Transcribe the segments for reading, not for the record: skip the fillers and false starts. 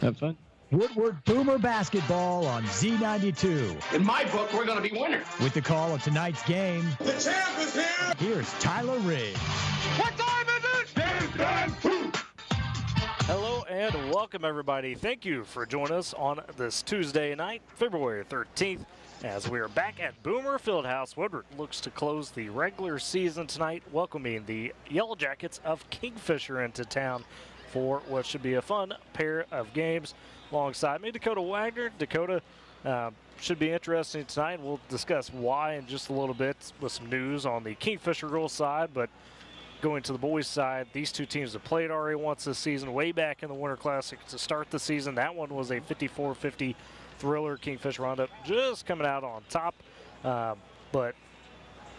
Have fun. Woodward Boomer basketball on Z92. In my book, we're going to be winners. With the call of tonight's game, The champ is here. Here's Tyler Riggs. What time is it? Hello and welcome, everybody. Thank you for joining us on this Tuesday night, February 13th, as we are back at Boomer Fieldhouse. Woodward looks to close the regular season tonight, welcoming the Yellow Jackets of Kingfisher into town for what should be a fun pair of games. Alongside me, Dakota Wagner. Dakota should be interesting tonight. We'll discuss why in just a little bit with some news on the Kingfisher girls side. But going to the boys side, these two teams have played already once this season, way back in the Winter Classic to start the season. That one was a 54-50 thriller. Kingfisher wound up just coming out on top. But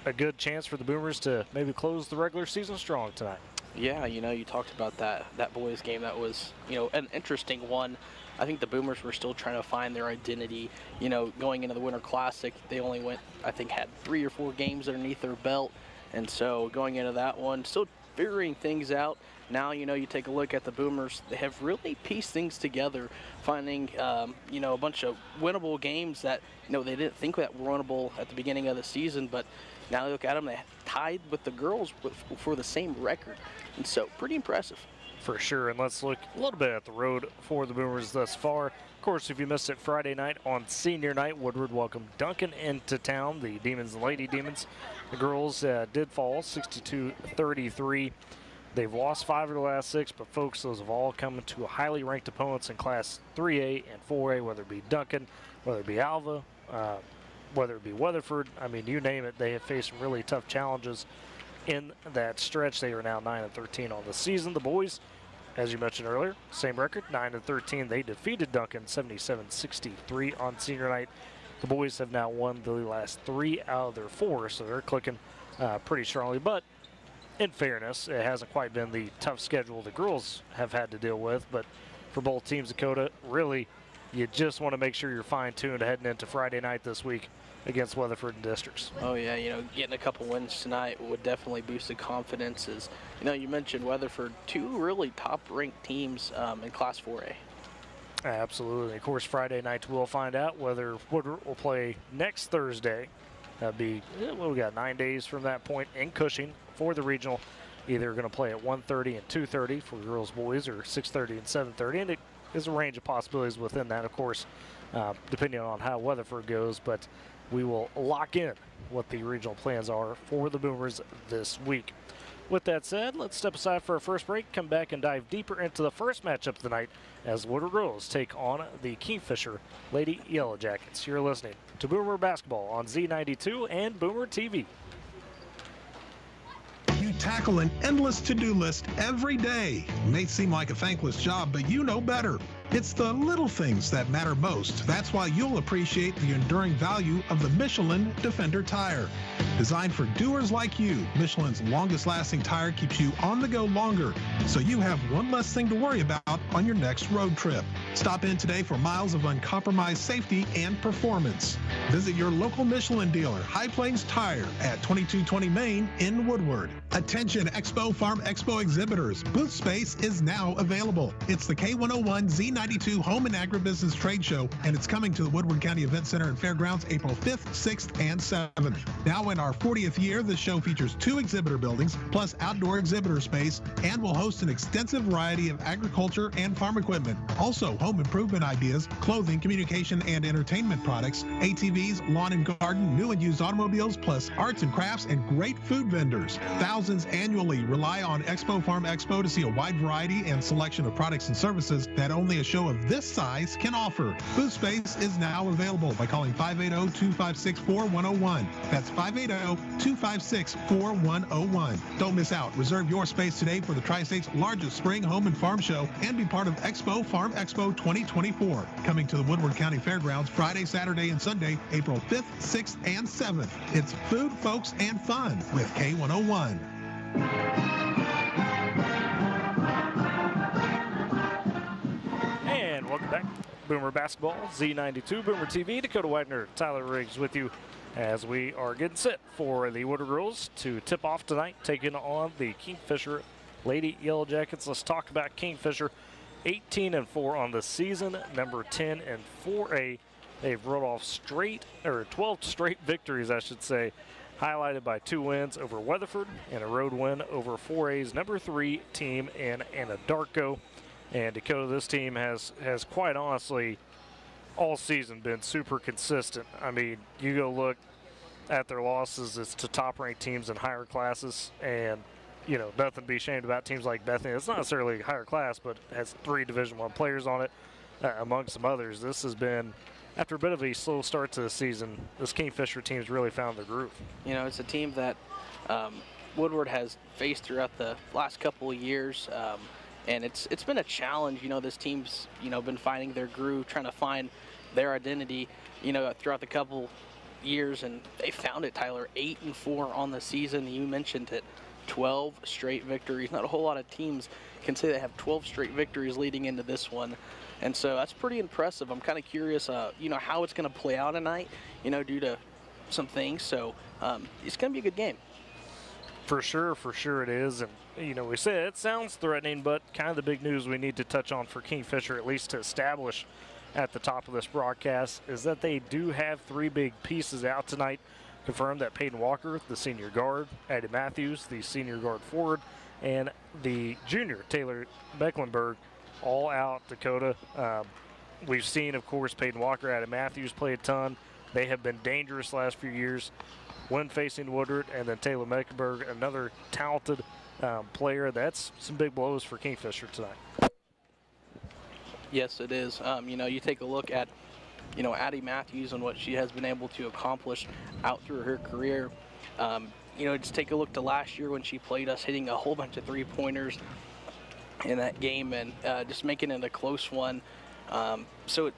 a good chance for the Boomers to maybe close the regular season strong tonight. Yeah, you talked about that boys game. That was, an interesting one. I think the Boomers were still trying to find their identity. Going into the Winter Classic, they only had 3 or 4 games underneath their belt. And so going into that one, still figuring things out. Now, you take a look at the Boomers, they have really pieced things together, finding, a bunch of winnable games that, they didn't think that were winnable at the beginning of the season, but now you look at them, they tied with the girls for the same record. And so, pretty impressive. For sure, and let's look a little bit at the road for the Boomers thus far. Of course, if you missed it Friday night on senior night, Woodward welcomed Duncan into town, the Demons and Lady Demons. The girls did fall 62-33. They've lost 5 of the last 6, but folks, those have all come to highly ranked opponents in Class 3A and 4A, whether it be Duncan, whether it be Alva, whether it be Weatherford. I mean, you name it, they have faced some really tough challenges in that stretch. They are now 9-13 on the season. The boys, as you mentioned earlier, same record, 9-13. They defeated Duncan 77-63 on senior night. The boys have now won the last 3 out of their 4, so they're clicking pretty strongly. But in fairness, it hasn't quite been the tough schedule the girls have had to deal with. But for both teams, Dakota, really, you just want to make sure you're fine-tuned heading into Friday night this week against Weatherford and Districts. Oh yeah, getting a couple wins tonight would definitely boost the confidence. As you mentioned Weatherford, 2 really top-ranked teams in Class 4A. Absolutely. Of course, Friday night we'll find out whether Woodward will play next Thursday. That'd be, we got 9 days from that point in Cushing for the regional. Either going to play at 1:30 and 2:30 for girls, boys, or 6:30 and 7:30, and it is a range of possibilities within that, of course, depending on how Weatherford goes. But we will lock in what the regional plans are for the Boomers this week. With that said, let's step aside for our first break, come back and dive deeper into the first matchup of the night as Woodward girls take on the Kingfisher Lady Yellow Jackets. You're listening to Boomer Basketball on Z92 and Boomer TV. You tackle an endless to-do list every day. It may seem like a thankless job, but you know better. It's the little things that matter most. That's why you'll appreciate the enduring value of the Michelin Defender tire. Designed for doers like you, Michelin's longest-lasting tire keeps you on the go longer, so you have one less thing to worry about on your next road trip. Stop in today for miles of uncompromised safety and performance. Visit your local Michelin dealer, High Plains Tire, at 2220 Main in Woodward. Attention Expo Farm Expo exhibitors. Booth space is now available. It's the K101 Z92 Home and Agribusiness Trade Show, and it's coming to the Woodward County Event Center and Fairgrounds April 5th, 6th, and 7th. Now in our 40th year, the show features 2 exhibitor buildings, plus outdoor exhibitor space, and will host an extensive variety of agriculture and farm equipment. Also, home improvement ideas, clothing, communication, and entertainment products, ATVs, lawn and garden, new and used automobiles, plus arts and crafts and great food vendors. Thousands annually rely on Expo Farm Expo to see a wide variety and selection of products and services that only a show of this size can offer. Booth space is now available by calling 580-256-4101. That's 580-256-4101. Don't miss out. Reserve your space today for the Tri-State's largest spring home and farm show and be part of Expo Farm Expo 2024. Coming to the Woodward County Fairgrounds Friday, Saturday, and Sunday, April 5th, 6th, and 7th. It's food, folks, and fun with K101. And welcome back. Boomer Basketball, Z92, Boomer TV, Dakota Wagner, Tyler Riggs with you as we are getting set for the Woodward girls to tip off tonight, taking on the Kingfisher Lady Yellow Jackets. Let's talk about Kingfisher. 18-4 on the season, number 10 in 4A. They've rolled off 12 straight victories, I should say, highlighted by 2 wins over Weatherford and a road win over 4A's number 3 team in Anadarko. And Dakota, this team has quite honestly all season been super consistent. I mean, you go look at their losses, it's to top-ranked teams in higher classes, and you know, nothing to be ashamed about. Teams like Bethany, it's not necessarily a higher class, but has 3 Division I players on it, among some others. This has been, after a bit of a slow start to the season, this Kingfisher team's really found their groove. You know, it's a team that Woodward has faced throughout the last couple of years, and it's been a challenge. You know, this team's, you know, been finding their groove, trying to find their identity, you know, throughout the couple years, and they found it, Tyler. 8-4 on the season. You mentioned it. 12 straight victories. Not a whole lot of teams can say they have 12 straight victories leading into this one. And so that's pretty impressive. I'm kind of curious, you know, how it's going to play out tonight, you know, due to some things. So it's going to be a good game. For sure it is. And, you know, we say it sounds threatening, but kind of the big news we need to touch on for Kingfisher, at least to establish at the top of this broadcast, is that they do have 3 big pieces out tonight. Confirmed that Peyton Walker, the senior guard, Addie Matthews, the senior guard forward, and the junior, Taylor Mecklenburg, all out, Dakota. We've seen, of course, Peyton Walker, Addie Matthews play a ton. They have been dangerous the last few years when facing Woodward, and then Taylor Mecklenburg, another talented player. That's some big blows for Kingfisher tonight. Yes, it is. You know, you take a look at, you know, Addie Matthews and what she has been able to accomplish out through her career. You know, just take a look to last year when she played us, hitting a whole bunch of 3-pointers in that game and just making it a close one. So,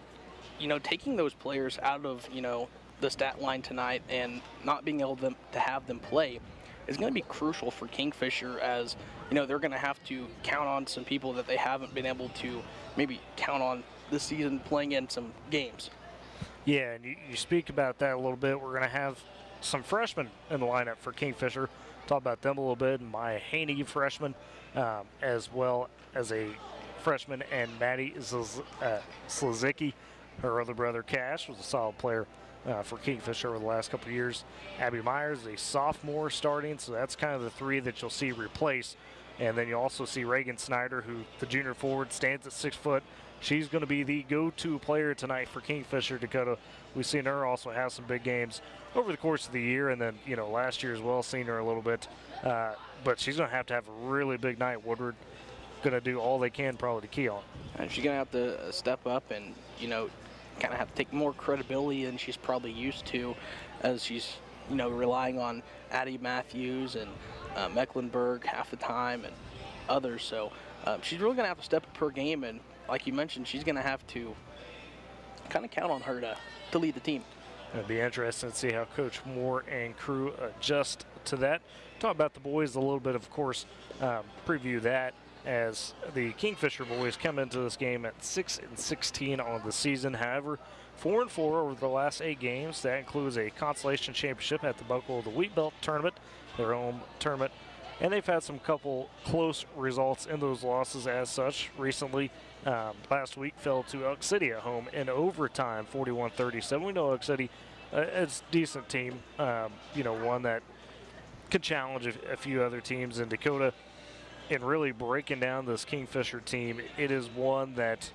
you know, taking those players out of, you know, the stat line tonight and not being able to have them play is going to be crucial for Kingfisher, as, you know, they're going to have to count on some people that they haven't been able to maybe count on this season playing in some games. Yeah, and you speak about that a little bit. We're going to have some freshmen in the lineup for Kingfisher. Talk about them a little bit. Maya Haney, freshman, as well as a freshman, and Maddie Slazicki. Her other brother, Cash, was a solid player for Kingfisher over the last couple of years. Abby Myers, a sophomore starting, so that's kind of the 3 that you'll see replace. And then you also see Reagan Snyder, who, the junior forward, stands at 6 foot. She's going to be the go-to player tonight for Kingfisher, Dakota. We've seen her also have some big games over the course of the year, and then, you know, last year as well, seen her a little bit. But she's going to have a really big night. Woodward going to do all they can probably to key on. And she's going to have to step up and, you know, kind of have to take more credibility than she's probably used to, as she's, you know, relying on Addie Matthews and Mecklenburg half the time and others. So she's really going to have to step up her game, and like you mentioned, she's going to have to kind of count on her to lead the team. It'll be interesting to see how Coach Moore and crew adjust to that. Talk about the boys a little bit, of course, preview that, as the Kingfisher boys come into this game at 6-16 on the season. However, 4-4 over the last 8 games. That includes a consolation championship at the Buckle of the Wheat Belt tournament, their own tournament. And they've had some couple close results in those losses as such. Recently, last week, fell to Elk City at home in overtime, 41-37. We know Elk City, it's a decent team, you know, one that could challenge a few other teams in Dakota. And really breaking down this Kingfisher team, it is one that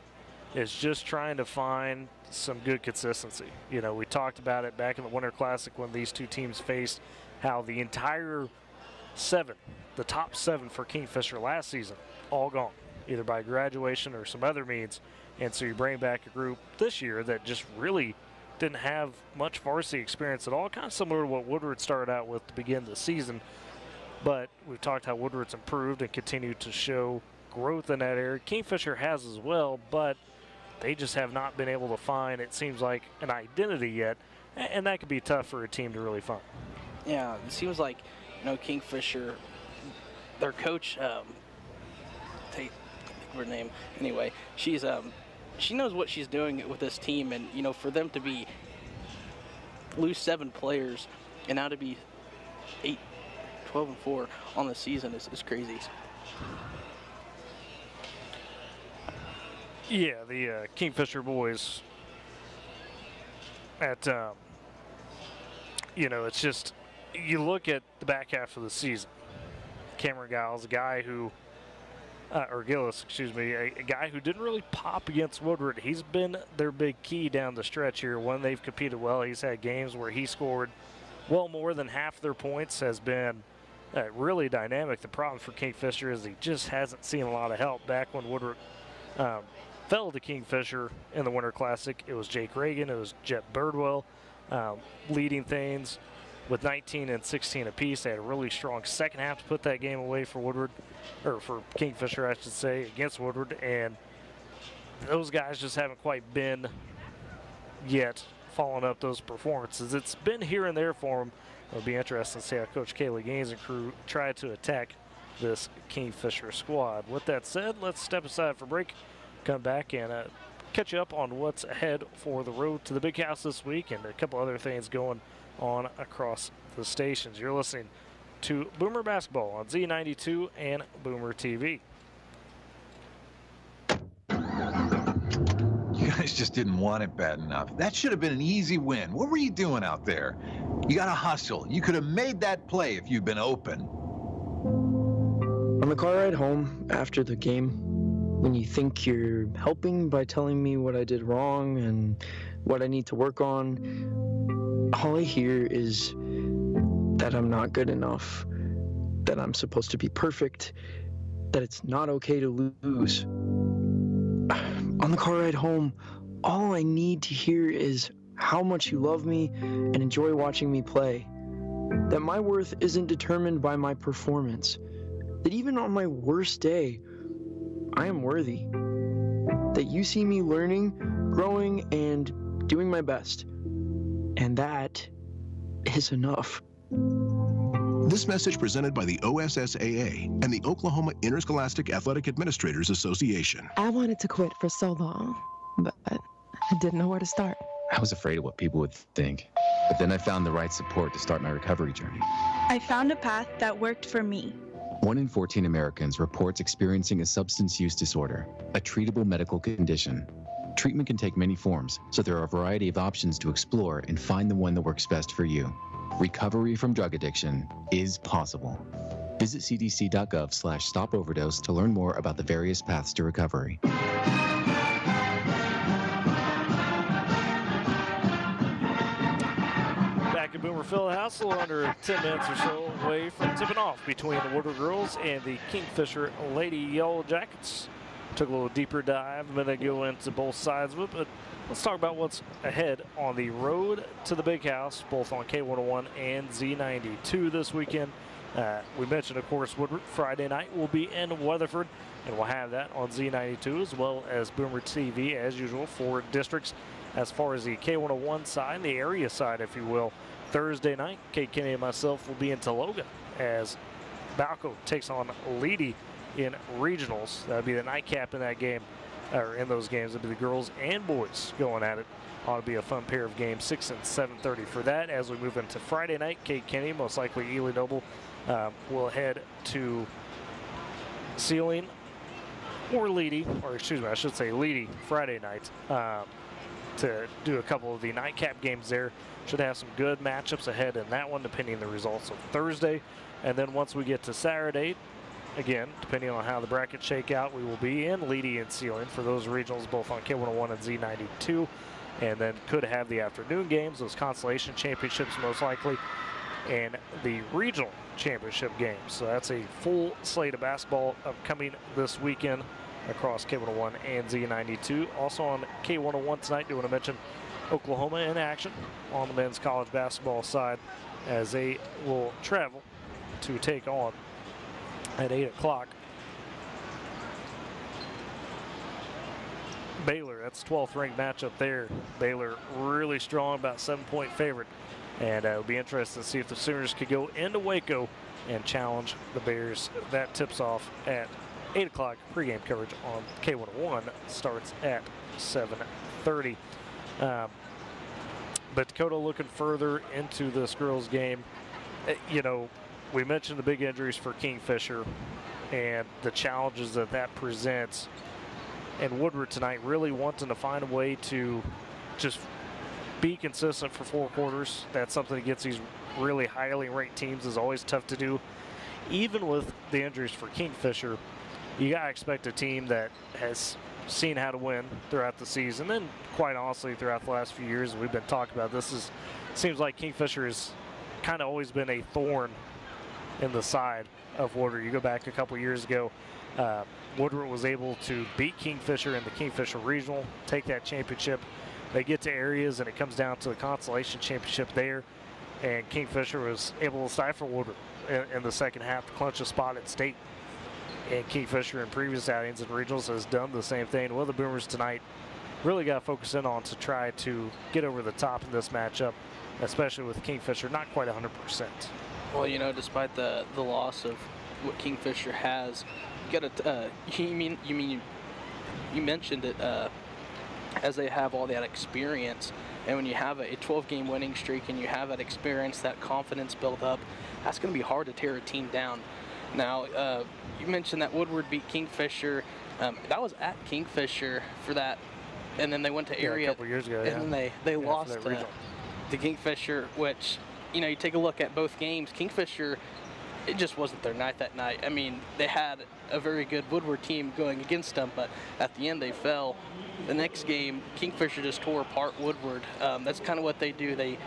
is just trying to find some good consistency. You know, we talked about it back in the Winter Classic when these 2 teams faced, how the entire 7, the top 7 for Kingfisher last season, all gone, either by graduation or some other means. And so you bring back a group this year that just really didn't have much varsity experience at all, kind of similar to what Woodward started out with to begin the season. But we've talked how Woodward's improved and continued to show growth in that area. Kingfisher has as well, but they just have not been able to find, it seems like, an identity yet. And that could be tough for a team to really find. Yeah, it seems like, you know, Kingfisher, their coach, think of her name. Anyway, she's she knows what she's doing with this team, and, you know, for them to lose 7 players and now to be 12-4 on the season is crazy. Yeah, the Kingfisher boys at, it's just, you look at the back half of the season. Cameron Giles, a guy who, or Gillis, excuse me, a guy who didn't really pop against Woodward. He's been their big key down the stretch here. When they've competed well, he's had games where he scored well more than half their points, has been really dynamic. The problem for Kingfisher is he just hasn't seen a lot of help. Back when Woodward fell to Kingfisher in the Winter Classic, it was Jake Reagan, it was Jet Birdwell leading things with 19 and 16 apiece. They had a really strong second half to put that game away for Woodward, or for Kingfisher, I should say, against Woodward, and those guys just haven't quite been yet following up those performances. It's been here and there for them. It'll be interesting to see how Coach Kaylee Gaines and crew try to attack this Kingfisher squad. With that said, let's step aside for break, come back and catch you up on what's ahead for the road to the Big House this week and a couple other things going on across the stations. You're listening to Boomer Basketball on Z92 and Boomer TV. You guys just didn't want it bad enough. That should have been an easy win. What were you doing out there? You got to hustle. You could have made that play if you'd been open. On the car ride home after the game, when you think you're helping by telling me what I did wrong and what I need to work on, all I hear is that I'm not good enough, that I'm supposed to be perfect, that it's not okay to lose. On the car ride home, all I need to hear is how much you love me and enjoy watching me play, that my worth isn't determined by my performance, that even on my worst day, I am worthy, that you see me learning, growing, and doing my best. And that is enough. This message presented by the OSSAA and the Oklahoma Interscholastic Athletic Administrators Association. I wanted to quit for so long, but I didn't know where to start. I was afraid of what people would think, but then I found the right support to start my recovery journey. I found a path that worked for me. 1 in 14 Americans reports experiencing a substance use disorder, a treatable medical condition. Treatment can take many forms, so there are a variety of options to explore and find the one that works best for you. Recovery from drug addiction is possible. Visit cdc.gov/stopoverdose to learn more about the various paths to recovery. Back at Boomer Fieldhouse, a little under 10 minutes or so away from tipping off between the Woodward girls and the Kingfisher Lady Yellow Jackets. Took a little deeper dive a minute ago into both sides of it, but let's talk about what's ahead on the road to the Big House, both on K101 and Z92 this weekend. We mentioned, of course, Woodward Friday night will be in Weatherford, and we'll have that on Z92 as well as Boomer TV as usual for districts. As far as the K101 side, the area side, if you will, Thursday night, Kate Kenny and myself will be in Taloga as Balco takes on Leedy in regionals. That'll be the nightcap in that game, or in those games. It'll be the girls and boys going at it. Ought to be a fun pair of games, 6 and 7:30 for that. As we move into Friday night, Kate Kenny, most likely Ely Noble, will head to Sealing or Leedy, or excuse me, I should say Leedy Friday night, to do a couple of the nightcap games there. Should have some good matchups ahead in that one, depending on the results of Thursday. And then once we get to Saturday, again, depending on how the brackets shake out, we will be in Leedy and Sealing for those regionals, both on K101 and Z92. And then could have the afternoon games, those consolation championships most likely, and the regional championship games. So that's a full slate of basketball upcoming this weekend across K101 and Z92. Also on K101 tonight, do want to mention Oklahoma in action on the men's college basketball side as they will travel to take on at 8 o'clock Baylor. That's 12th ranked matchup there. Baylor really strong, about 7-point favorite. And it'll be interesting to see if the Sooners could go into Waco and challenge the Bears. That tips off at 8 o'clock. Pregame coverage on K101 starts at 7:30. But Dakota, looking further into this girls game, you know, we mentioned the big injuries for Kingfisher and the challenges that that presents. and Woodward tonight really wanting to find a way to just be consistent for 4 quarters. That's something against these really highly ranked teams is always tough to do. Even with the injuries for Kingfisher, you got to expect a team that has seen how to win throughout the season, and quite honestly throughout the last few years we've been talking about this. Seems like Kingfisher has kind of always been a thorn in the side of Woodward. You go back a couple years ago, Woodward was able to beat Kingfisher in the Kingfisher Regional, take that championship. They get to areas and it comes down to the consolation championship there, and Kingfisher was able to stifle Woodward in the second half to clinch a spot at state. And Kingfisher in previous outings and regionals has done the same thing. Well, the Boomers tonight really got to focus in on to try to get over the top in this matchup, especially with Kingfisher not quite 100%. Well, you know, despite the loss of what Kingfisher has, you got to you mentioned it as they have all that experience, and when you have a 12-game winning streak and you have that experience, that confidence build up, that's going to be hard to tear a team down. Now, you mentioned that Woodward beat Kingfisher. That was at Kingfisher for that, and then they went to area a couple years ago, and then they lost to Kingfisher, which, you know, you take a look at both games, Kingfisher, it just wasn't their night that night. I mean, they had a very good Woodward team going against them, but at the end they fell. The next game, Kingfisher just tore apart Woodward. That's kind of what they do. They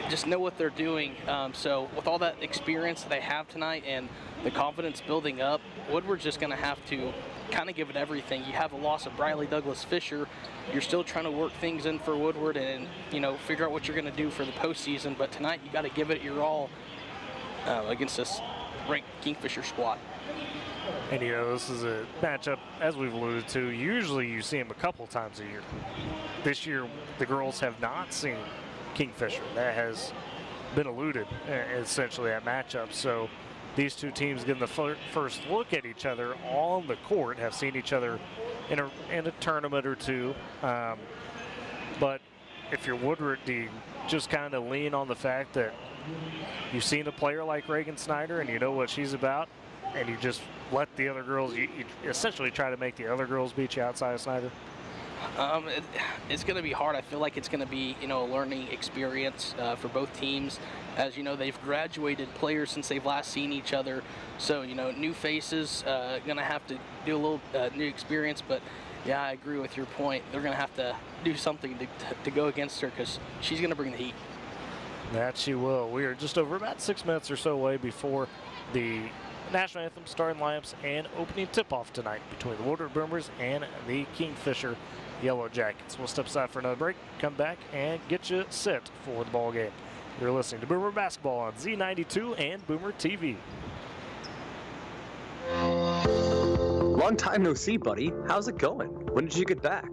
just know what they're doing. So with all that experience that they have tonight and the confidence building up, Woodward's just going to have to kind of give it everything. You have a loss of Briley Douglas Fisher. You're still trying to work things in for Woodward and, you know, figure out what you're going to do for the postseason. But tonight you got to give it your all against this ranked Kingfisher squad. And, you know, this is a matchup, as we've alluded to, usually you see them a couple times a year. This year, the girls have not seen Kingfisher. That has been eluded, essentially, that matchup. So these two teams getting the first look at each other on the court, have seen each other in a tournament or two. But if you're Woodward, do you just kind of lean on the fact that you've seen a player like Reagan Snyder and you know what she's about, and you just let the other girls, you essentially try to make the other girls beat you outside of Snyder? It's going to be hard. I feel like it's going to be, you know, a learning experience for both teams. As you know, they've graduated players since they've last seen each other. So, you know, new faces, going to have to do a little new experience. But, yeah, I agree with your point. They're going to have to do something to go against her because she's going to bring the heat. That she will. We are just over about 6 minutes or so away before the national anthem, starting lineups, and opening tip-off tonight between the Woodward Boomers and the Kingfisher Yellow Jackets. We'll step aside for another break, come back, and get you set for the ball game. You're listening to Boomer Basketball on Z92 and Boomer TV. Long time no see, buddy. How's it going? When did you get back?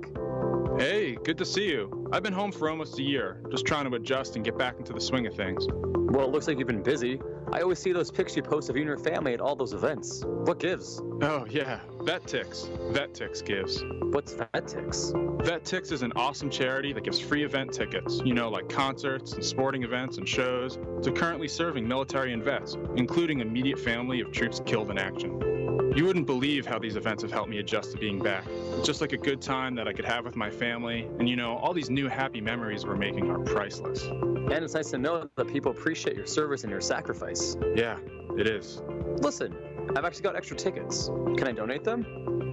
Hey, good to see you. I've been home for almost a year, just trying to adjust and get back into the swing of things. Well, it looks like you've been busy. I always see those pics you post of you and your family at all those events. What gives? Oh, yeah, VetTix. VetTix gives. What's VetTix? VetTix is an awesome charity that gives free event tickets, you know, like concerts and sporting events and shows, to currently serving military and vets, including immediate family of troops killed in action. You wouldn't believe how these events have helped me adjust to being back. It's just like a good time that I could have with my family, and you know, all these new happy memories we're making are priceless. And it's nice to know that people appreciate your service and your sacrifice. Yeah, it is. Listen, I've actually got extra tickets. Can I donate them?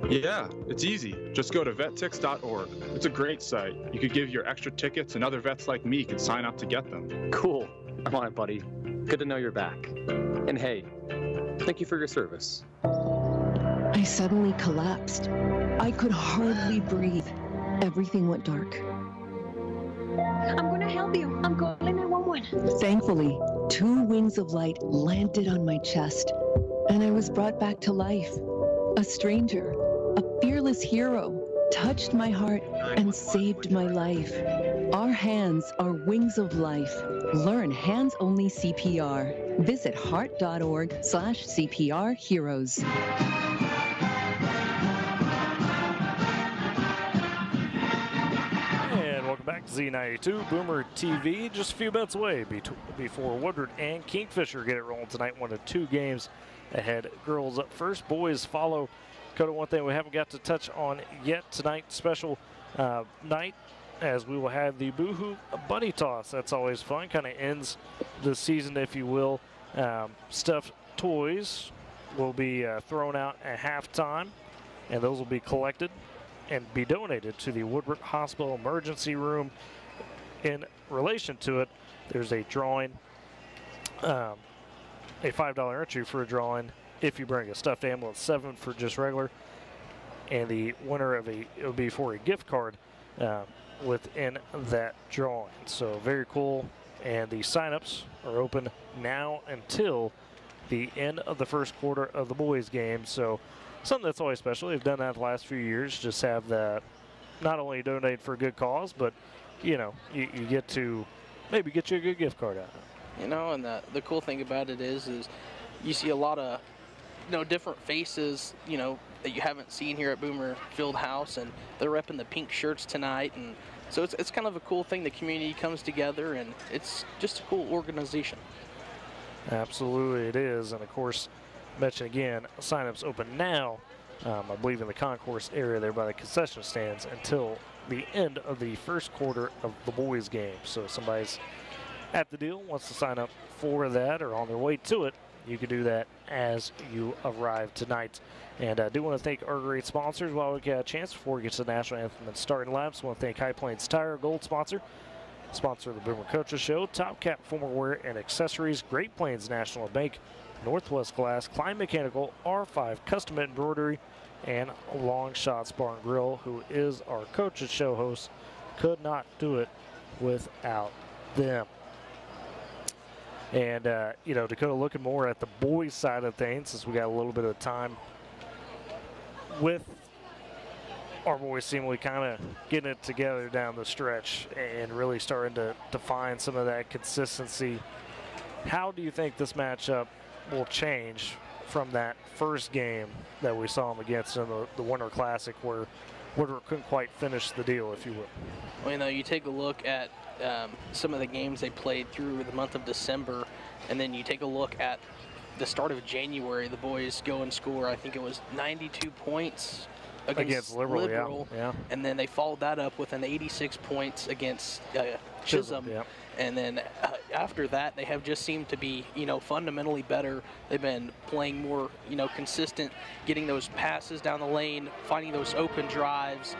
Yeah, it's easy. Just go to vettix.org. It's a great site. You could give your extra tickets and other vets like me could sign up to get them. Cool. I'm on it, buddy. Good to know you're back. And hey, thank you for your service. I suddenly collapsed. I could hardly breathe. Everything went dark. I'm gonna help you. I'm calling 911. Thankfully, 2 wings of light landed on my chest, and I was brought back to life. A stranger, a fearless hero, touched my heart and saved my life. Our hands are wings of life. Learn hands-only CPR. Visit heart.org/CPR heroes. Back to Z92, Boomer TV, just a few minutes away before Woodward and Kingfisher get it rolling tonight. 1 of 2 games ahead. Girls up first, boys follow Dakota, one thing we haven't got to touch on yet tonight, special night, as we will have the Boohoo Buddy Toss. That's always fun, kind of ends the season, if you will. Stuffed toys will be thrown out at halftime, and those will be collected and be donated to the Woodward Hospital Emergency Room. In relation to it, there's a drawing, a $5 entry for a drawing if you bring a stuffed animal, 7 for just regular, and the winner of it will be for a gift card within that drawing. So very cool, and the signups are open now until the end of the first quarter of the boys game. So something that's always special. They've done that the last few years, just have that not only donate for a good cause, but you know, you get to maybe get you a good gift card out of it. You know, and the cool thing about it is you see a lot of, you know, different faces, you know, that you haven't seen here at Boomer Fieldhouse, and they're repping the pink shirts tonight, and so it's kind of a cool thing. The community comes together, and it's just a cool organization. Absolutely, it is. And of course, mention again, signups open now, I believe in the concourse area there by the concession stands, until the end of the first quarter of the boys game. So if somebody's at the deal, wants to sign up for that or on their way to it, you can do that as you arrive tonight. And I do want to thank our great sponsors while we get a chance before we get to the national anthem and starting laps. I want to thank High Plains Tire, gold sponsor of the Boomer Coaches Show, Top Cap Formal Wear and Accessories, Great Plains National Bank, Northwest Glass, Klein Mechanical, R5 Custom Embroidery, and Long Shots Bar and Grill, who is our Coaches Show host. Could not do it without them. And, you know, Dakota, looking more at the boys' side of things, since we got a little bit of time with our boys seemingly kind of getting it together down the stretch and really starting to find some of that consistency. How do you think this matchup will change from that first game that we saw them against in the Winter Classic, where Woodward couldn't quite finish the deal, if you will? Well, you know, you take a look at some of the games they played through the month of December, and then you take a look at the start of January. The boys go and score, I think it was 92 points against Liberal. Yeah. And then they followed that up with an 86 points against Chisholm. Yeah. And then after that, they have just seemed to be, you know, fundamentally better. They've been playing more, you know, consistent, getting those passes down the lane, finding those open drives,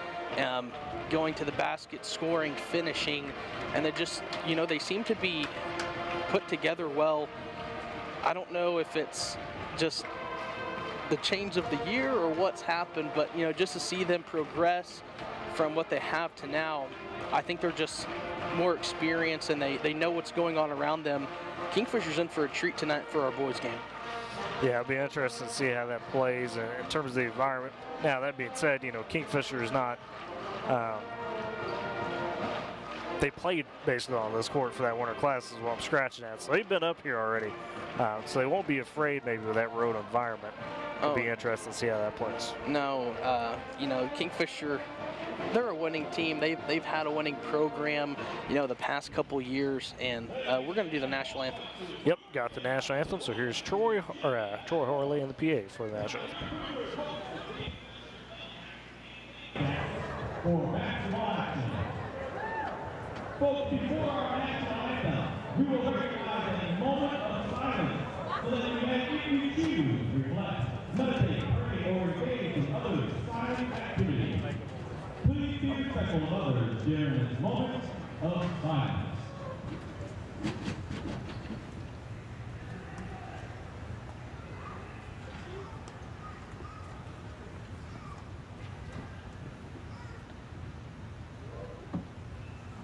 going to the basket, scoring, finishing, and they just, you know, they seem to be put together well. I don't know if it's just the change of the year or what's happened, but, you know, just to see them progress from what they have to now, I think they're just more experienced, and they know what's going on around them. Kingfisher's in for a treat tonight for our boys game. Yeah, it'll be interesting to see how that plays in terms of the environment. Now, that being said, you know, Kingfisher is not they played basically on this court for that Winter Class is what I'm scratching at. So they've been up here already. So they won't be afraid maybe with that road environment. It'll be interesting to see how that plays. No, you know, Kingfisher, they're a winning team. They've had a winning program, you know, the past couple years, and we're going to do the national anthem. Yep, got the national anthem. So here's Troy Horley and the PA for the national anthem. For national anthem. Folks, before our national anthem, we will recognize a moment of silence so that we may give you choose, reflect, meditate, pray, or engage in other silent activities. Please be respectful of others during this moment of silence.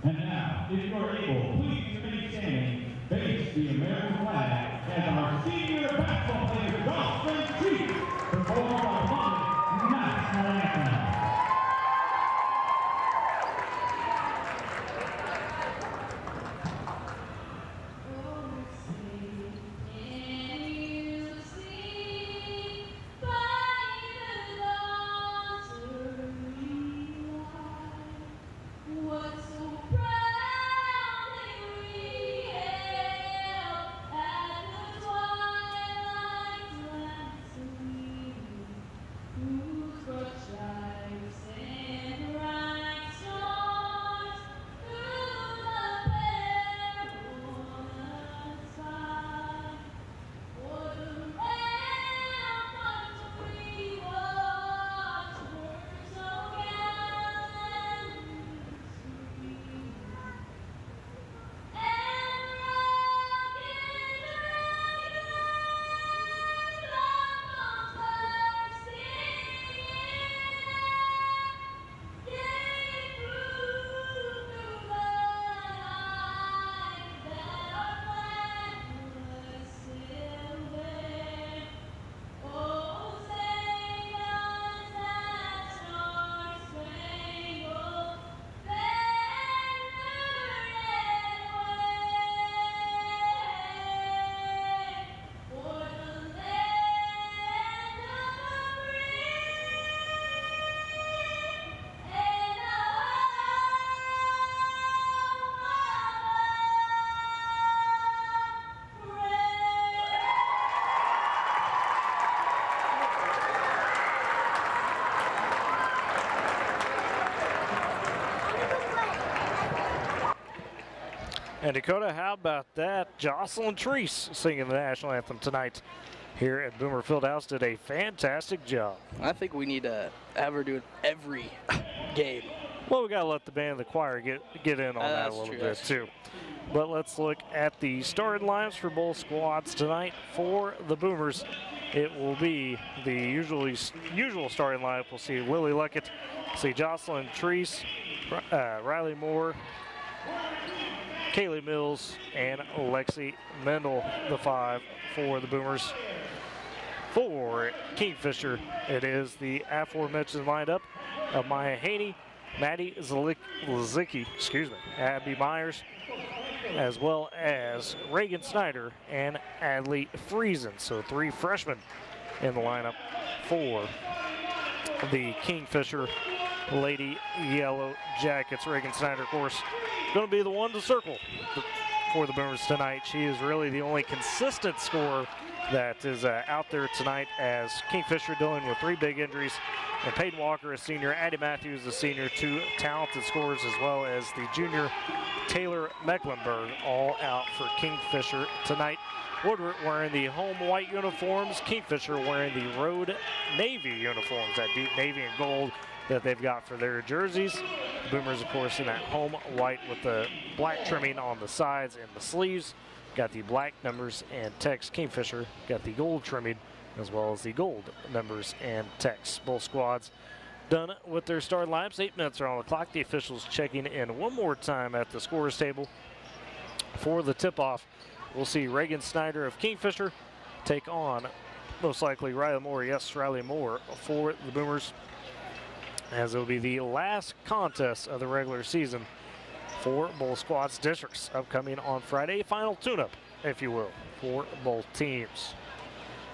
And now, if you are able, please remain standing, face the American flag as our senior basketball player, Jocelyn Cheek, performs our national anthem. And Dakota, how about that? Jocelyn Treese singing the national anthem tonight here at Boomer Fieldhouse did a fantastic job. I think we need to have her do it every game. Well, we got to let the band and the choir get in on that a little bit too. But let's look at the starting lineups for both squads tonight. For the Boomers, it will be the usual starting lineup. We'll see Lily Luckett, see Jocelyn Treese, Riley Moore, Kaylee Mills, and Lexi Mendel, the 5 for the Boomers. For Kingfisher, it is the aforementioned lineup of Maya Haney, Maddie Lazicki, Abby Myers, as well as Reagan Snyder and Adley Friesen. So 3 freshmen in the lineup for the Kingfisher Lady Yellow Jackets. Reagan Snyder, of course, going to be the one to circle for the Boomers tonight. She is really the only consistent scorer that is out there tonight, as Kingfisher dealing with 3 big injuries. And Peyton Walker, a senior, Addie Matthews, a senior, 2 talented scorers, as well as the junior Taylor Mecklenburg, all out for Kingfisher tonight. Woodward wearing the home white uniforms, Kingfisher wearing the road navy uniforms, that deep navy and gold that they've got for their jerseys. The Boomers, of course, in that home white with the black trimming on the sides and the sleeves. Got the black numbers and text. Kingfisher got the gold trimming as well as the gold numbers and text. Both squads done with their starting lineups. 8 minutes are on the clock. The officials checking in one more time at the scorers table for the tip-off. We'll see Reagan Snyder of Kingfisher take on most likely Riley Moore. Yes, Riley Moore for the Boomers, as it will be the last contest of the regular season for both squads districts, upcoming on Friday. Final tune-up, if you will, for both teams.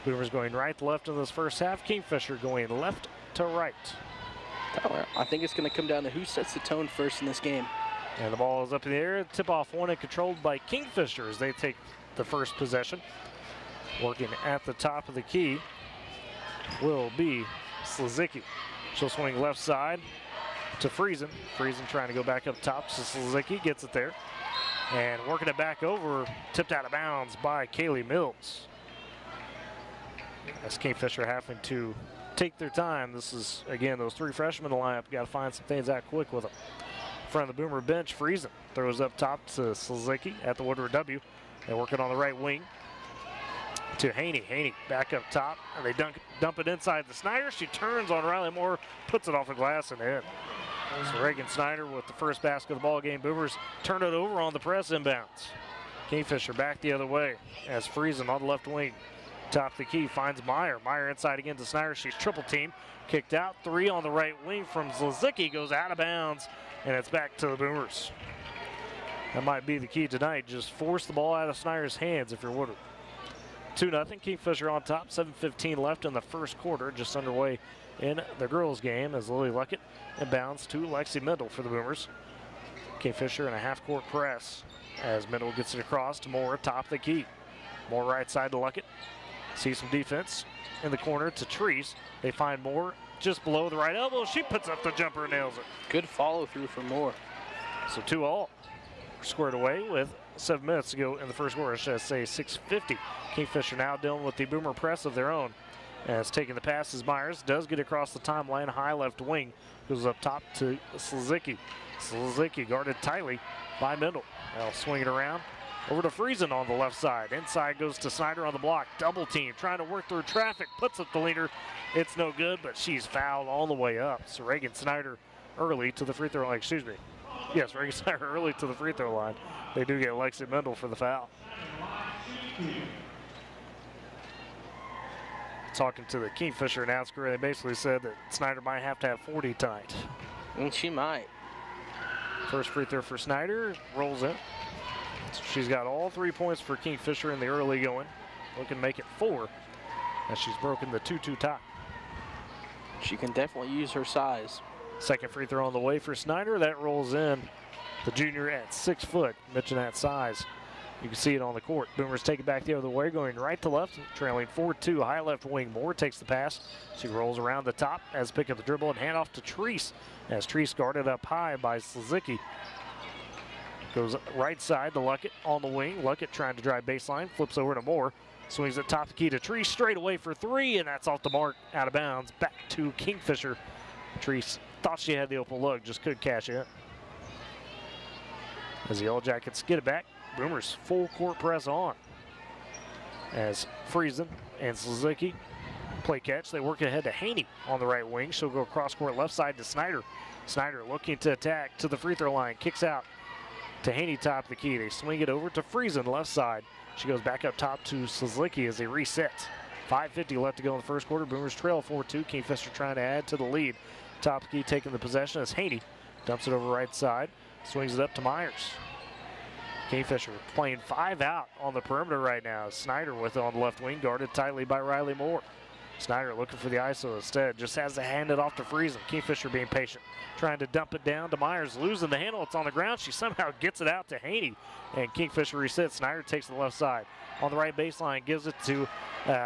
Boomers going right to left in this first half. Kingfisher going left to right. I think it's going to come down to who sets the tone first in this game. And the ball is up in the air. Tip-off won and controlled by Kingfisher as they take the first possession. Working at the top of the key will be Slazicki. She'll swing left side to Friesen. Friesen trying to go back up top. So Slazicki gets it there. And working it back over, tipped out of bounds by Kaylee Mills. As Kingfisher having to take their time. This is, again, those 3 freshmen in the lineup. Got to find some things out quick with them. In front of the Boomer bench, Friesen throws up top to Slazicki at the Woodward W. They're working on the right wing to Haney. Haney back up top, and they dump it inside the Snyder. She turns on Riley Moore, puts it off the glass and in. So Reagan Snyder with the first basket of the ball game. Boomers turn it over on the press inbounds. Kingfisher back the other way as Friesen on the left wing. Top of the key finds Meyer. Meyer inside again to Snyder. She's triple team. Kicked out. 3 on the right wing from Zlazicki. Goes out of bounds, and it's back to the Boomers. That might be the key tonight. Just force the ball out of Snyder's hands if you're Woodward. 2-0. Kingfisher on top. 7:15 left in the first quarter. Just underway in the girls' game as Lily Luckett inbounds to Lexi Mendel for the Boomers. Kingfisher in a half-court press as Mendel gets it across to Moore, top of the key. Moore right side to Luckett. See some defense in the corner to Treese. They find Moore just below the right elbow. She puts up the jumper and nails it. Good follow through for Moore. So 2-all. Squared away with 7 minutes to go in the first quarter. I should say 6:50. Kingfisher now dealing with the Boomer press of their own. As taking the pass is Myers. Does get across the timeline. High left wing. Goes up top to Slazicki. Slazicki guarded tightly by Mendel. They'll swing it around. Over to Friesen on the left side. Inside goes to Snyder on the block. Double team. Trying to work through traffic. Puts up the leader. It's no good, but she's fouled all the way up. So Reagan Snyder early to the free throw line. Excuse me. Yes, Reagan Snyder early to the free throw line. They do get Lexi Mendel for the foul. Talking to the Kingfisher announcer, they basically said that Snyder might have to have 40 tonight. And she might. First free throw for Snyder. Rolls in. So she's got all 3 points for Kingfisher in the early going. Looking to make it 4 as she's broken the 2-2 tie. She can definitely use her size. Second free throw on the way for Snyder. That rolls in. The junior at 6 foot. Mention that size. You can see it on the court. Boomers take it back the other way, going right to left, trailing 4-2. High left wing. Moore takes the pass. She rolls around the top as pick up the dribble and hand off to Treese as Treese guarded up high by Slazicki. Goes right side to Luckett on the wing. Luckett trying to drive baseline, flips over to Moore. Swings it top of the key to Treese, straight away for three, and that's off the mark, out of bounds. Back to Kingfisher. Treese thought she had the open look, just couldn't cash it. As the Yellow Jackets get it back, Boomers full court press on. As Friesen and Slezicki play catch, they work ahead to Haney on the right wing. She'll go cross court left side to Snyder. Snyder looking to attack to the free throw line, kicks out to Haney top of the key. They swing it over to Friesen left side. She goes back up top to Slezicki as they reset. 5:50 left to go in the first quarter. Boomers trail 4-2. Kingfisher trying to add to the lead. Top of the key taking the possession as Haney dumps it over right side. Swings it up to Myers. Kingfisher playing 5 out on the perimeter right now. Snyder with it on the left wing, guarded tightly by Riley Moore. Snyder looking for the ISO instead, just has to hand it off to Friesen. Kingfisher being patient, trying to dump it down to Myers, losing the handle. It's on the ground. She somehow gets it out to Haney, and Kingfisher resets. Snyder takes the left side. On the right baseline, gives it to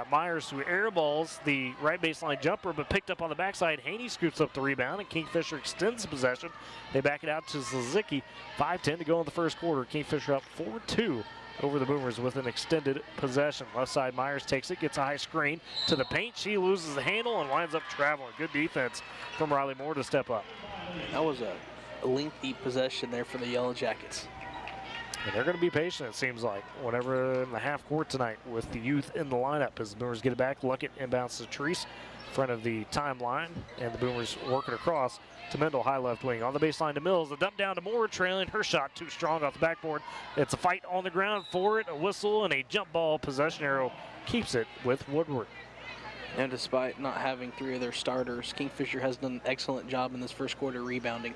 Myers, who airballs the right baseline jumper, but picked up on the backside. Haney scoops up the rebound, and Kingfisher extends the possession. They back it out to Slezicki. 5:10 to go in the first quarter. Kingfisher up 4-2 over the Boomers with an extended possession. Left side, Myers takes it, gets a high screen to the paint. She loses the handle and winds up traveling. Good defense from Riley Moore to step up. That was a lengthy possession there for the Yellow Jackets. And they're going to be patient, it seems like, whenever in the half court tonight with the youth in the lineup. As the Boomers get it back, Luckett inbounds to Treese in front of the timeline, and the Boomers work it across to Mendel, high left wing. On the baseline to Mills, the dump down to Moore, trailing. Her shot too strong off the backboard. It's a fight on the ground for it, a whistle and a jump ball. Possession arrow keeps it with Woodward. And despite not having 3 of their starters, Kingfisher has done an excellent job in this first quarter rebounding.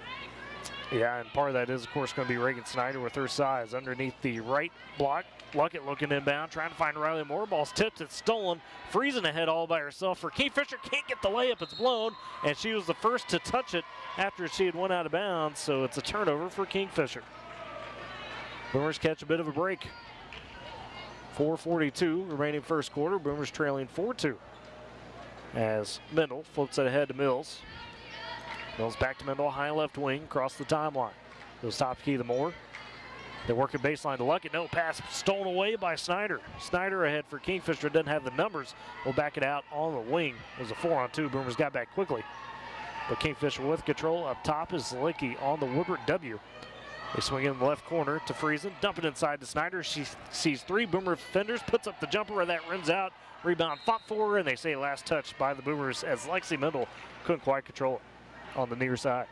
Yeah, and part of that is, of course, going to be Reagan Snyder with her size. Underneath the right block, Luckett looking inbound, trying to find Riley Moore. Ball's tipped, it's stolen. Friesen ahead all by herself for Kingfisher. Can't get the layup, it's blown. And she was the first to touch it after she had went out of bounds, so it's a turnover for Kingfisher. Boomers catch a bit of a break. 4:42 remaining first quarter. Boomers trailing 4-2. As Mendel flips it ahead to Mills. Mills back to Mendel, high left wing, across the timeline. Goes top key to Moore. They work a baseline to Luckett. No pass stolen away by Snyder. Snyder ahead for Kingfisher, doesn't have the numbers. Will back it out on the wing. It was a 4-on-2. Boomers got back quickly. But Kingfisher with control. Up top is Slezicki on the Woodward W. They swing in the left corner to Friesen. Dump it inside to Snyder. She sees 3 Boomer defenders. Puts up the jumper, and that rims out. Rebound fought for her, and they say last touch by the Boomers as Lexi Mendel couldn't quite control it on the near side.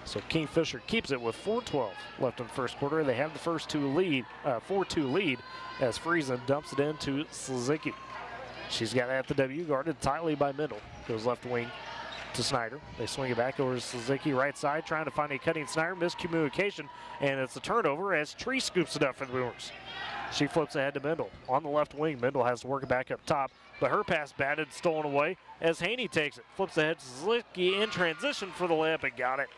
So Kingfisher keeps it with 4:12 left in the first quarter. They have the first 4-2 lead as Friesen dumps it into Slezicki. She's got it at the W, guarded tightly by Mendel. Goes left wing to Snyder. They swing it back over to Slezicki, right side, trying to find a cutting Snyder. Miscommunication, and it's a turnover as Treese scoops it up for the Boomers. She flips ahead to Mendel. On the left wing, Mendel has to work it back up top, but her pass batted, stolen away as Haney takes it. Flips ahead to Slezicki in transition for the layup and got it.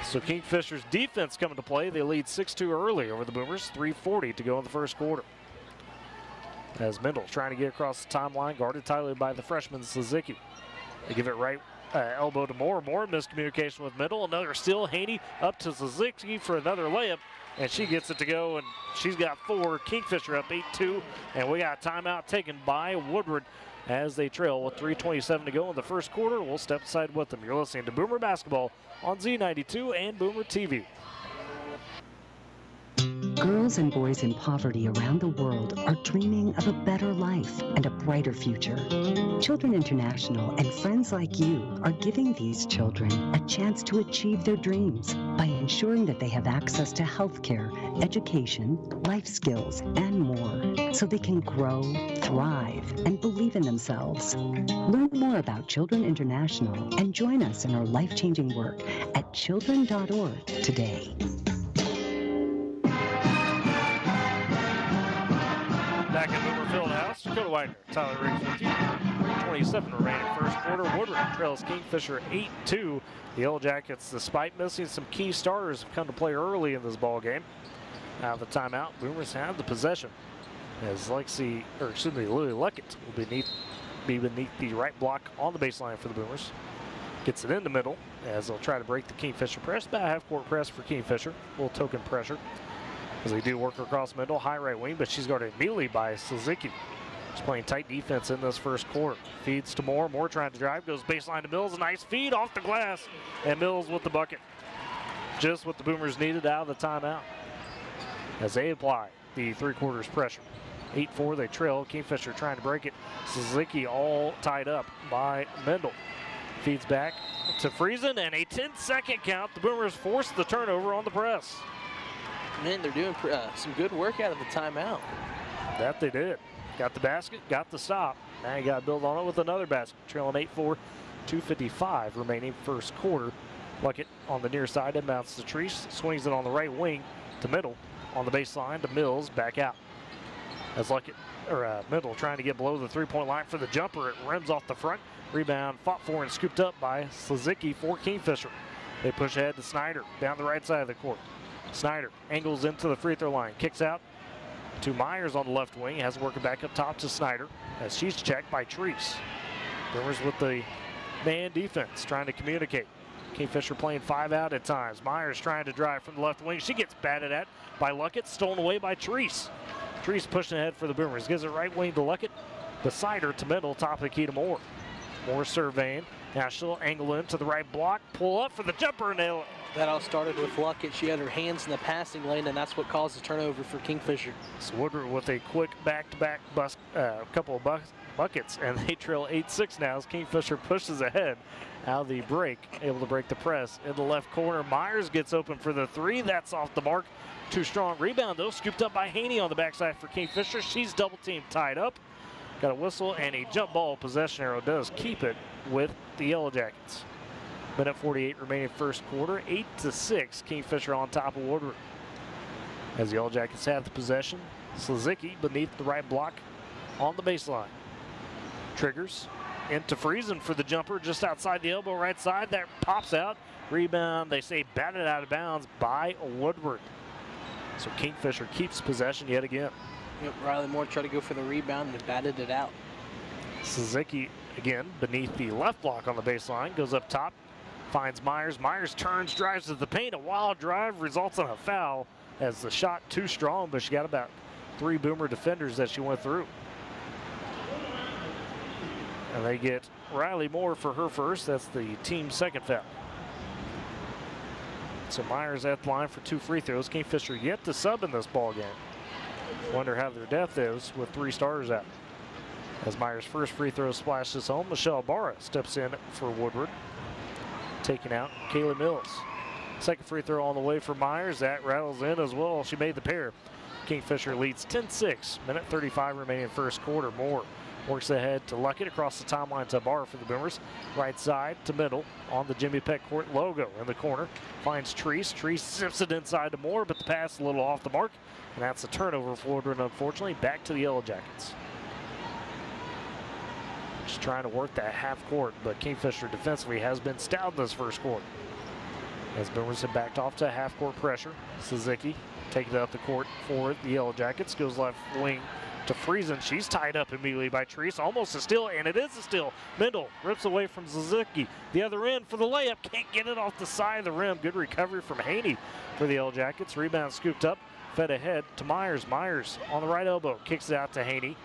So Kingfisher's defense coming to play. They lead 6-2 early over the Boomers. 3:40 to go in the first quarter. As Mendel trying to get across the timeline, guarded tightly by the freshman Slezicki. They give it right elbow to Moore. Moore miscommunication with Mendel. Another steal. Haney up to Slezicki for another layup, and she gets it to go, and she's got 4. Kingfisher up 8-2, and we got a timeout taken by Woodward as they trail with 3:27 to go in the first quarter. We'll step aside with them. You're listening to Boomer Basketball on Z92 and Boomer TV. Girls and boys in poverty around the world are dreaming of a better life and a brighter future. Children International and friends like you are giving these children a chance to achieve their dreams by ensuring that they have access to health care, education, life skills, and more, so they can grow, thrive, and believe in themselves. Learn more about Children International and join us in our life-changing work at children.org today. Back at Boomer Fieldhouse, Dakota Widener, Tyler Riggs with you. 3:27 remaining first quarter. Woodward trails Kingfisher 8-2. The Yellow Jackets, despite missing some key starters, have come to play early in this ball game. Out of the timeout, Boomers have the possession as Lily Luckett will be beneath the right block on the baseline for the Boomers. Gets it in the middle as they'll try to break the Kingfisher press. About a half-court press for Kingfisher. A little token pressure as they do work across the middle. High right wing, but she's guarded immediately by Suzuki. She's playing tight defense in this first quarter. Feeds to Moore. Moore trying to drive. Goes baseline to Mills. A nice feed off the glass. And Mills with the bucket. Just what the Boomers needed out of the timeout as they apply the three-quarters pressure. 8-4, they trail. Kingfisher trying to break it. Suzuki all tied up by Mendel. Feeds back to Friesen, and a 10-second count. The Boomers force the turnover on the press. Man, they're doing some good work out of the timeout. That they did. Got the basket, got the stop. Now you got to build on it with another basket. Trailing 8-4, 2:55 remaining first quarter. Luckett on the near side, inbounds to Treese, swings it on the right wing to Middle. On the baseline to Mills, back out. As Middle trying to get below the three-point line for the jumper. It rims off the front. Rebound fought for and scooped up by Suzuki for Kingfisher. They push ahead to Snyder down the right side of the court. Snyder angles into the free throw line, kicks out to Myers on the left wing. Has working back up top to Snyder as she's checked by Treese. Boomers with the man defense trying to communicate. Kingfisher playing 5 out at times. Myers trying to drive from the left wing. She gets batted at by Luckett, stolen away by Treese. Treese pushing ahead for the Boomers. Gives it right wing to Luckett. Beside her to Middle, top of the key to Moore. Moore surveying. Now she'll angle in to the right block. Pull up for the jumper and nail it. That all started with Luckett. She had her hands in the passing lane, and that's what caused the turnover for Kingfisher. So Woodward with a quick back-to-back couple of buckets, and they trail 8-6 now as Kingfisher pushes ahead out of the break, able to break the press in the left corner. Myers gets open for the three. That's off the mark. Too strong. Rebound, though, scooped up by Haney on the backside for Kingfisher. She's double-teamed, tied up. Got a whistle and a jump ball. Possession arrow does keep it with the Yellow Jackets. Minute 48 remaining first quarter. 8-6. Kingfisher on top of Woodward. As the Yellow Jackets have the possession, Suzuki beneath the right block on the baseline. Triggers into Friesen for the jumper just outside the elbow right side. That pops out. Rebound, they say batted out of bounds by Woodward. So Kingfisher keeps possession yet again. Yep, Riley Moore tried to go for the rebound and batted it out. Suzuki again beneath the left block on the baseline. Goes up top, finds Myers. Myers turns, drives to the paint. A wild drive results in a foul as the shot too strong, but she got about 3 Boomer defenders that she went through. And they get Riley Moore for her first. That's the team's second foul. So Myers at the line for 2 free throws. Kingfisher yet to sub in this ball game. Wonder how their depth is with 3 starters out. As Myers' first free throw splashes home, Michelle Barra steps in for Woodward, taking out Kaylee Mills. Second free throw on the way for Myers. That rattles in as well. She made the pair. Kingfisher leads 10-6. Minute 35 remaining in first quarter. Moore works ahead to Luckett across the timeline to Barra for the Boomers. Right side to Middle on the Jimmy Peck Court logo in the corner. Finds Treese. Treese zips it inside to Moore, but the pass a little off the mark. And that's a turnover for Woodward, unfortunately. Back to the Yellow Jackets. Just trying to work that half court, but Kingfisher defensively has been stout in this first quarter. As Boomers have backed off to half court pressure. Suzuki taking it up the court for the Yellow Jackets. Goes left wing to Friesen. She's tied up immediately by Treese. Almost a steal, and it is a steal. Mendel rips away from Suzuki. The other end for the layup. Can't get it off the side of the rim. Good recovery from Haney for the Yellow Jackets. Rebound scooped up. Fed ahead to Myers. Myers on the right elbow. Kicks it out to Haney.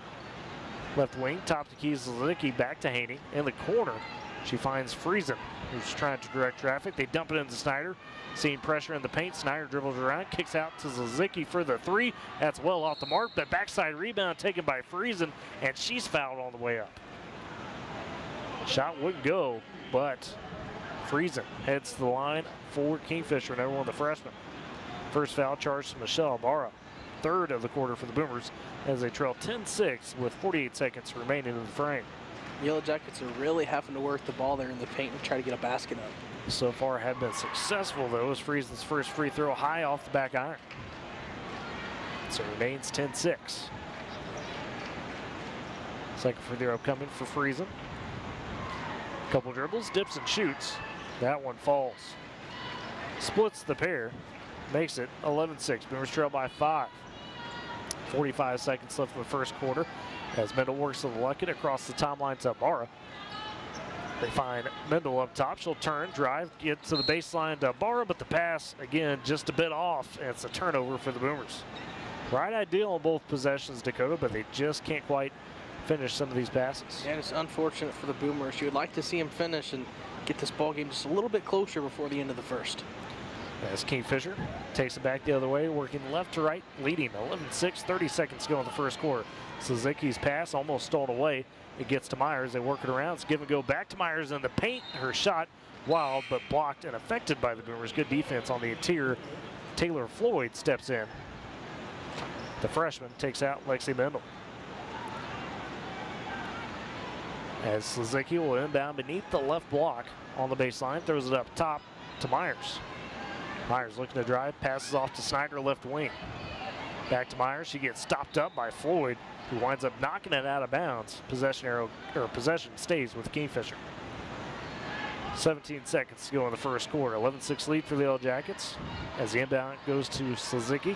Left wing, top the keys, Suzuki back to Haney. In the corner, she finds Friesen, who's trying to direct traffic. They dump it into Snyder. Seeing pressure in the paint, Snyder dribbles around, kicks out to Suzuki for the 3. That's well off the mark, but backside rebound taken by Friesen, and she's fouled on the way up. Shot wouldn't go, but Friesen heads to the line for Kingfisher, number 1, the freshman. First foul charged to Michelle Barra. Third of the quarter for the Boomers as they trail 10-6 with 48 seconds remaining in the frame. Yellow Jackets are really having to work the ball there in the paint and try to get a basket up. So far have been successful though, as Friesen's first free throw high off the back iron. So it remains 10-6. Second free throw coming for Friesen. Couple dribbles, dips and shoots. That one falls. Splits the pair. Makes it 11-6. Boomers trail by 5. 45 seconds left in the first quarter as Mendel works to the Luckett across the timeline to Barra. They find Mendel up top. She'll turn, drive, get to the baseline to Barra, but the pass, again, just a bit off, and it's a turnover for the Boomers. Right ideal on both possessions, Dakota, but they just can't quite finish some of these passes. Yeah, it's unfortunate for the Boomers. You would like to see them finish and get this ball game just a little bit closer before the end of the first. As Kingfisher takes it back the other way, working left to right, leading 11-6, 30 seconds to go in the first quarter. Suzuki's pass almost stolen away. It gets to Myers. They work it around. It's give and go back to Myers in the paint. Her shot wild, but blocked and affected by the Boomers. Good defense on the interior. Taylor Floyd steps in. The freshman takes out Lexi Mendel. As Suzuki will inbound beneath the left block on the baseline, throws it up top to Myers. Myers looking to drive, passes off to Snyder, left wing. Back to Myers. She gets stopped up by Floyd, who winds up knocking it out of bounds. Possession stays with Kingfisher. 17 seconds to go in the first quarter. 11-6 lead for the Yellow Jackets. As the inbound goes to Suzuki.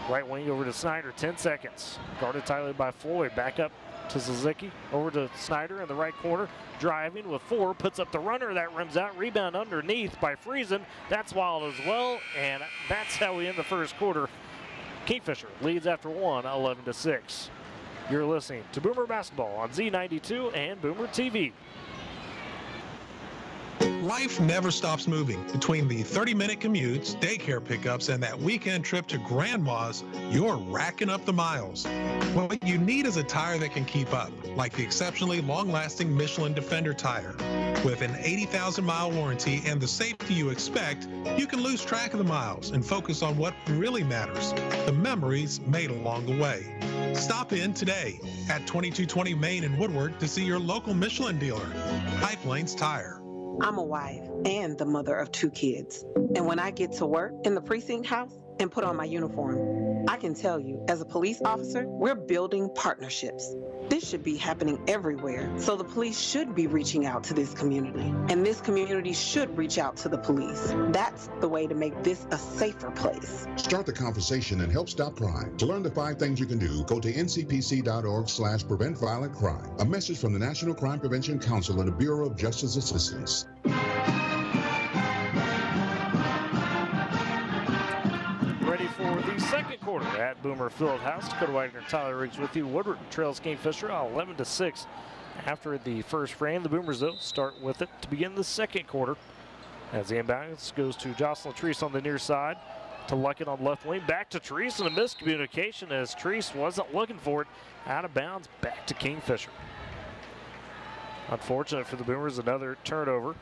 Right wing over to Snyder, 10 seconds. Guarded tightly by Floyd. Back up to Suzuki. Over to Snyder in the right corner. Driving with 4, puts up the runner. That rims out. Rebound underneath by Friesen. That's wild as well. And that's how we end the first quarter. Kingfisher leads after 1, 11-6. You're listening to Boomer Basketball on Z92 and Boomer TV. Life never stops moving. Between the 30-minute commutes, daycare pickups, and that weekend trip to Grandma's, you're racking up the miles. What you need is a tire that can keep up, like the exceptionally long-lasting Michelin Defender tire. With an 80,000-mile warranty and the safety you expect, you can lose track of the miles and focus on what really matters, the memories made along the way. Stop in today at 2220 Main in Woodward to see your local Michelin dealer, High Plains Tire. I'm a wife and the mother of 2 kids. And when I get to work in the precinct house and put on my uniform, I can tell you, as a police officer, we're building partnerships. This should be happening everywhere. So the police should be reaching out to this community. And this community should reach out to the police. That's the way to make this a safer place. Start the conversation and help stop crime. To learn the 5 things you can do, go to ncpc.org/preventviolentcrime. A message from the National Crime Prevention Council and the Bureau of Justice Assistance. Ready for the second quarter at Boomer Fieldhouse. Dakota Wagner, Tyler Riggs with you. Woodward trails Kingfisher 11-6 after the first frame. The Boomers, though, start with it to begin the second quarter. As the inbounds goes to Jocelyn Treese on the near side, to Luckett on left wing. Back to Treese, and a miscommunication as Treese wasn't looking for it. Out of bounds, back to Kingfisher. Unfortunate for the Boomers, another turnover.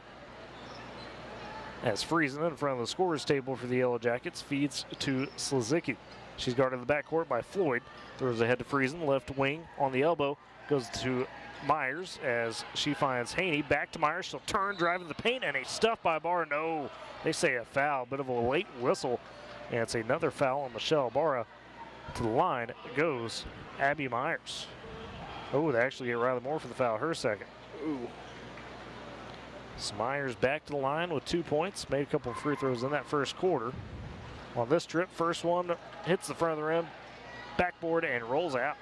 As Friesen in front of the scorer's table for the Yellow Jackets feeds to Suzuki. She's guarded in the backcourt by Floyd. Throws ahead to Friesen, left wing on the elbow. Goes to Myers as she finds Haney. Back to Myers. She'll turn, drive in the paint, and a stuff by Barra. No, they say a foul. Bit of a late whistle. And it's another foul on Michelle Barra. To the line goes Abby Myers. Oh, they actually get Riley Moore for the foul. Her second. Ooh. So Myers back to the line with 2 points. Made a couple of free throws in that first quarter. On this trip, first one hits the front of the rim, backboard, and rolls out.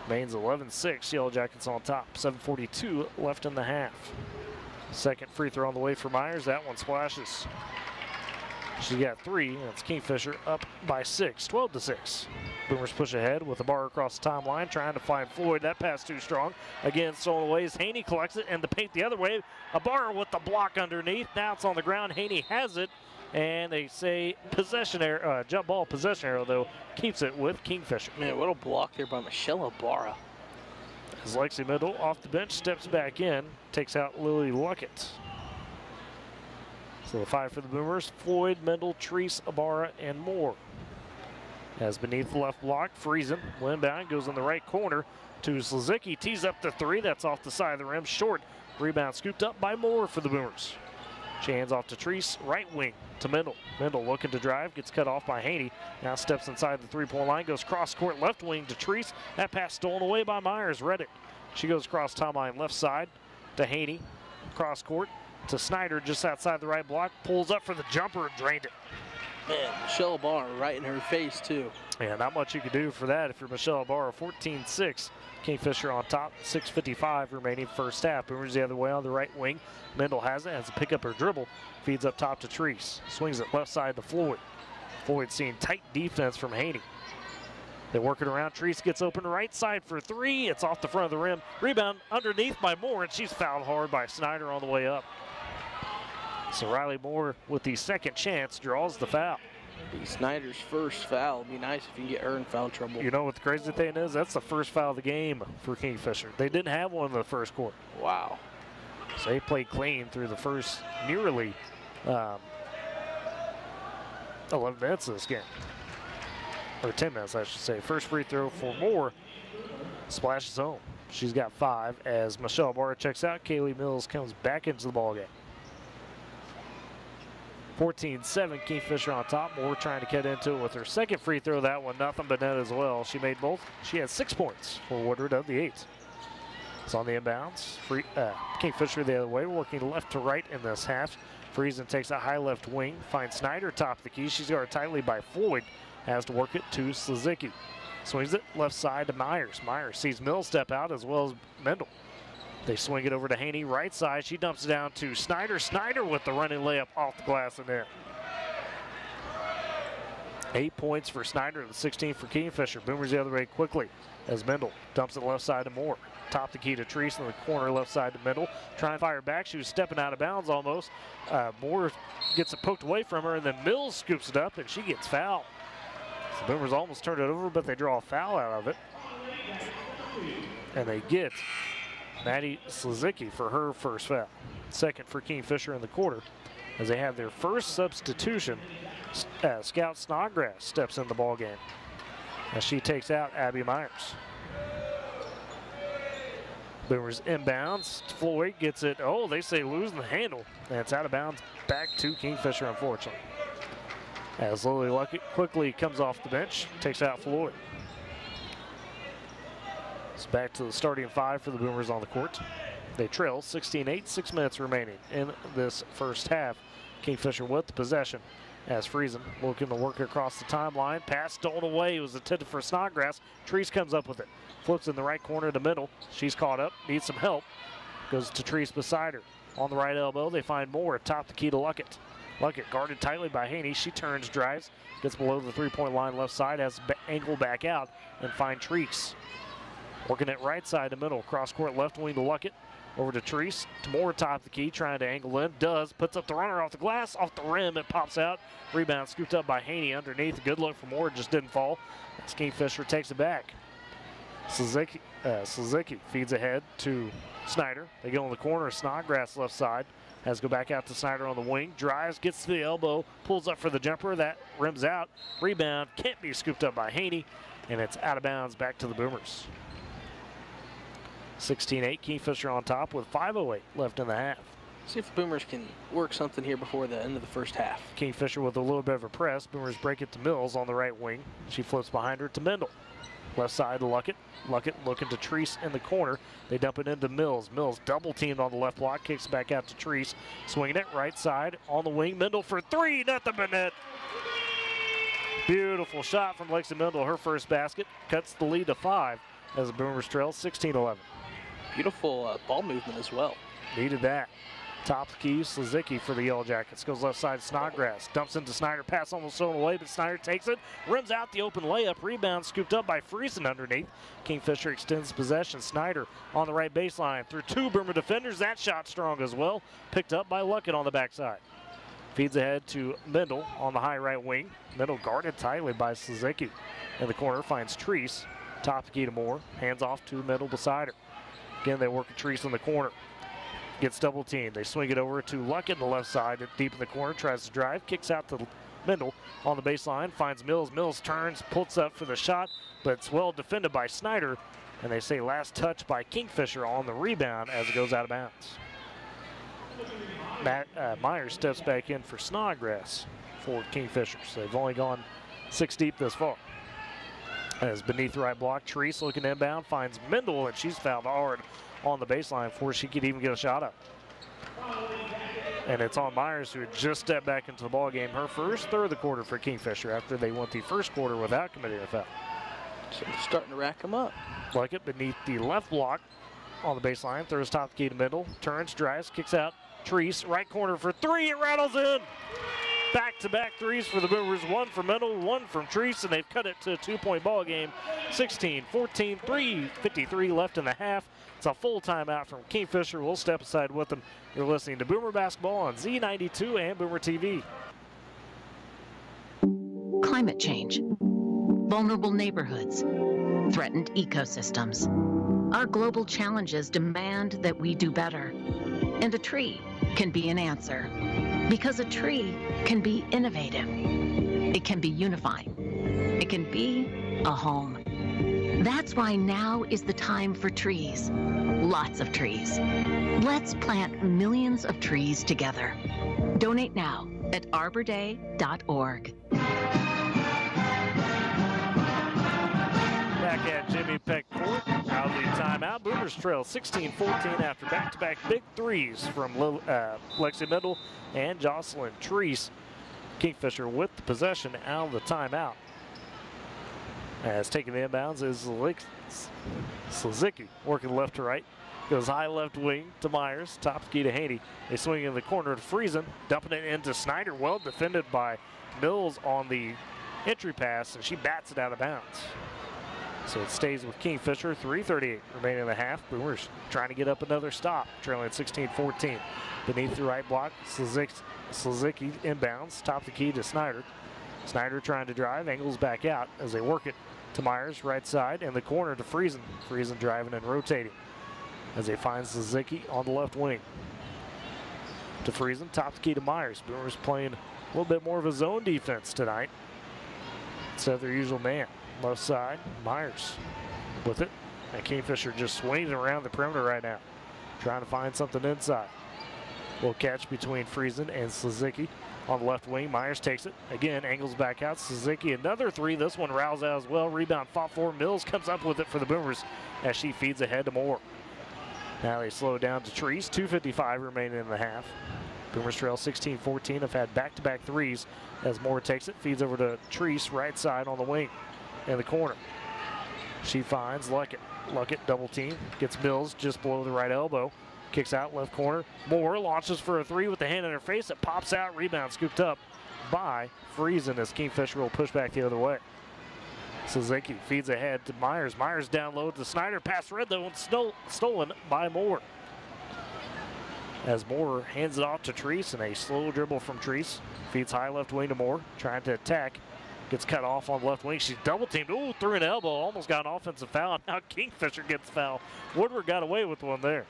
Maine's 11-6, Yellow Jackets on top. 7:42 left in the half. Second free throw on the way for Myers. That one splashes. She got 3, and it's Kingfisher up by 6, 12-6. Boomers push ahead with the bar across the timeline, trying to find Floyd. That pass too strong. Again, stolen away as Haney collects it, and the paint the other way. A bar with the block underneath. Now it's on the ground. Haney has it, and they say possession arrow, jump ball possession arrow, though, keeps it with Kingfisher. Man, what a block there by Michelle Barra. As Lexi Mendel off the bench steps back in, takes out Lily Luckett. So the 5 for the Boomers: Floyd, Mendel, Treese, Ibarra, and Moore. As beneath the left block, Friesen, inbound, goes in the right corner to Suzuki. Tees up the 3. That's off the side of the rim. Short. Rebound scooped up by Moore for the Boomers. She hands off to Treese, right wing to Mendel. Mendel looking to drive, gets cut off by Haney. Now steps inside the 3-point line, goes cross court left wing to Treese. That pass stolen away by Myers. Read it. She goes across timeline left side to Haney. Cross court to Snyder just outside the right block. Pulls up for the jumper and drained it. Man, Michelle Barra right in her face, too. Yeah, not much you could do for that if you're Michelle Barra. 14-6 Kingfisher on top, 6:55 remaining first half. Boomers the other way on the right wing. Mendel has it, has to pick up her dribble. Feeds up top to Treese. Swings it left side to Floyd. Floyd seeing tight defense from Haney. They work it around. Treese gets open right side for three. It's off the front of the rim. Rebound underneath by Moore, and she's fouled hard by Snyder on the way up. So Riley Moore with the second chance draws the foul. Be Snyder's first foul. It'd be nice if you can get her in foul trouble. You know what the crazy thing is? That's the first foul of the game for Kingfisher. They didn't have one in the first quarter. Wow. So they played clean through the first nearly 11 minutes of this game. Or 10 minutes, I should say. First free throw for Moore. Splashes home. She's got 5 as Michelle Barr checks out. Kaylee Mills comes back into the ballgame. 14-7, Kingfisher on top. Moore trying to get into it with her second free throw. That one, nothing but net as well. She made both. She had 6 points for Woodward of the 8. It's on the inbounds. Kingfisher the other way, working left to right in this half. Friesen takes a high left wing, finds Snyder top of the key. She's guarded tightly by Floyd. Has to work it to Slizicki. Swings it left side to Myers. Myers sees Mills step out as well as Mendel. They swing it over to Haney, right side. She dumps it down to Snyder. Snyder with the running layup off the glass and in. 8 points for Snyder, the 16 for Kingfisher. Boomers the other way quickly as Mendel dumps it left side to Moore. Top the key to Treese in the corner left side to Mendel. Trying to fire back. She was stepping out of bounds almost. Moore gets it poked away from her, and then Mills scoops it up, and she gets fouled. So the Boomers almost turned it over, but they draw a foul out of it. And they get Maddie Slizicki for her first foul. Second for Kingfisher in the quarter as they have their first substitution. Scout Snodgrass steps in the ball game as she takes out Abby Myers. Boomers inbounds. Floyd gets it. Oh, they say losing the handle. And it's out of bounds back to Kingfisher, unfortunately. As Lily Luckett quickly comes off the bench, takes out Floyd. It's back to the starting 5 for the Boomers on the court. They trail 16-8, 6 minutes remaining in this first half. Kingfisher with the possession as Friesen looking to work across the timeline. Pass stolen away. It was intended for Snodgrass. Treese comes up with it. Flips in the right corner to Mendel. She's caught up, needs some help. Goes to Treese beside her. On the right elbow, they find Moore atop the key to Luckett. Luckett guarded tightly by Haney. She turns, drives, gets below the three-point line left side, has angle back out, and find Treese. Working it right side to Mendel. Cross court left wing to Luckett. Over to Treese. To Moore top the key, trying to angle in. Does. Puts up the runner off the glass. Off the rim. It pops out. Rebound scooped up by Haney underneath. Good look for Moore. Just didn't fall. As Kingfisher takes it back. Slizicki feeds ahead to Snyder. They go in the corner. Snodgrass left side. Has to go back out to Snyder on the wing. Drives. Gets to the elbow. Pulls up for the jumper. That rims out. Rebound. Can't be scooped up by Haney. And it's out of bounds back to the Boomers. 16-8, Kingfisher on top with 5:08 left in the half. See if the Boomers can work something here before the end of the first half. Kingfisher with a little bit of a press. Boomers break it to Mills on the right wing. She flips behind her to Mendel. Left side to Luckett. Luckett looking to Treese in the corner. They dump it into Mills. Mills double teamed on the left block. Kicks back out to Treese. Swinging it right side on the wing. Mendel for 3. Nothing but net. Beautiful shot from Lexi Mendel. Her first basket. Cuts the lead to 5 as the Boomers trail 16-11. Beautiful ball movement as well. Needed that. Top key, Slizicki for the Yellow Jackets. Goes left side, Snodgrass. Dumps into Snyder. Pass almost thrown away, but Snyder takes it. Rims out the open layup. Rebound scooped up by Friesen underneath. Kingfisher extends possession. Snyder on the right baseline through 2 Boomer defenders. That shot strong as well. Picked up by Luckett on the backside. Feeds ahead to Mendel on the high right wing. Mendel guarded tightly by Slizicki. In the corner finds Treese. Top key to Moore. Hands off to Mendel beside her. Again, they work a Treese in the corner. Gets double teamed. They swing it over to Luckett on the left side, deep in the corner, tries to drive, kicks out to Mendel on the baseline, finds Mills. Mills turns, pulls up for the shot, but it's well defended by Snyder. And they say last touch by Kingfisher on the rebound as it goes out of bounds. Myers steps back in for Snodgrass for Kingfisher. So they've only gone 6 deep this far. As beneath the right block, Treese looking inbound, finds Mendel, and she's fouled hard on the baseline before she could even get a shot up. And it's on Myers, who had just stepped back into the ball game. Her first third of the quarter for Kingfisher after they went the first quarter without committing a foul. So they're starting to rack them up. Luckett beneath the left block on the baseline, throws top key to middle, turns, drives, kicks out. Treese, right corner for three, it rattles in. Back-to-back threes for the Boomers, one from Mendel, one from Treese, and they've cut it to a 2-point ball game. 16-14, 3:53 left in the half. It's a full timeout from Kingfisher. We'll step aside with them. You're listening to Boomer Basketball on Z92 and Boomer TV. Climate change, vulnerable neighborhoods, threatened ecosystems. Our global challenges demand that we do better. And a tree can be an answer. Because a tree can be innovative. It can be unifying. It can be a home. That's why now is the time for trees. Lots of trees. Let's plant millions of trees together. Donate now at arborday.org. Back at Jimmy Peck Court, out of the timeout. Boomers trail 16-14 after back-to-back big threes from Lexi Mendel and Jocelyn Treese. Kingfisher with the possession out of the timeout. As taking the inbounds is Slizicki, working left to right. Goes high left wing to Myers, top key to Haney. They swing in the corner to Friesen, dumping it into Snyder. Well defended by Mills on the entry pass, and she bats it out of bounds. So it stays with Kingfisher, 3:38 remaining in the half. Boomers trying to get up another stop, trailing 16-14. Beneath the right block, Slizicki inbounds, top the key to Snyder. Snyder trying to drive, angles back out as they work it to Myers, right side, and the corner to Friesen. Friesen driving and rotating as they find Slizicki on the left wing. To Friesen, top the key to Myers. Boomers playing a little bit more of a zone defense tonight instead of their usual man. Left side, Myers with it. And Kingfisher just swinging around the perimeter right now, trying to find something inside. Little catch between Friesen and Slizicki on the left wing. Myers takes it. Again, angles back out. Slizicki, another three. This one roused out as well. Rebound fought for. Mills comes up with it for the Boomers as she feeds ahead to Moore. Now they slow down to Treese. 2:55 remaining in the half. Boomers trail 16-14. Have had back-to-back threes as Moore takes it. Feeds over to Treese, right side on the wing. In the corner. She finds Luckett. Luckett double team. Gets Mills just below the right elbow. Kicks out left corner. Moore launches for a three with the hand in her face. It pops out. Rebound scooped up by Friesen as Kingfisher will push back the other way. Slizicki feeds ahead to Myers. Myers down low to Snyder. Pass red though and stolen by Moore. As Moore hands it off to Treese and a slow dribble from Treese. Feeds high left wing to Moore. Trying to attack. Gets cut off on left wing. She's double teamed. Ooh, threw an elbow. Almost got an offensive foul. Now Kingfisher gets fouled. Woodward got away with one there.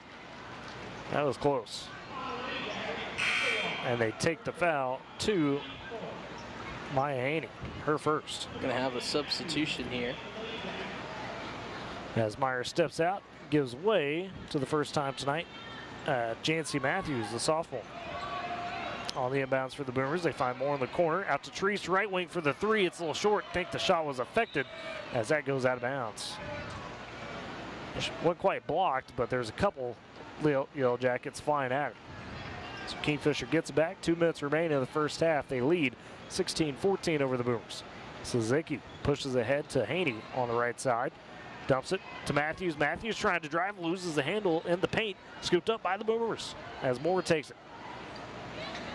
That was close. And they take the foul to Maya Haney, her first. Gonna have a substitution here. As Myers steps out, gives way to the first time tonight. Jancy Matthews, the sophomore. On the inbounds for the Boomers, they find Moore in the corner. Out to Treese, right wing for the three. It's a little short. I think the shot was affected as that goes out of bounds. It wasn't quite blocked, but there's a couple Yellow Jackets flying at it. So Kingfisher gets it back. 2 minutes remain in the first half. They lead 16-14 over the Boomers. Slizicki pushes ahead to Haney on the right side. Dumps it to Matthews. Matthews trying to drive, loses the handle in the paint. Scooped up by the Boomers as Moore takes it.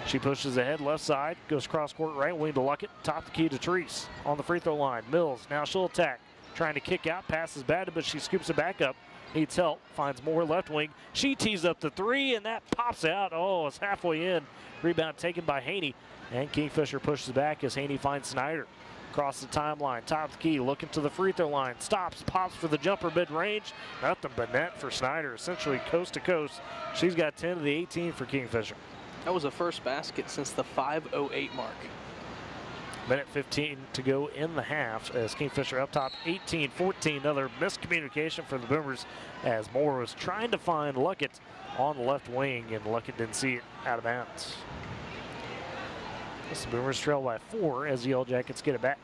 She pushes ahead left side, goes cross court right wing to Luckett, top the key to Treese on the free throw line. Mills, now she'll attack, trying to kick out, pass is bad, but she scoops it back up, needs help, finds Moore left wing. She tees up the three, and that pops out. Oh, it's halfway in. Rebound taken by Haney, and Kingfisher pushes back as Haney finds Snyder. Across the timeline, top the key, looking to the free throw line, stops, pops for the jumper mid-range. Nothing but net for Snyder, essentially coast to coast. She's got 10 of the 18 for Kingfisher. That was the first basket since the 5:08 mark. Minute 15 to go in the half as Kingfisher up top 18-14. Another miscommunication for the Boomers as Moore was trying to find Luckett on the left wing and Luckett didn't see it out of bounds. The Boomers trail by 4 as the Yellow Jackets get it back.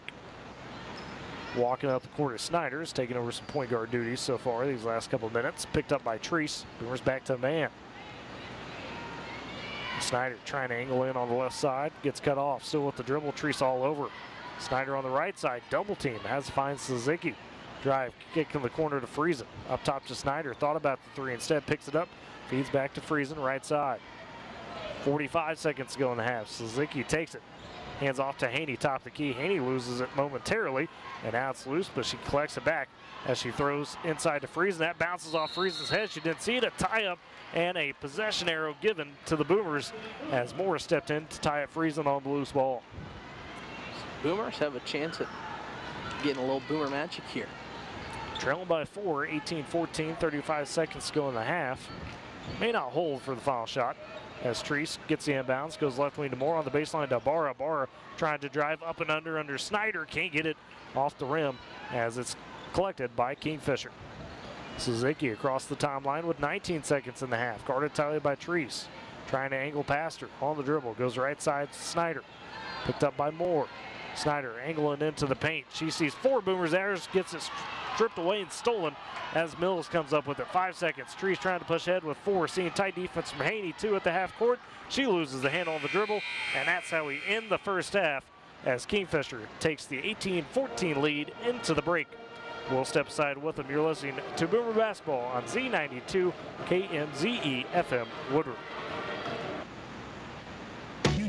Walking up the court is Snyder's taking over some point guard duties so far these last couple of minutes. Picked up by Treese. Boomers back to man. Snyder trying to angle in on the left side, gets cut off, still with the dribble, Treese all over. Snyder on the right side, double team, has to find Slizicki. Drive, kick in the corner to Friesen. Up top to Snyder. Thought about the three. Instead, picks it up. Feeds back to Friesen, right side. 45 seconds to go in the half. Suzuki takes it. Hands off to Haney, top of the key. Haney loses it momentarily, and now it's loose, but she collects it back as she throws inside to Friesen. That bounces off Friesen's head. She didn't see it. A tie-up and a possession arrow given to the Boomers as Morris stepped in to tie up Friesen on the loose ball. Boomers have a chance at getting a little Boomer magic here. Trailing by 4, 18-14, 35 seconds to go in the half. May not hold for the final shot as Treese gets the inbounds, goes left wing to Moore on the baseline to Barra. Barra trying to drive up and under Snyder. Can't get it off the rim as it's collected by Kingfisher. Suzuki across the timeline with 19 seconds in the half. Guarded tightly by Treese. Trying to angle past her on the dribble. Goes right side to Snyder. Picked up by Moore. Snyder angling into the paint. She sees 4 Boomers there, gets it stripped away and stolen as Mills comes up with it. 5 seconds. Treese trying to push ahead with 4. Seeing tight defense from Haney, 2 at the half court. She loses the handle on the dribble, and that's how we end the first half as Kingfisher takes the 18-14 lead into the break. We'll step aside with them. You're listening to Boomer Basketball on Z92 KMZE FM Woodward.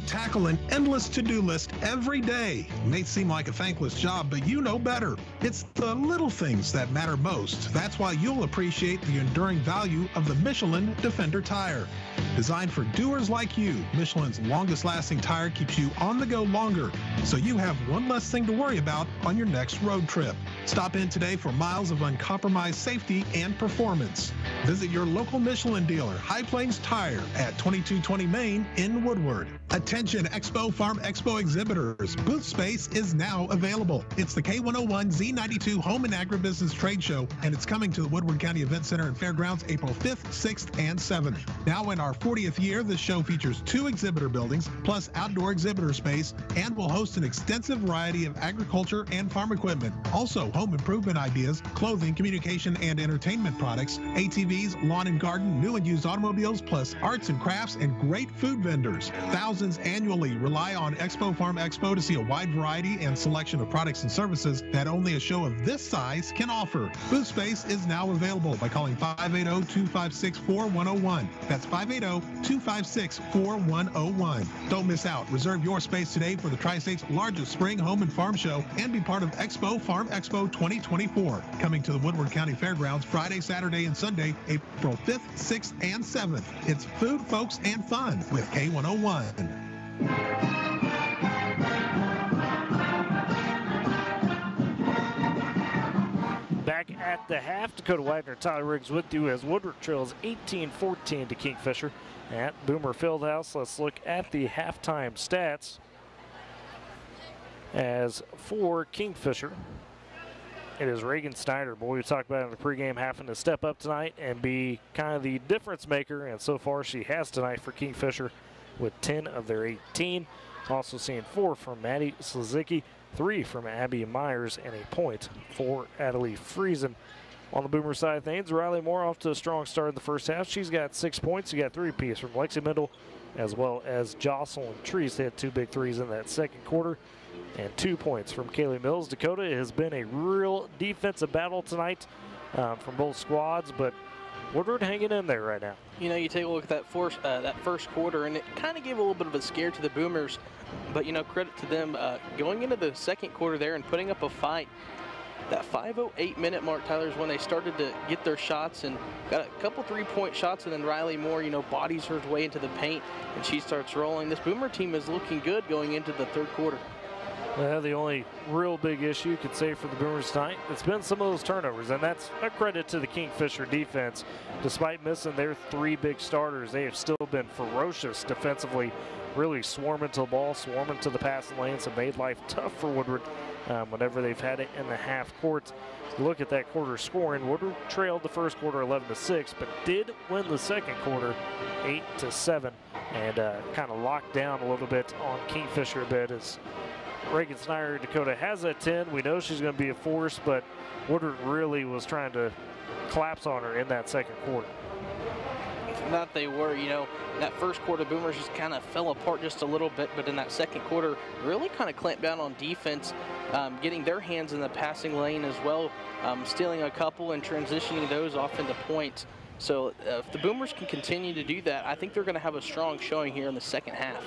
Tackle an endless to-do list every day. It may seem like a thankless job, but you know better. It's the little things that matter most. That's why you'll appreciate the enduring value of the Michelin Defender tire. Designed for doers like you, Michelin's longest-lasting tire keeps you on the go longer, so you have one less thing to worry about on your next road trip. Stop in today for miles of uncompromised safety and performance. Visit your local Michelin dealer, High Plains Tire, at 2220 Main in Woodward. Attention Expo Farm Expo exhibitors. Booth space is now available. It's the K101 Z92 Home and Agribusiness Trade Show, and it's coming to the Woodward County Event Center and Fairgrounds April 5th, 6th, and 7th. Now in our 40th year, this show features 2 exhibitor buildings, plus outdoor exhibitor space, and will host an extensive variety of agriculture and farm equipment. Also, home improvement ideas, clothing, communication, and entertainment products, ATVs, lawn and garden, new and used automobiles, plus arts and crafts and great food vendors. Thousands annually rely on Expo Farm Expo to see a wide variety and selection of products and services that only a show of this size can offer. Booth space is now available by calling 580-256-4101. That's 580-256-4101. Don't miss out. Reserve your space today for the Tri-State's largest spring home and farm show and be part of Expo Farm Expo 2024. Coming to the Woodward County Fairgrounds Friday, Saturday, and Sunday, April 5th, 6th, and 7th. It's food, folks, and fun with K101. Back at the half, Dakota Wagner, Tyler Riggs with you as Woodward trails 18-14 to Kingfisher at Boomer Fieldhouse. Let's look at the halftime stats. As for Kingfisher, it is Reagan Snyder. Boy, we talked about in the pregame having to step up tonight and be kind of the difference maker, and so far she has tonight for Kingfisher with 10 of their 18. Also seeing 4 from Maddie Suzuki, 3 from Abby Myers, and a point for Adelie Friesen. On the Boomer side of things, Riley Moore off to a strong start in the first half. She's got 6 points. You got 3 apiece from Lexi Mendel as well as Jocelyn Treese. They had 2 big threes in that second quarter. And 2 points from Kaylee Mills. Dakota, it has been a real defensive battle tonight from both squads, but Woodward hanging in there right now. You know, you take a look at that first quarter, and it kind of gave a little bit of a scare to the Boomers. But, you know, credit to them going into the second quarter there and putting up a fight. That 5:08 minute mark, Tyler, is when they started to get their shots and got a couple 3-point shots, and then Riley Moore, you know, bodies her way into the paint, and she starts rolling. This Boomer team is looking good going into the third quarter. Well, the only real big issue you could say for the Boomers tonight, it's been some of those turnovers, and that's a credit to the Kingfisher defense. Despite missing their 3 big starters, they have still been ferocious defensively, really swarming to the ball, swarming to the passing lanes, and made life tough for Woodward whenever they've had it in the half court. Look at that quarter scoring. Woodward trailed the first quarter 11-6, but did win the second quarter 8-7, and kind of locked down a little bit on Kingfisher a bit as Reagan Snyder, Dakota has that 10. We know she's going to be a force, but Woodward really was trying to collapse on her in that second quarter. That they were, you know, that first quarter, Boomers just kind of fell apart just a little bit, but in that second quarter, really kind of clamped down on defense, getting their hands in the passing lane as well, stealing a couple and transitioning those off into points. So if the Boomers can continue to do that, I think they're going to have a strong showing here in the second half.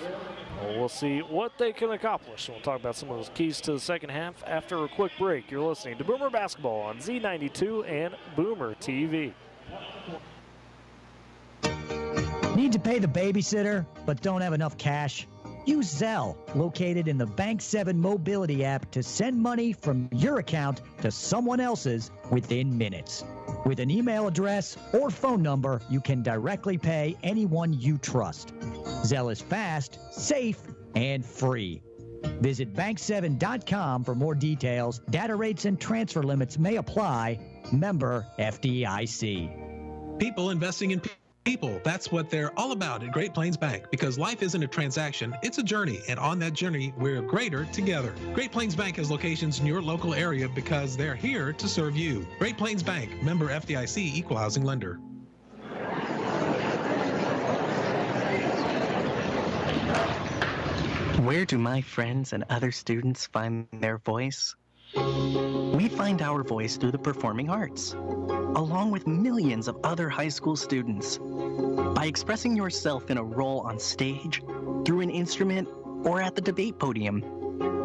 Well, we'll see what they can accomplish. We'll talk about some of those keys to the second half after a quick break. You're listening to Boomer Basketball on Z92 and Boomer TV. Need to pay the babysitter, but don't have enough cash? Use Zelle, located in the Bank 7 mobility app, to send money from your account to someone else's within minutes. With an email address or phone number, you can directly pay anyone you trust. Zelle is fast, safe, and free. Visit bank7.com for more details. Data rates and transfer limits may apply. Member FDIC. People investing in people. That's what they're all about at Great Plains Bank, because life isn't a transaction, it's a journey, and on that journey, we're greater together. Great Plains Bank has locations in your local area because they're here to serve you. Great Plains Bank, member FDIC, equal housing lender. Where do my friends and other students find their voice? We find our voice through the performing arts, along with millions of other high school students. By expressing yourself in a role on stage, through an instrument, or at the debate podium,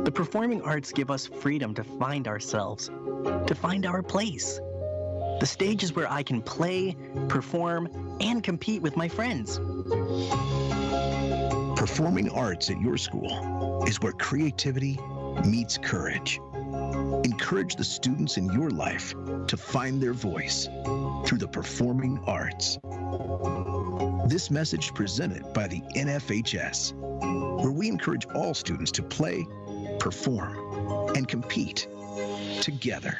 the performing arts give us freedom to find ourselves, to find our place. The stage is where I can play, perform, and compete with my friends. Performing arts at your school is where creativity meets courage. Encourage the students in your life to find their voice through the performing arts. This message presented by the NFHS, where we encourage all students to play, perform, and compete together.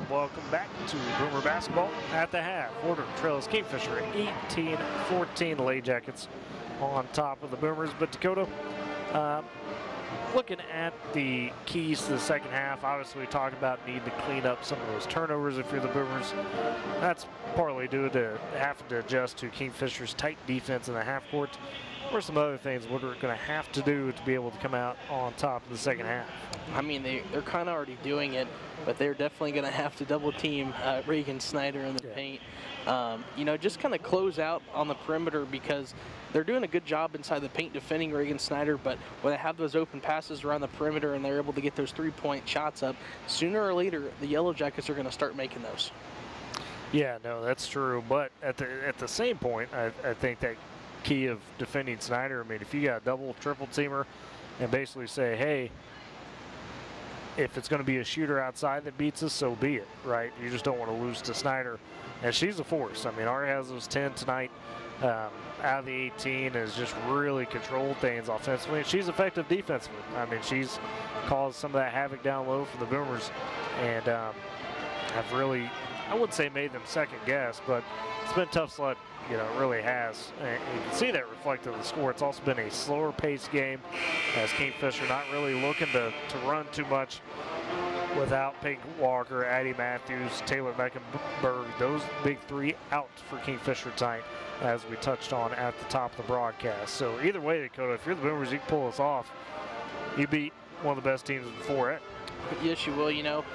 Welcome back to Boomer Basketball at the half. Woodward trails Kingfisher at 18-14. The Lady Jackets on top of the Boomers. But Dakota, looking at the keys to the second half, obviously we talked about needing to clean up some of those turnovers if you're the Boomers. That's partly due to having to adjust to Kingfisher's tight defense in the half court. Or some other things Woodward are going to have to do to be able to come out on top in the second half. I mean, they're kind of already doing it, but they're definitely going to have to double team Reagan Snyder in the paint. You know, just kind of close out on the perimeter, because they're doing a good job inside the paint defending Reagan Snyder, but when they have those open passes around the perimeter and they're able to get those three-point shots up, sooner or later, the Yellow Jackets are going to start making those. Yeah, no, that's true. But at the same point, I think that key of defending Snyder, I mean, if you got a double, triple teamer and basically say, hey, if it's going to be a shooter outside that beats us, so be it, right? You just don't want to lose to Snyder. And she's a force. I mean, Ari has those 10 tonight out of the 18, has just really controlled things offensively. And she's effective defensively. I mean, she's caused some of that havoc down low for the Boomers, and have really, I wouldn't say made them second guess, but it's been tough sledding. You know, it really has. And you can see that reflected in the score. It's also been a slower paced game, as Kingfisher not really looking to run too much without Pink Walker, Addie Matthews, Taylor Mecklenburg. Those big three out for Kingfisher tonight, as we touched on at the top of the broadcast. So either way, Dakota, if you're the Boomers, you can pull this off. You beat one of the best teams before it. Yes, you will. You know,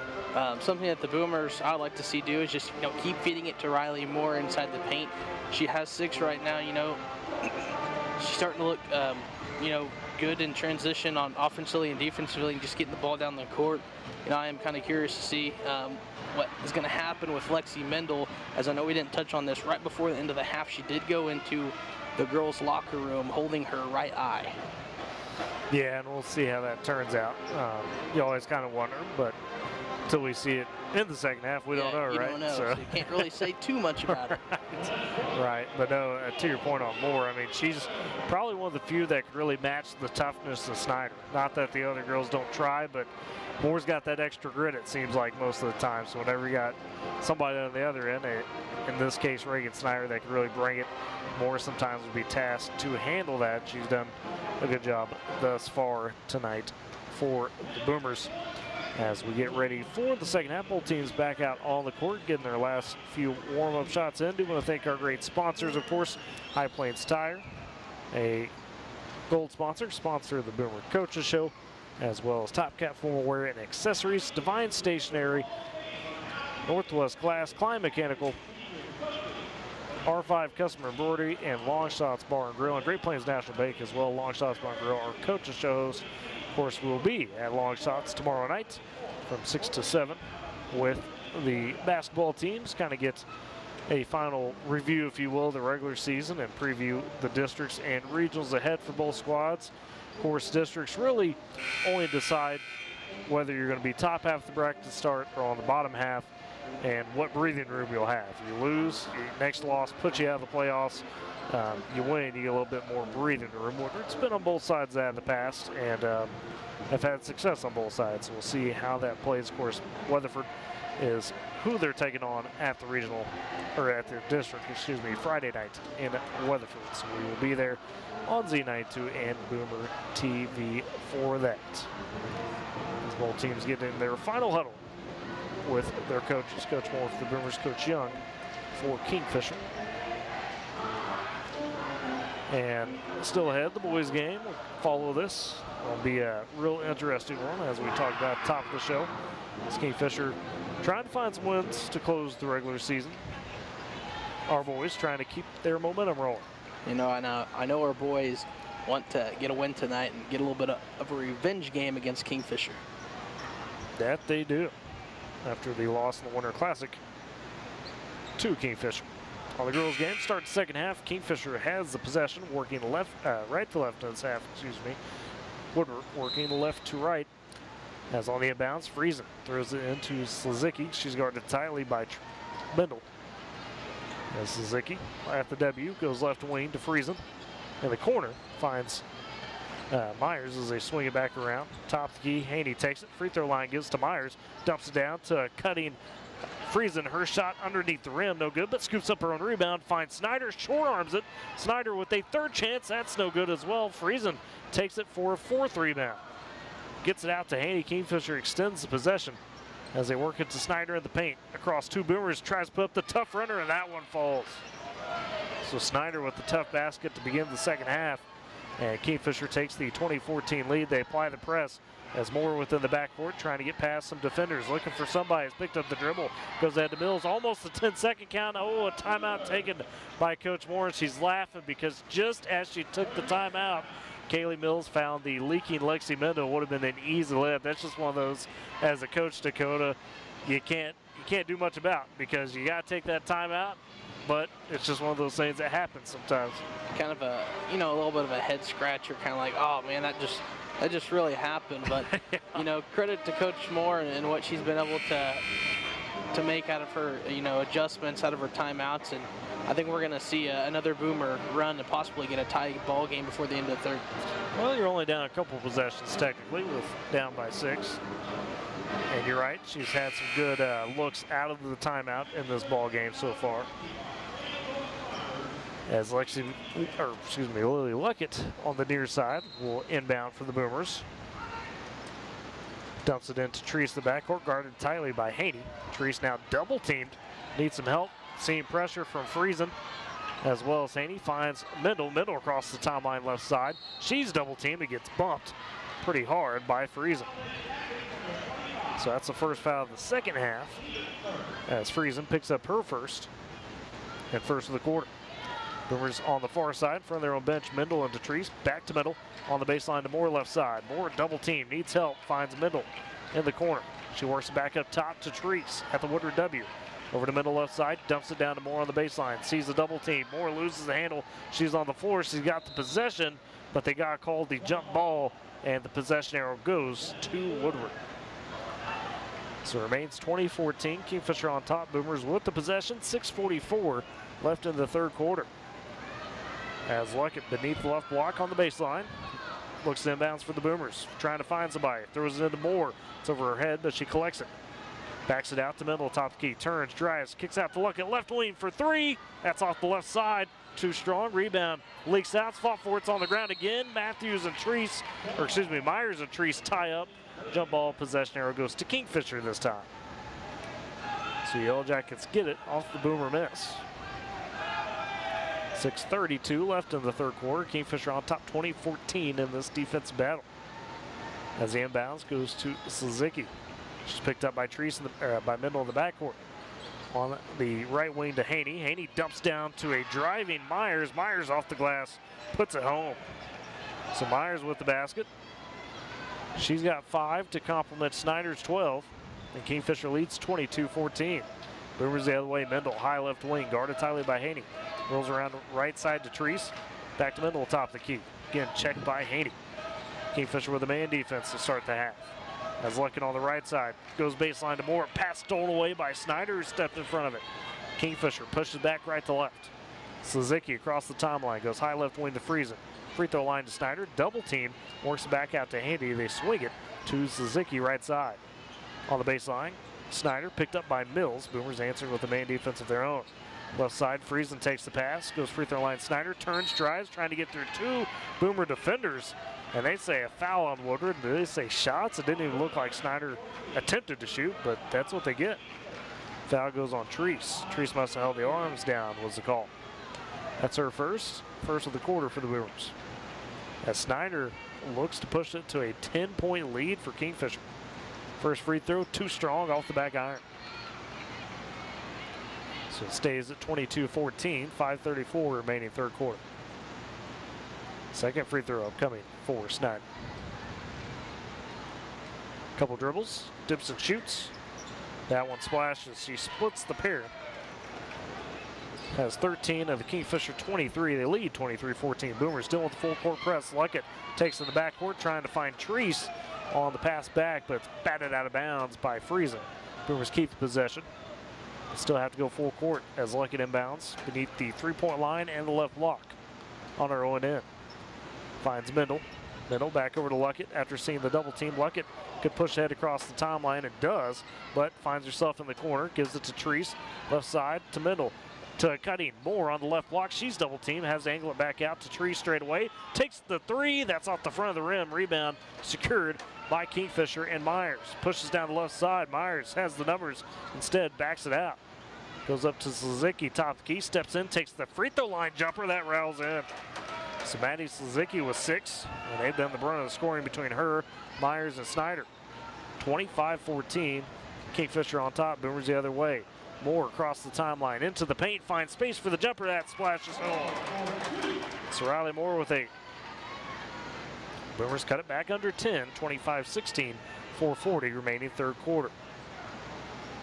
something that the Boomers I'd like to see do is just, you know, keep feeding it to Riley Moore inside the paint. She has 6 right now. You know, she's starting to look, you know, good in transition on offensively and defensively, and just getting the ball down the court. You know, I am kind of curious to see what is going to happen with Lexi Mendel, as I know we didn't touch on this. Right before the end of the half, she did go into the girls' locker room holding her right eye. Yeah, and we'll see how that turns out. You always kind of wonder, but until we see it in the second half, we don't know, right? Don't know, so you can't really say too much about it. Right, but no, to your point on Moore, I mean, she's probably one of the few that could really match the toughness of Snyder. Not that the other girls don't try, but Moore's got that extra grit, it seems like, most of the time. So whenever you got somebody on the other end, in this case Reagan Snyder, that could really bring it, Moore sometimes would be tasked to handle that. She's done a good job thus far tonight for the Boomers. As we get ready for the second half, both teams back out on the court, getting their last few warm-up shots in. Do want to thank our great sponsors, of course, High Plains Tire, a gold sponsor of the Boomer Coaches Show, as well as Top Cat formal wear and accessories, Divine Stationery, Northwest Glass, Klein Mechanical, R5 Customer Embroidery, and Long Shots Bar and Grill, and Great Plains National Bank as well. Long Shots Bar and Grill, our Coaches Show host. Of course, we'll be at Long Shots tomorrow night from 6 to 7 with the basketball teams. Kind of get a final review, if you will, of the regular season and preview the districts and regionals ahead for both squads. Of course, districts really only decide whether you're going to be top half of the bracket to start or on the bottom half, and what breathing room you'll have. You lose, your next loss puts you out of the playoffs. You win, you get a little bit more breathing room. It's been on both sides of that in the past, and have had success on both sides. We'll see how that plays. Of course, Weatherford is who they're taking on at the regional, or at the district, excuse me, Friday night in Weatherford. So we will be there on Z92 and Boomer TV for that. As both teams get in their final huddle with their coaches, Coach Moore for the Boomers, Coach Young for Kingfisher. And still ahead, the boys game. We'll follow this. It'll be a real interesting one, as we talked about at the top of the show. As Kingfisher trying to find some wins to close the regular season. Our boys trying to keep their momentum rolling. You know, I know our boys want to get a win tonight and get a little bit of a revenge game against Kingfisher. That they do, after the loss in the Winter Classic to Kingfisher. On the girls' game, start the second half. Kingfisher has the possession, working right to left in this half, excuse me. Woodward working left to right. As on the inbounds, Friesen throws it into Slizicki. She's guarded tightly by Bindle. As Slizicki at the W goes left wing to Friesen. In the corner, finds Myers as they swing it back around. Top the key, Haney takes it. Free throw line gives to Myers. Dumps it down to cutting Friesen. Her shot underneath the rim, no good, but scoops up her own rebound. Finds Snyder, short arms it. Snyder with a third chance, that's no good as well. Friesen takes it for a fourth rebound. Gets it out to Haney. Kingfisher extends the possession as they work into Snyder in the paint. Across two Boomers, tries to put up the tough runner, and that one falls. So Snyder with the tough basket to begin the second half. And Kingfisher takes the 20-14 lead. They apply the press as Moore within the backcourt, trying to get past some defenders, looking for somebody. Has picked up the dribble, goes ahead to Mills, almost a 10-second count. Oh, a timeout taken by Coach Moore, and she's laughing because just as she took the timeout, Kaylee Mills found the leaking Lexi Mendel. Would have been an easy layup. That's just one of those, as a coach, Dakota, you can't do much about, because you got to take that timeout. But it's just one of those things that happens sometimes. Kind of a, a little bit of a head scratcher, kind of like, oh man, that just really happened. But yeah. Credit to Coach Moore and what she's been able to make out of her, adjustments out of her timeouts. And I think we're going to see another Boomer run and possibly get a tie ball game before the end of the third. Well, you're only down a couple possessions technically, with down by 6. And you're right, she's had some good looks out of the timeout in this ball game so far. As Lily Luckett on the near side will inbound for the Boomers. Dumps it into Treese, the backcourt, guarded tightly by Haney. Treese now double teamed, needs some help. Seeing pressure from Friesen, as well as Haney finds Mendel across the timeline left side. She's double teamed, it gets bumped pretty hard by Friesen. So that's the first foul of the second half, as Friesen picks up her first, and first of the quarter. Boomers on the far side, in front of their own bench. Mendel into Treese, back to Mendel, on the baseline to Moore left side. Moore double team, needs help, finds Mendel in the corner. She works back up top to Treese at the Woodward W. Over to Mendel left side, dumps it down to Moore on the baseline, sees the double team. Moore loses the handle, she's on the floor, she's got the possession, but they got called the jump ball, and the possession arrow goes to Woodward. So it remains 20-14, Kingfisher on top, Boomers with the possession, 6:44 left in the third quarter. As Luckett beneath the left block on the baseline, looks inbounds for the Boomers, trying to find somebody, throws it into Moore. It's over her head, but she collects it. Backs it out to Mendel, top key, turns, drives, kicks out to Luckett, left wing for three. That's off the left side, too strong. Rebound leaks out. Fought for it's on the ground again. Myers and Treese tie up. Jump ball possession arrow goes to Kingfisher this time. So the Yellow Jackets get it off the Boomer miss. 6:32 left in the third quarter. Kingfisher on top 20-14 in this defensive battle. As the inbounds goes to Suzuki. She's picked up by Treese by Mendel in the backcourt. On the right wing to Haney. Haney dumps down to a driving Myers. Myers off the glass, puts it home. So Myers with the basket. She's got 5 to complement Snyder's 12. And Kingfisher leads 22-14. Boomers the other way. Mendel, high left wing, guarded tightly by Haney. Rolls around right side to Treese. Back to Mendel, top of the key. Again, checked by Haney. Kingfisher with a man defense to start the half. As Luckett on the right side. Goes baseline to Moore. Pass stolen away by Snyder, who stepped in front of it. Kingfisher pushes back right to left. Suzuki across the timeline. Goes high left wing to Friesen. Free throw line to Snyder. Double team. Works it back out to Handy. They swing it to Suzuki right side. On the baseline, Snyder picked up by Mills. Boomers answered with a man defense of their own. Left side, Friesen takes the pass. Goes free throw line. Snyder turns, drives, trying to get through 2 Boomer defenders. And they say a foul on Woodward. They say shots. It didn't even look like Snyder attempted to shoot, but that's what they get. Foul goes on Treese. Treese must have held the arms down was the call. That's her first of the quarter for the Boomers. As Snyder looks to push it to a 10-point lead for Kingfisher. First free throw, too strong off the back iron. So it stays at 22-14, 5:34 remaining third quarter. Second free throw upcoming for Snyder. Couple dribbles, dips and shoots. That one splashes. She splits the pair. Has 13 of the Kingfisher 23. They lead 23-14. Boomers still with the full court press. Luckett takes in the backcourt, trying to find Treese on the pass back, but it's batted out of bounds by Friesen. Boomers keep the possession. Still have to go full court as Luckett inbounds beneath the three-point line and the left block on her own end. Finds Mendel. Mendel back over to Luckett after seeing the double team. Luckett could push ahead across the timeline and does, but finds herself in the corner. Gives it to Treese. Left side to Mendel. To Cutting. Moore on the left block. She's double teamed. Has to angle it back out to Treese straight away. Takes the 3. That's off the front of the rim. Rebound secured by Kingfisher and Myers. Pushes down the left side. Myers has the numbers. Instead backs it out. Goes up to Suzuki, top of the key, steps in, takes the free throw line jumper, that rattles in. So Maddie Suzuki with 6, and they've done the brunt of the scoring between her, Myers, and Snyder. 25-14, Kingfisher on top, Boomers the other way. Moore across the timeline, into the paint, finds space for the jumper, that splashes home. So Riley Moore with 8. Boomers cut it back under 10, 25-16, 4:40 remaining third quarter.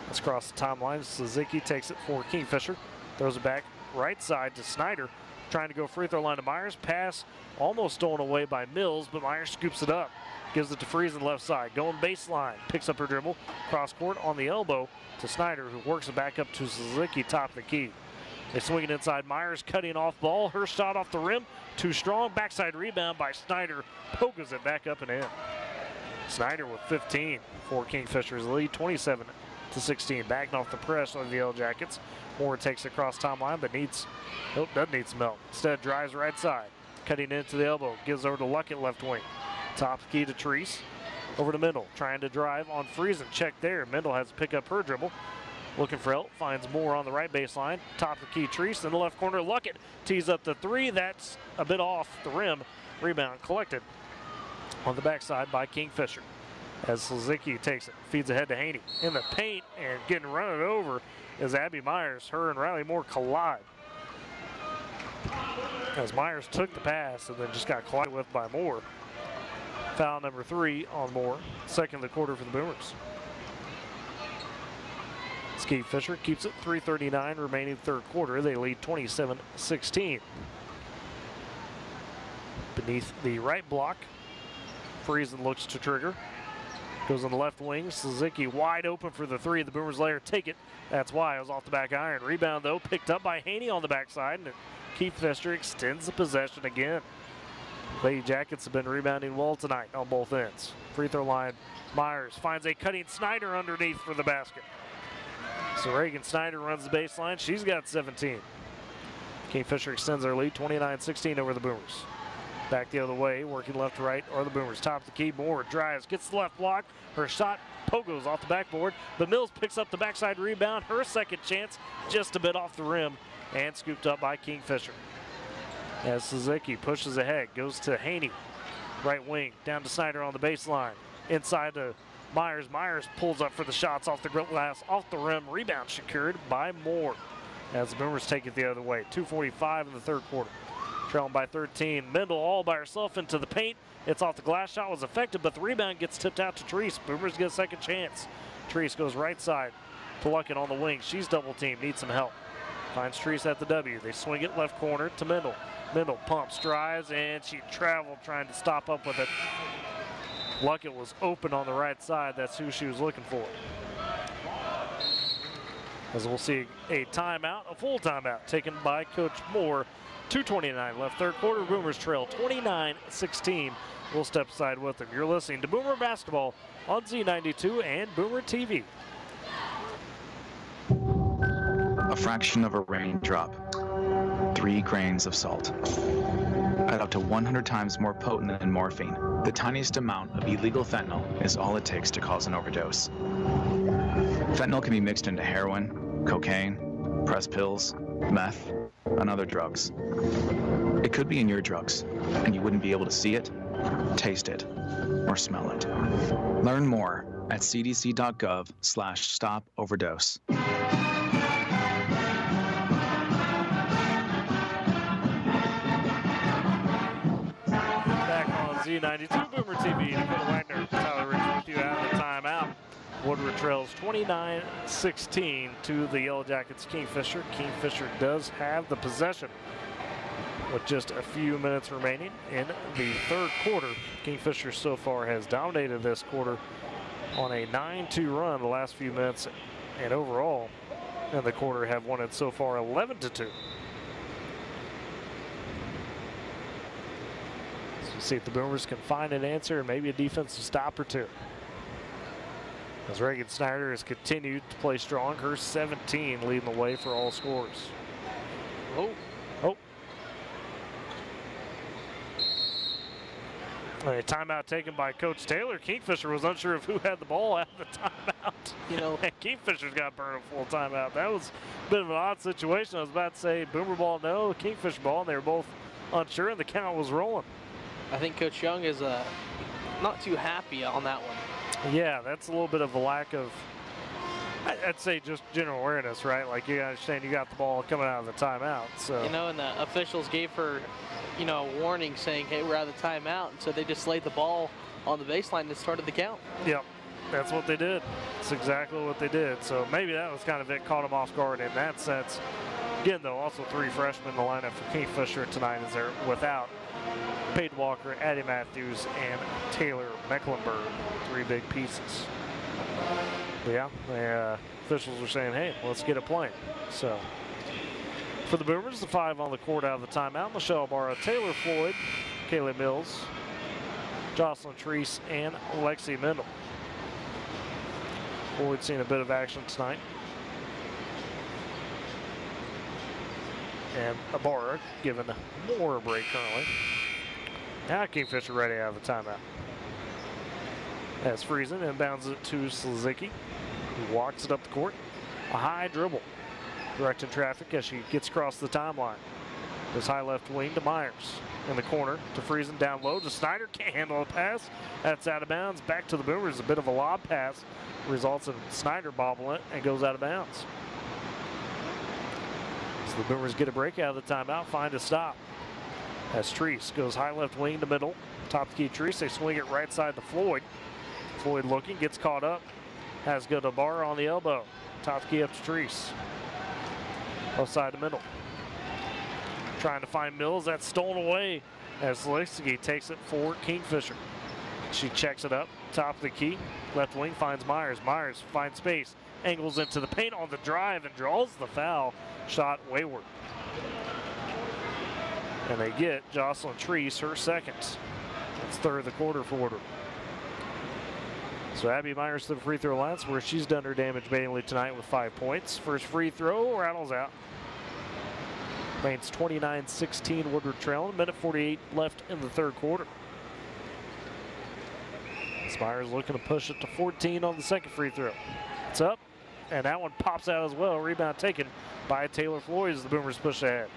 Let's cross the timeline. Suzuki takes it for Kingfisher. Throws it back right side to Snyder. Trying to go free throw line to Myers. Pass almost stolen away by Mills, but Myers scoops it up. Gives it to Friesen left side. Going baseline. Picks up her dribble. Cross court on the elbow to Snyder, who works it back up to Suzuki, top of the key. They swing it inside. Myers cutting off ball. Her shot off the rim. Too strong. Backside rebound by Snyder. Pokes it back up and in. Snyder with 15 for Kingfisher's lead. 27-16. Backing off the press on the Yellow Jackets. Moore takes it across timeline, but doesn't need some help. Instead, drives right side. Cutting into the elbow. Gives over to Luckett left wing. Top key to Treese. Over to Mendel. Trying to drive on Friesen. Check there. Mendel has to pick up her dribble. Looking for help. Finds Moore on the right baseline. Top of the key Treese. In the left corner, Luckett tees up the 3. That's a bit off the rim. Rebound collected on the backside by Kingfisher. As Suzuki takes it, feeds ahead to Haney. In the paint and getting run over is Abby Myers. Her and Riley Moore collide. As Myers took the pass and then just got collided with by Moore. Foul number 3 on Moore. Second of the quarter for the Boomers. Kingfisher keeps it 3:39 remaining third quarter. They lead 27-16. Beneath the right block, Friesen looks to trigger. Goes on the left wing. Suzuki wide open for the 3. The Boomers later take it. That's why it was off the back iron. Rebound, though, picked up by Haney on the backside. And Kingfisher extends the possession again. Lady Jackets have been rebounding well tonight on both ends. Free throw line. Myers finds a cutting Snyder underneath for the basket. So Reagan Snyder runs the baseline. She's got 17. Kingfisher extends their lead 29-16 over the Boomers. Back the other way, working left to right are the Boomers. Top of the key, Moore drives, gets the left block. Her shot goes off the backboard, but Mills picks up the backside rebound. Her second chance, just a bit off the rim, and scooped up by Kingfisher. As Suzuki pushes ahead, goes to Haney. Right wing, down to Snyder on the baseline. Inside to Myers. Myers pulls up for the shots off the glass, off the rim. Rebound secured by Moore. As the Boomers take it the other way. 2:45 in the third quarter. Trailing by 13. Mendel all by herself into the paint. It's off the glass. Shot was effective, but the rebound gets tipped out to Treese. Boomers get a second chance. Treese goes right side. Plucking on the wing. She's double teamed. Needs some help. Finds Treese at the W. They swing it left corner to Mendel. Mendel pumps, drives, and she traveled trying to stop up with it. Luckett was open on the right side. That's who she was looking for. As we'll see a timeout, a full timeout taken by Coach Moore. 2:29 left, third quarter. Boomers trail 29-16. We'll step aside with them. You're listening to Boomer Basketball on Z92 and Boomer TV. A fraction of a raindrop, 3 grains of salt, at up to 100 times more potent than morphine. The tiniest amount of illegal fentanyl is all it takes to cause an overdose. Fentanyl can be mixed into heroin, cocaine, pressed pills, meth, and other drugs. It could be in your drugs, and you wouldn't be able to see it, taste it, or smell it. Learn more at cdc.gov/stop-overdose. Back on Z92 Boomer TV. Dakota Wagner, Tyler Rich with you out of the timeout. Woodward trails 29-16 to the Yellow Jackets Kingfisher. Kingfisher does have the possession with just a few minutes remaining in the third quarter. Kingfisher so far has dominated this quarter on a 9-2 run the last few minutes, and overall in the quarter have won it so far 11-2. So we'll see if the Boomers can find an answer and maybe a defensive stop or two. As Reagan Snyder has continued to play strong, her 17 leading the way for all scores. Oh. A timeout taken by Coach Taylor. Kingfisher was unsure of who had the ball at the timeout. You know, and Kingfisher's got burned a full timeout. That was a bit of an odd situation. I was about to say Boomer ball no, Kingfisher ball, and they were both unsure, and the count was rolling. I think Coach Young is not too happy on that one. Yeah, that's a little bit of a lack of, I'd say, just general awareness, right? Like, you understand you got the ball coming out of the timeout. So, you know, and the officials gave her, you know, a warning saying, hey, we're out of the timeout. And so they just laid the ball on the baseline and started the count. Yep, that's what they did. That's exactly what they did. So maybe that was kind of it, caught them off guard in that sense. Again, though, also 3 freshmen in the lineup for Kingfisher tonight as they're without Peyton Walker, Addie Matthews, and Taylor Mecklenburg. 3 big pieces. But yeah, the officials are saying, hey, let's get it playing. So for the Boomers, the 5 on the court out of the timeout. Michelle Barra, Taylor Floyd, Kaylee Mills, Jocelyn Treese, and Lexi Mendel. Floyd's seen a bit of action tonight. And Ibarra giving more a break currently. Now Kingfisher ready out of the timeout. As Friesen inbounds it to Slazicki, who walks it up the court. A high dribble, directing traffic as she gets across the timeline. This high left wing to Myers. In the corner to Friesen, down low to Snyder. Can't handle the pass. That's out of bounds. Back to the Boomers. A bit of a lob pass. Results in Snyder bobbling it and goes out of bounds. So the Boomers get a break out of the timeout, find a stop. As Treese goes high left wing to middle. Top of the key Treese, they swing it right side to Floyd. Floyd looking, gets caught up. Has good Ibarra on the elbow. Top key up to Treese. Left side to middle. Trying to find Mills, that's stolen away as Lexi takes it for Kingfisher. She checks it up, top of the key. Left wing finds Myers. Myers finds space, angles into the paint on the drive and draws the foul. Shot wayward. And they get Jocelyn Treese her second. That's third of the quarter for her. So Abby Myers to the free throw line, where she's done her damage mainly tonight with 5 points. First free throw rattles out. Remains 29-16, Woodward trailing. Minute 48 left in the third quarter. Myers looking to push it to 14 on the second free throw. It's up, and that one pops out as well. Rebound taken by Taylor Floyd as the Boomers push ahead.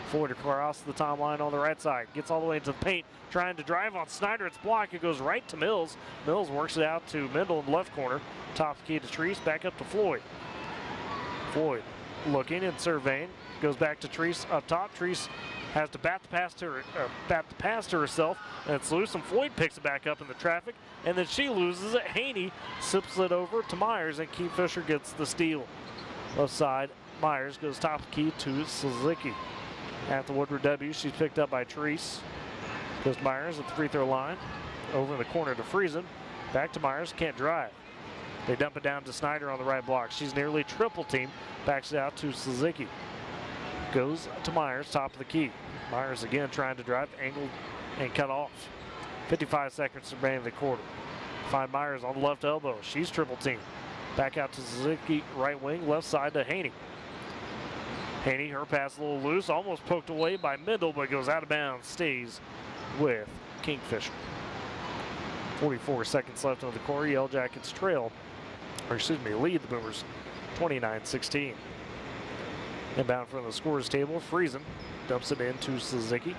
Floyd across the timeline on the right side. Gets all the way into the paint, trying to drive on Snyder. It's blocked. It goes right to Mills. Mills works it out to Mendel in the left corner. Top key to Treese, back up to Floyd. Floyd looking and surveying. Goes back to Treese up top. Treese has to bat the pass to herself, and it's loose, and Floyd picks it back up in the traffic, and then she loses it. Haney sips it over to Myers, and Kingfisher gets the steal. Left side, Myers goes top key to Suzuki. At the Woodward W, she's picked up by Treese. Goes Myers at the free throw line. Over in the corner to Friesen. Back to Myers, can't drive. They dump it down to Snyder on the right block. She's nearly triple teamed. Backs it out to Suzuki. Goes to Myers, top of the key. Myers again trying to drive, angled, and cut off. 55 seconds remaining in the quarter. Find Myers on the left elbow. She's triple teamed. Back out to Suzuki, right wing, left side to Haney. Haney, her pass a little loose, almost poked away by Mendel, but goes out of bounds, stays with Kingfisher. 44 seconds left in the quarter. Yellow Jackets lead the Boomers 29-16. Inbound from the scorer's table, Friesen dumps it into Suzuki.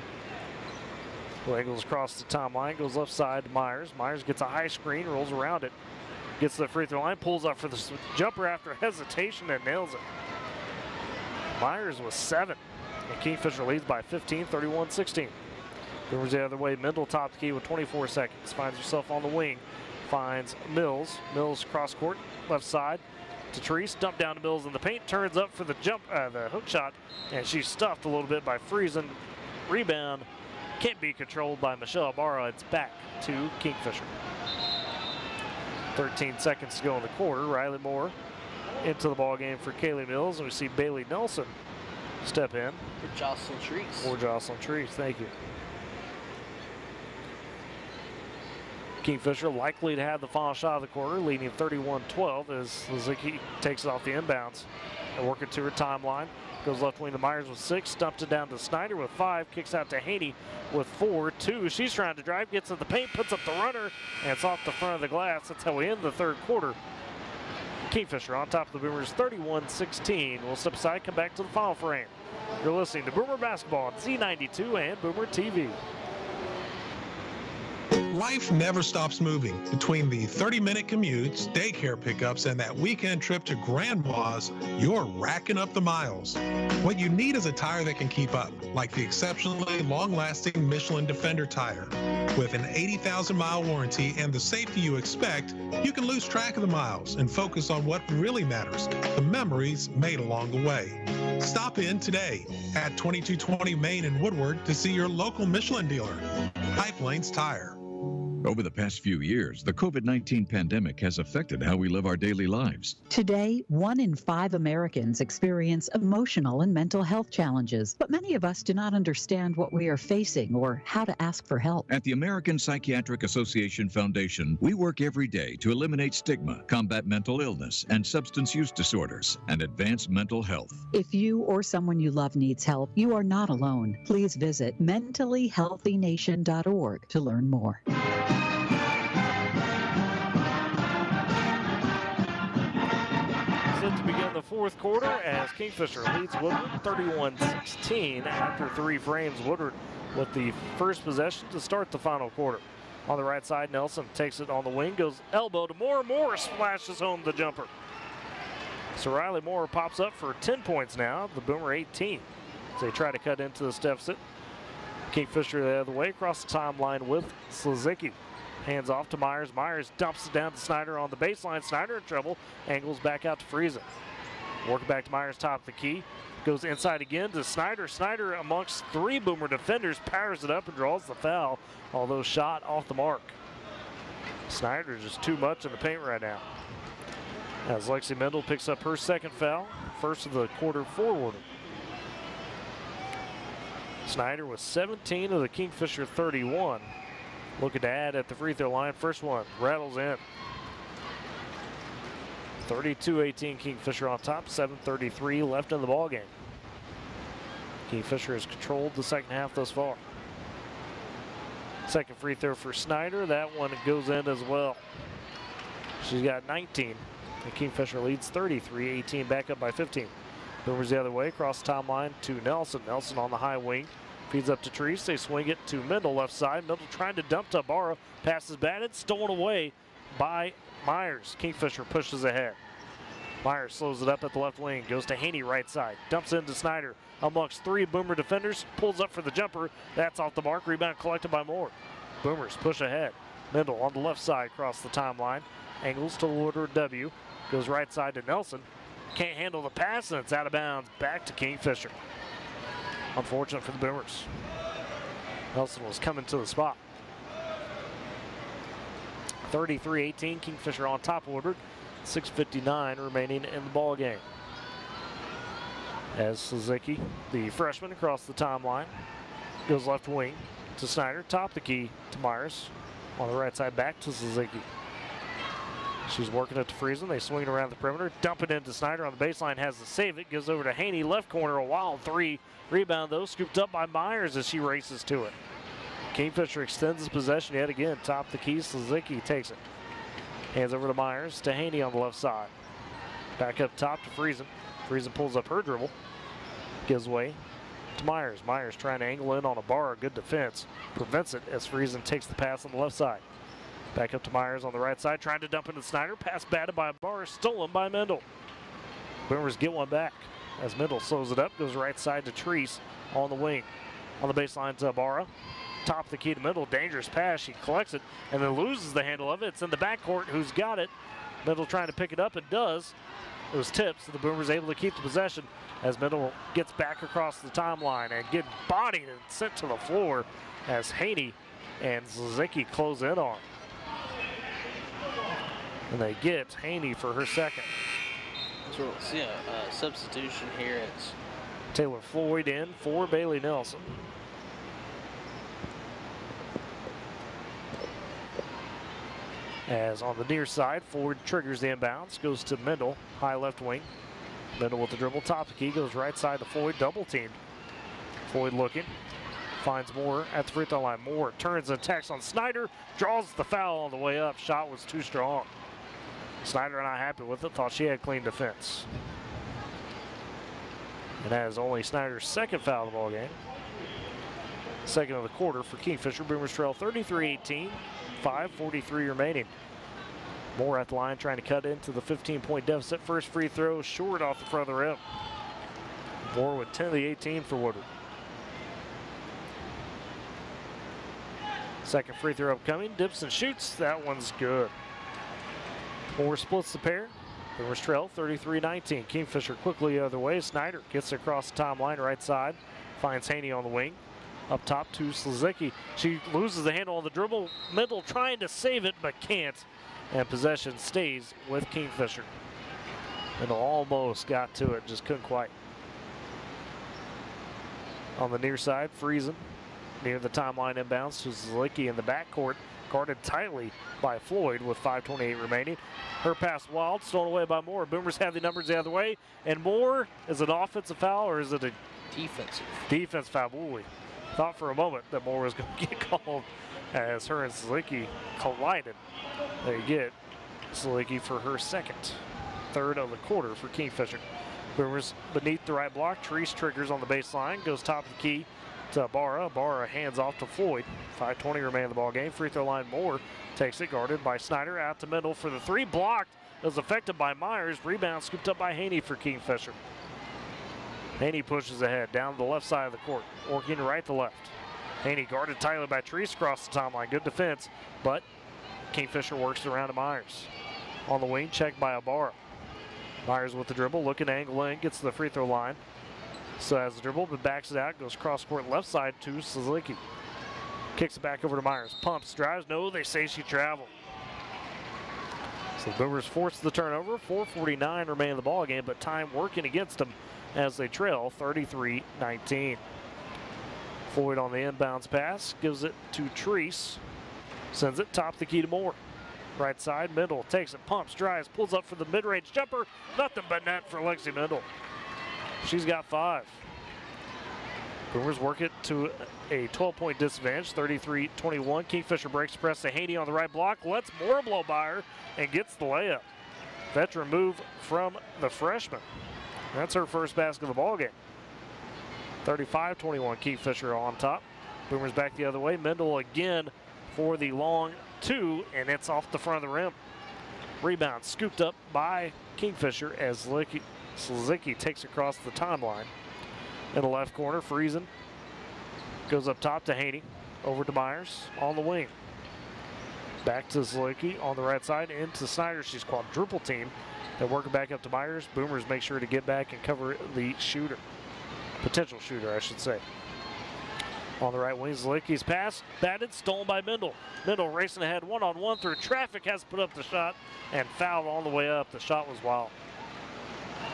Angles across the timeline, goes left side to Myers. Myers gets a high screen, rolls around it, gets to the free throw line, pulls up for the jumper after hesitation and nails it. Myers was 7, and Kingfisher leads by 15, 31-16. Boomers the other way, Mendel top the key with 24 seconds. Finds herself on the wing, finds Mills. Mills cross court, left side to Treese, dump down to Mills in the paint, turns up for the the hook shot, and she's stuffed a little bit by Friesen. Rebound can't be controlled by Michelle Ibarra. It's back to Kingfisher. 13 seconds to go in the quarter. Riley Moore into the ball game for Kaylee Mills, and we see Bailey Nelson step in. For Jocelyn Treese. Or Jocelyn Treese, thank you. Kingfisher likely to have the final shot of the quarter, leading 31-12 as Suzuki takes it off the inbounds and working to her timeline. Goes left wing to Myers with 6, dumps it down to Snyder with 5, kicks out to Haney with 4, 2. She's trying to drive, gets at the paint, puts up the runner, and it's off the front of the glass. That's how we end the third quarter. Kingfisher on top of the Boomers 31-16. We'll step aside, come back to the final frame. You're listening to Boomer Basketball on Z92 and Boomer TV. Life never stops moving. Between the 30-minute commutes, daycare pickups, and that weekend trip to Grandma's, you're racking up the miles. What you need is a tire that can keep up, like the exceptionally long-lasting Michelin Defender tire. With an 80,000-mile warranty and the safety you expect, you can lose track of the miles and focus on what really matters, the memories made along the way. Stop in today at 2220 Main in Woodward to see your local Michelin dealer, High Plains Tire. Over the past few years, the COVID-19 pandemic has affected how we live our daily lives. Today, 1 in 5 Americans experience emotional and mental health challenges, but many of us do not understand what we are facing or how to ask for help. At the American Psychiatric Association Foundation, we work every day to eliminate stigma, combat mental illness and substance use disorders, and advance mental health. If you or someone you love needs help, you are not alone. Please visit mentallyhealthynation.org to learn more. To begin the fourth quarter as Kingfisher leads Woodward 31-16 after 3 frames. Woodward with the first possession to start the final quarter. On the right side, Nelson takes it on the wing, goes elbow to Moore. Moore splashes home the jumper. So Riley Moore pops up for 10 points now. The Boomer 18 as they try to cut into this deficit. Kingfisher the other way across the timeline with Suzuki. Hands off to Myers. Myers dumps it down to Snyder on the baseline. Snyder in trouble. Angles back out to Friesen. Working back to Myers, top of the key. Goes inside again to Snyder. Snyder amongst 3 Boomer defenders powers it up and draws the foul, although shot off the mark. Snyder just too much in the paint right now. As Lexi Mendel picks up her second foul, first of the quarter forward. Snyder with 17 of the Kingfisher 31. Looking to add at the free throw line. First one rattles in. 32-18 Kingfisher on top. 7:33 left in the ball game. Kingfisher has controlled the second half thus far. Second free throw for Snyder. That one goes in as well. She's got 19. And Kingfisher leads 33-18, back up by 15. Boomers the other way, across the timeline to Nelson. Nelson on the high wing. Feeds up to Treese. They swing it to Mendel left side. Mendel trying to dump to Barra. Passes batted, stolen away by Myers. Kingfisher pushes ahead. Myers slows it up at the left wing. Goes to Haney right side. Dumps into Snyder. Amongst three Boomer defenders. Pulls up for the jumper. That's off the mark. Rebound collected by Moore. Boomers push ahead. Mendel on the left side across the timeline. Angles to Woodward W. Goes right side to Nelson. Can't handle the pass, and it's out of bounds. Back to Kingfisher. Unfortunate for the Boomers. Nelson was coming to the spot. 33-18, Kingfisher on top of Woodward. 6:59 remaining in the ball game. As Suzuki, the freshman, across the timeline, goes left wing to Snyder. Top the key to Myers. On the right side, back to Suzuki. She's working it to Friesen. They swing it around the perimeter. Dump it into Snyder on the baseline. Has to save it. Gives over to Haney. Left corner, a wild three. Rebound, though, scooped up by Myers as she races to it. Kingfisher extends his possession yet again. Top the key. Suzuki takes it. Hands over to Myers. To Haney on the left side. Back up top to Friesen. Friesen pulls up her dribble. Gives way to Myers. Myers trying to angle in on a bar. Good defense. Prevents it as Friesen takes the pass on the left side. Back up to Myers on the right side, trying to dump into Snyder. Pass batted by a bar, stolen by Mendel. Boomers get one back as Mendel slows it up, goes right side to Treese on the wing. On the baseline to Barra. Top the key to Mendel, dangerous pass. She collects it and then loses the handle of it. It's in the backcourt. Who's got it? Mendel trying to pick it up. It does. It was tipped, so the Boomers able to keep the possession as Mendel gets back across the timeline and get bodied and sent to the floor as Haney and Suzuki close in on. And they get Haney for her second. So we'll see a substitution here. It's Taylor Floyd in for Bailey Nelson. As on the near side, Floyd triggers the inbounds, goes to Mendel, high left wing. Mendel with the dribble, top the key, goes right side to Floyd, double teamed. Floyd looking, finds Moore at the free throw line. Moore turns and attacks on Snyder, draws the foul on the way up. Shot was too strong. Snyder not happy with it, thought she had clean defense. And that is only Snyder's second foul of the ball game. Second of the quarter for Kingfisher. Boomers trail 33-18, 5:43 remaining. Moore at the line trying to cut into the 15-point deficit. First free throw short off the front of the rim. Moore with 10 of the 18 for Woodward. Second free throw upcoming. Dips and shoots. That one's good. Moore splits the pair. Boomers trail 33-19. Kingfisher quickly the other way. Snyder gets across the timeline right side. Finds Haney on the wing. Up top to Suzuki. She loses the handle on the dribble. Mendel trying to save it but can't. And possession stays with Kingfisher. Mendel almost got to it, just couldn't quite. On the near side, Friesen near the timeline inbounds to Suzuki in the backcourt. Guarded tightly by Floyd with 5:28 remaining. Her pass wild, stolen away by Moore. Boomers have the numbers the other way. And Moore, is it an offensive foul or is it a defensive foul? Ooh, we thought for a moment that Moore was going to get called as her and Suzuki collided. They get Suzuki for her second. Third of the quarter for Kingfisher. Boomers beneath the right block. Treese triggers on the baseline. Goes top of the key to Barra. Barra hands off to Floyd. 5:20 remain in the ball game. Free throw line. Moore takes it, guarded by Snyder. Out to Mendel for the three. Blocked. It was affected by Myers. Rebound scooped up by Haney for Kingfisher. Haney pushes ahead down the left side of the court. Working right to left. Haney guarded tightly by Treese across the timeline. Good defense, but Kingfisher works around to Myers. On the wing, checked by Ibarra. Myers with the dribble, looking to angle in, gets to the free throw line. So has the dribble, but backs it out, goes cross court left side to Suzuki. Kicks it back over to Myers. Pumps, drives, no, they say she traveled. So the Boomers force the turnover. 4:49 remain in the ball game, but time working against them as they trail 33-19. Floyd on the inbounds pass, gives it to Treese. Sends it top the key to Moore. Right side, Mendel takes it, pumps, drives, pulls up for the mid-range jumper. Nothing but net for Lexi Mendel. She's got 5. Boomers work it to a 12-point disadvantage, 33-21. Kingfisher breaks press to Haney on the right block, lets Moore blow by her, and gets the layup. Veteran move from the freshman. That's her first basket of the ball game. 35-21, Kingfisher on top. Boomers back the other way. Mendel again for the long two, and it's off the front of the rim. Rebound scooped up by Kingfisher as Slizicki takes across the timeline. In the left corner, Friesen goes up top to Haney, over to Myers on the wing. Back to Slizicki on the right side, into Snyder. She's quadruple team. They're working back up to Myers. Boomers make sure to get back and cover the shooter. Potential shooter, I should say. On the right wing, Slizicki's pass, batted, stolen by Mendel. Mendel racing ahead, one-on-one through traffic, has to put up the shot, and fouled on the way up. The shot was wild.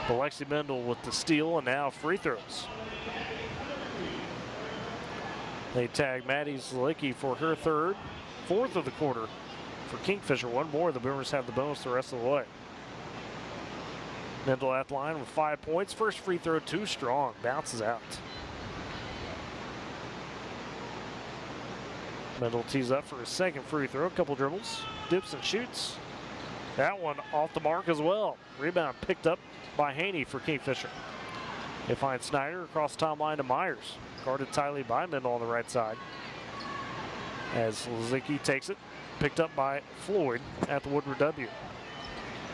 But Lexi Mendel with the steal, and now free throws. They tag Maddie Slizicki for her fourth of the quarter for Kingfisher. One more, the Boomers have the bonus the rest of the way. Mendel at the line with 5 points. First free throw too strong, bounces out. Mendel tees up for his second free throw, a couple dribbles, dips and shoots. That one off the mark as well. Rebound picked up by Haney for Kingfisher. They find Snyder across the timeline to Myers. Guarded tightly by Mendel on the right side. As Slizicki takes it, picked up by Floyd at the Woodward W.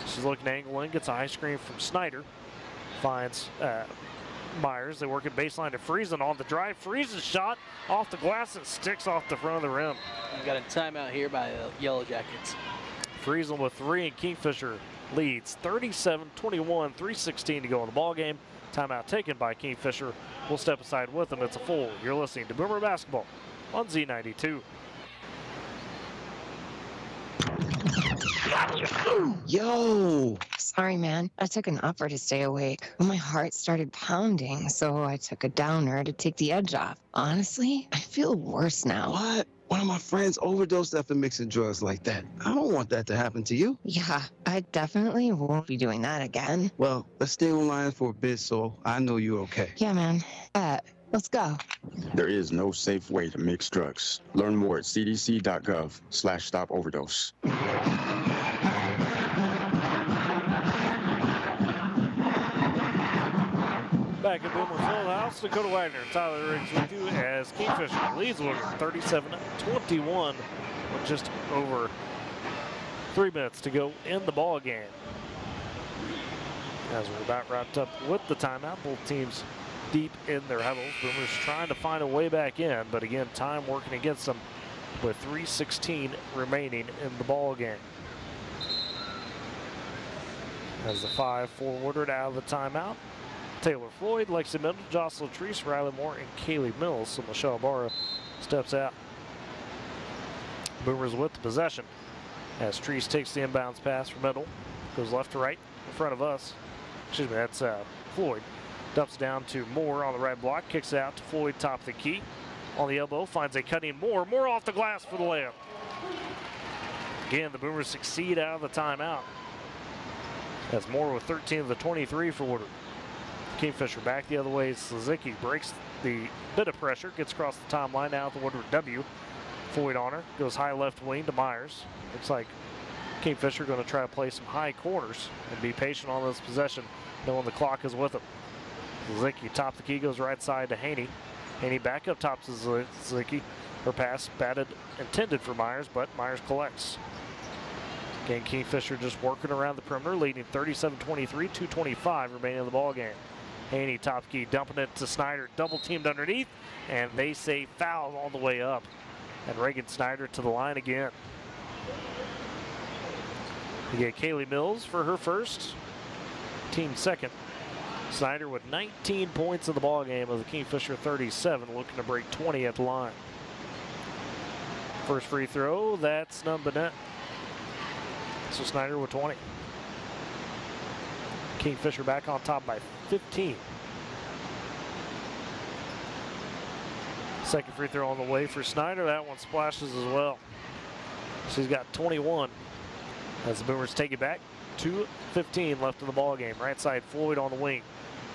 She's looking to angle in, gets a high screen from Snyder. Finds Myers. They work at baseline to Friesen on the drive. Friesen's shot off the glass and sticks off the front of the rim. We've got a timeout here by the Yellow Jackets. Friesen with 3, and Kingfisher leads 37-21, 3:16 to go in the ball game. Timeout taken by Kingfisher. We'll step aside with them. It's a full. You're listening to Boomer Basketball on Z92. Yo! Sorry, man. I took an upper to stay awake. My heart started pounding, so I took a downer to take the edge off. Honestly, I feel worse now. What? One of my friends overdosed after mixing drugs like that. I don't want that to happen to you. Yeah, I definitely won't be doing that again. Well, let's stay online for a bit so I know you're okay. Yeah, man. Let's go. There is no safe way to mix drugs. Learn more at cdc.gov/stopoverdose. Back at Boomer Fieldhouse, Dakota Wagner and Tyler Riggs with you as Kingfisher leads Woodward 37-21 with just over 3 minutes to go in the ball game. As we're about wrapped up with the timeout, both teams deep in their huddles. Boomers trying to find a way back in, but again, time working against them with 3:16 remaining in the ball game. As the 5 for Woodward out of the timeout. Taylor Floyd, Lexi Mendel, Jocelyn Treese, Riley Moore, and Kaylee Mills. So Michelle Barra steps out. Boomers with the possession as Treese takes the inbounds pass from Mendel. Goes left to right in front of us. Excuse me, that's Floyd. Dumps down to Moore on the right block. Kicks it out to Floyd, top of the key. On the elbow, finds a cutting Moore. Moore off the glass for the layup. Again, the Boomers succeed out of the timeout. That's Moore with 13 of the 23 for Woodward. Kingfisher back the other way. Slizicki breaks the bit of pressure, gets across the timeline now at the Woodward W. Floyd on her, goes high left wing to Myers. Looks like Kingfisher going to try to play some high corners and be patient on this possession, knowing the clock is with them. Slizicki top the key, goes right side to Haney. Haney back up top to Slizicki. Her pass batted, intended for Myers, but Myers collects. Again, Kingfisher just working around the perimeter, leading 37-23, 2:25 remaining in the ball game. Haney top key, dumping it to Snyder, double teamed underneath, and they say foul all the way up. And Reagan Snyder to the line again. We get Kaylee Mills for her first, team second. Snyder with 19 points in the ball game of the Kingfisher 37, looking to break 20 at the line. First free throw, that's number net. So Snyder with 20. Kingfisher back on top by 15. Second free throw on the way for Snyder. That one splashes as well. She's got 21 as the Boomers take it back. 2:15 left in the ball game. Right side, Floyd on the wing.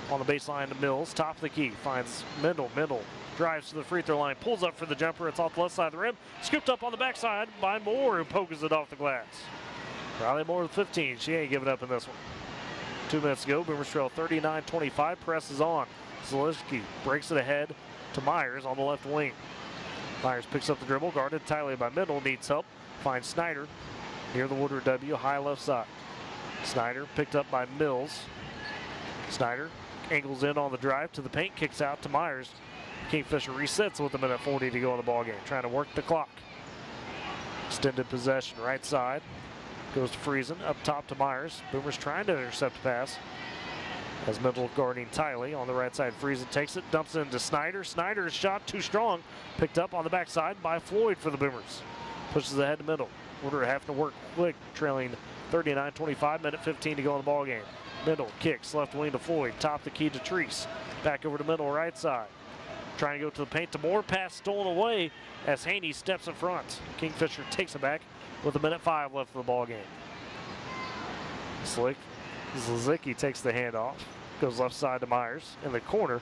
On the baseline to Mills, top of the key. Finds Mendel. Mendel drives to the free throw line, pulls up for the jumper. It's off the left side of the rim. Scooped up on the backside by Moore, who pokes it off the glass. Riley Moore with 15. She ain't giving up in this one. 2 minutes to go. Boomers trail 39-25. Presses on. Zaleski breaks it ahead to Myers on the left wing. Myers picks up the dribble, guarded tightly by Middle, needs help. Finds Snyder near the Woodward W, high left side. Snyder picked up by Mills. Snyder angles in on the drive to the paint, kicks out to Myers. Kingfisher resets with a minute 40 to go in the ballgame, trying to work the clock. Extended possession, right side. Goes to Friesen, up top to Myers. Boomers trying to intercept the pass. As Middle guarding Tiley on the right side. Friesen takes it, dumps it into Snyder. Snyder's shot too strong. Picked up on the backside by Floyd for the Boomers. Pushes ahead to Middle. Woodward having to work quick, trailing 39-25, minute 15 to go in the ballgame. Middle kicks left wing to Floyd. Top the key to Treese. Back over to Middle right side. Trying to go to the paint to Moore. Pass stolen away as Haney steps in front. Kingfisher takes it back with a minute 5 left of the ballgame. Slick. Zalzicki takes the handoff. Goes left side to Myers. In the corner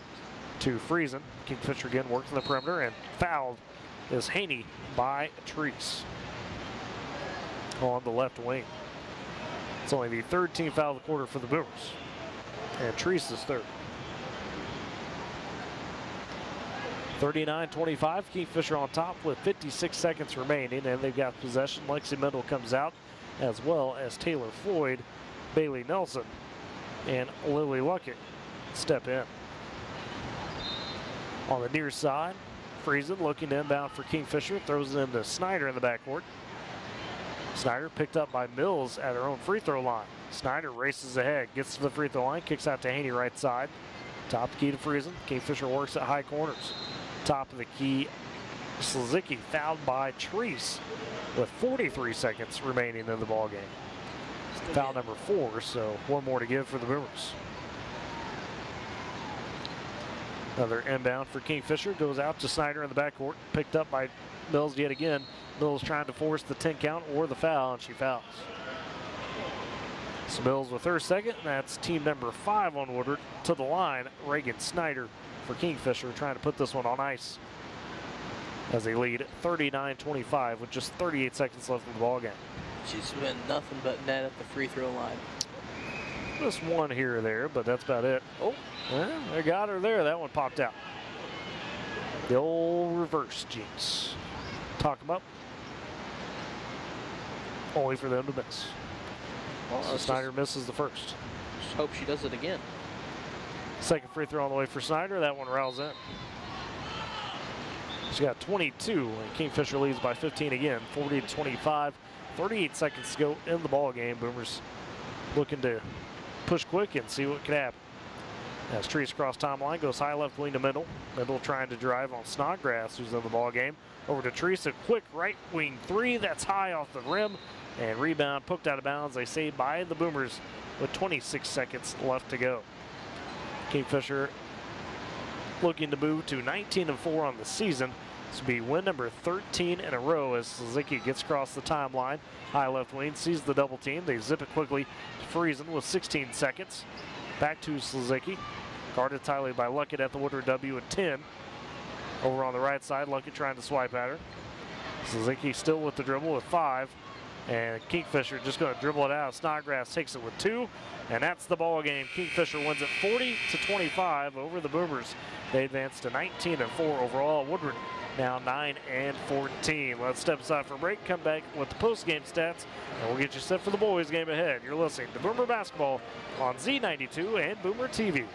to Friesen. Kingfisher again working the perimeter, and fouled is Haney by Treese on the left wing. It's only the third team foul of the quarter for the Boomers. And Treese is third. 39-25, Kingfisher on top with 56 seconds remaining, and they've got possession. Lexi Mendel comes out, as well as Taylor Floyd, Bailey Nelson, and Lily Luckett step in. On the near side, Friesen looking inbound for Kingfisher, throws it into Snyder in the backcourt. Snyder picked up by Mills at her own free throw line. Snyder races ahead, gets to the free throw line, kicks out to Haney right side. Top key to Friesen. Kingfisher works at high corners. Top of the key, Slazicki fouled by Treese with 43 seconds remaining in the ballgame. Foul number 4, so one more to give for the Boomers. Another inbound for Kingfisher, goes out to Snyder in the backcourt, picked up by Mills yet again. Mills trying to force the 10 count or the foul, and she fouls. So Mills with her second, and that's team number 5 on Woodward. To the line, Reagan Snyder for Kingfisher, trying to put this one on ice as they lead 39-25 with just 38 seconds left in the ballgame. She's been nothing but net at the free throw line. Just one here or there, but that's about it. Oh, well, they got her there. That one popped out. The old reverse jinx. Talk them up. Only for them to miss. Well, so Snyder misses the first. Just hope she does it again. Second free throw on the way for Snyder. That one rails in. She got 22, and Kingfisher leads by 15 again, 40-25. 38 seconds to go in the ball game. Boomers looking to push quick and see what could happen. As Treese cross timeline, goes high left wing to Middle. Middle trying to drive on Snodgrass, who's in the ball game. Over to Treese, a quick right wing 3. That's high off the rim. And rebound poked out of bounds. They say by the Boomers with 26 seconds left to go. Kingfisher looking to move to 19-4 on the season. This will be win number 13 in a row as Slazicki gets across the timeline. High left wing, sees the double team. They zip it quickly to Friesen with 16 seconds. Back to Slazicki. Guarded tightly by Luckett at the Woodward W at 10. Over on the right side, Luckett trying to swipe at her. Slazicki still with the dribble with 5. And Kingfisher just going to dribble it out. Snodgrass takes it with 2. And that's the ball game. Kingfisher wins it 40-25 over the Boomers. They advance to 19-4 overall. Woodward now 9-14. Let's step aside for a break. Come back with the post-game stats, and we'll get you set for the boys' game ahead. You're listening to Boomer Basketball on Z92 and Boomer TV.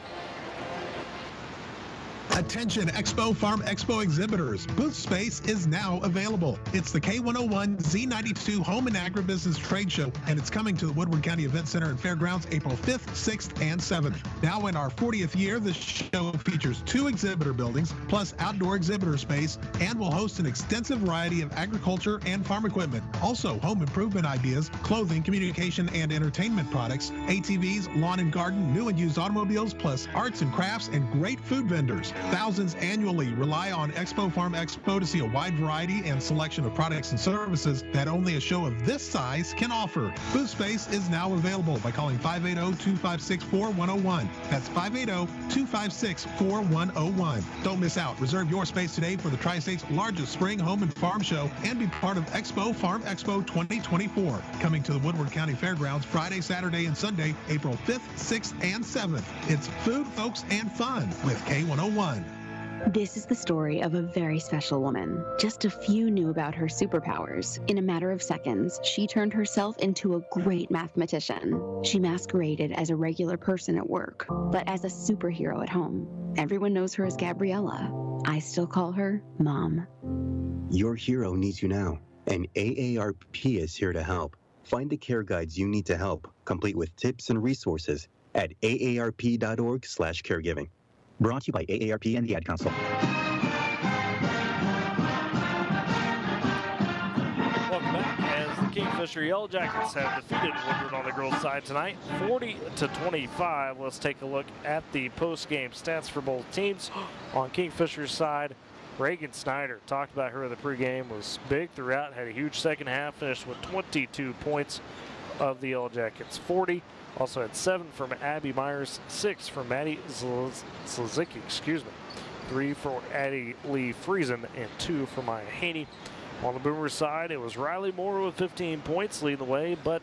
Attention Expo Farm Expo exhibitors. Booth space is now available. It's the K101 Z92 Home and Agribusiness Trade Show, and it's coming to the Woodward County Event Center and Fairgrounds April 5th, 6th, and 7th. Now in our 40th year, the show features 2 exhibitor buildings plus outdoor exhibitor space and will host an extensive variety of agriculture and farm equipment. Also, home improvement ideas, clothing, communication, and entertainment products, ATVs, lawn and garden, new and used automobiles, plus arts and crafts and great food vendors. Thousands annually rely on Expo Farm Expo to see a wide variety and selection of products and services that only a show of this size can offer. Booth space is now available by calling 580-256-4101. That's 580-256-4101. Don't miss out. Reserve your space today for the Tri-State's largest spring home and farm show and be part of Expo Farm Expo 2024. Coming to the Woodward County Fairgrounds Friday, Saturday, and Sunday, April 5th, 6th, and 7th. It's food, folks, and fun with K101. This is the story of a very special woman. Just a few knew about her superpowers. In a matter of seconds, she turned herself into a great mathematician. She masqueraded as a regular person at work, but as a superhero at home. Everyone knows her as Gabriella. I still call her Mom. Your hero needs you now, and AARP is here to help. Find the care guides you need to help, complete with tips and resources at aarp.org/caregiving. Brought to you by AARP and the Ad Council. Welcome back as the Kingfisher Yellow Jackets have defeated Woodward on the girls' side tonight, 40-25. Let's take a look at the post-game stats for both teams. On Kingfisher's side, Reagan Snyder, talked about her in the pregame, was big throughout, had a huge second half, finished with 22 points of the Yellow Jackets, 40. Also had 7 from Abby Myers, 6 from Maddie Zlazicki, 3 for Addie Lee Friesen, and 2 for Maya Haney. On the Boomers side, it was Riley Moore with 15 points leading the way, but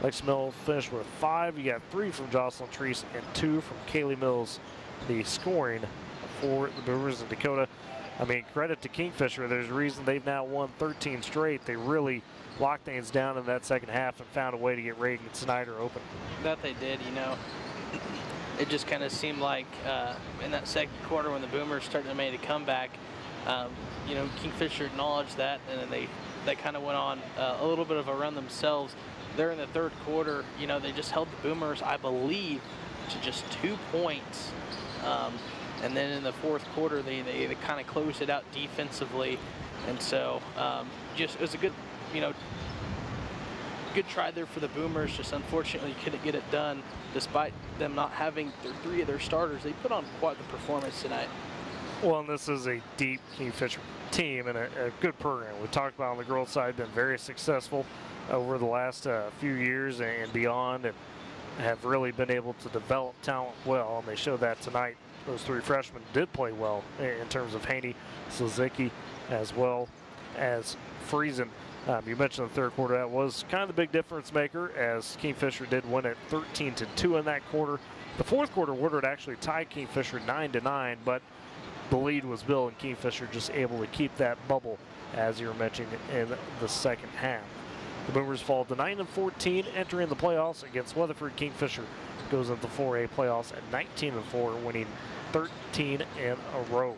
Lex Mill finished with 5. You got 3 from Jocelyn Treese and 2 from Kaylee Mills, the scoring for the Boomers in Dakota. I mean, credit to Kingfisher. There's a reason they've now won 13 straight. They really locked things down in that second half and found a way to get Reagan Snyder open. That they did, you know. It just kind of seemed like in that second quarter when the Boomers started to make a comeback, you know, Kingfisher acknowledged that, and then they kind of went on a little bit of a run themselves. There in the third quarter, you know, they just held the Boomers, I believe, to just 2 points. And then in the fourth quarter, they kind of closed it out defensively. And so just it was a good, you know, good try there for the Boomers. Just unfortunately couldn't get it done despite them not having 3 of their starters. They put on quite the performance tonight. Well, and this is a deep Kingfisher team and a good program. We talked about on the girls' side, been very successful over the last few years and beyond, and have really been able to develop talent well, and they showed that tonight. Those 3 freshmen did play well in terms of Haney, Zlazicki, as well as Friesen. You mentioned the third quarter. That was kind of the big difference maker, as Kingfisher did win it 13-2 in that quarter. The fourth quarter, Woodward actually tied Kingfisher 9-9, but the lead was Bill, and Kingfisher just able to keep that bubble, as you were mentioning, in the second half. The Boomers fall to 9-14, entering the playoffs against Weatherford. Kingfisher goes into the 4A playoffs at 19-4, winning 13 in a row.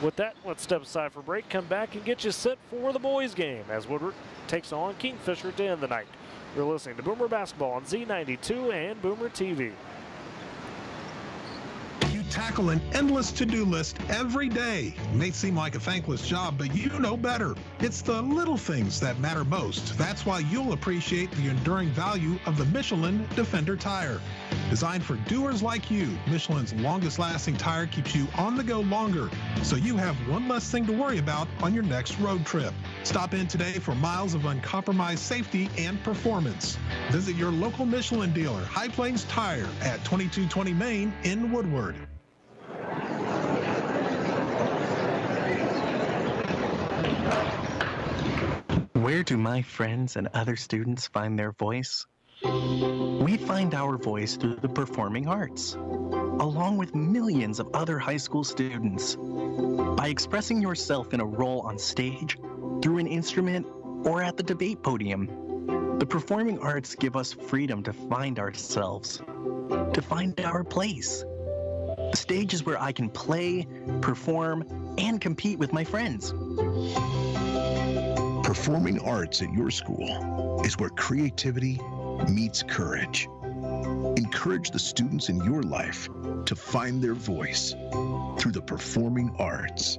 With that, let's step aside for break, come back and get you set for the boys game as Woodward takes on Kingfisher to end the night. You're listening to Boomer Basketball on Z92 and Boomer TV. You tackle an endless to-do list every day. It may seem like a thankless job, but you know better. It's the little things that matter most. That's why you'll appreciate the enduring value of the Michelin Defender tire. Designed for doers like you, Michelin's longest-lasting tire keeps you on the go longer, so you have one less thing to worry about on your next road trip. Stop in today for miles of uncompromised safety and performance. Visit your local Michelin dealer, High Plains Tire, at 2220 Main in Woodward. Where do my friends and other students find their voice? We find our voice through the performing arts, along with millions of other high school students. By expressing yourself in a role on stage, through an instrument, or at the debate podium, the performing arts give us freedom to find ourselves, to find our place. The stage is where I can play, perform, and compete with my friends. Performing arts at your school is where creativity meets courage. Encourage the students in your life to find their voice through the performing arts.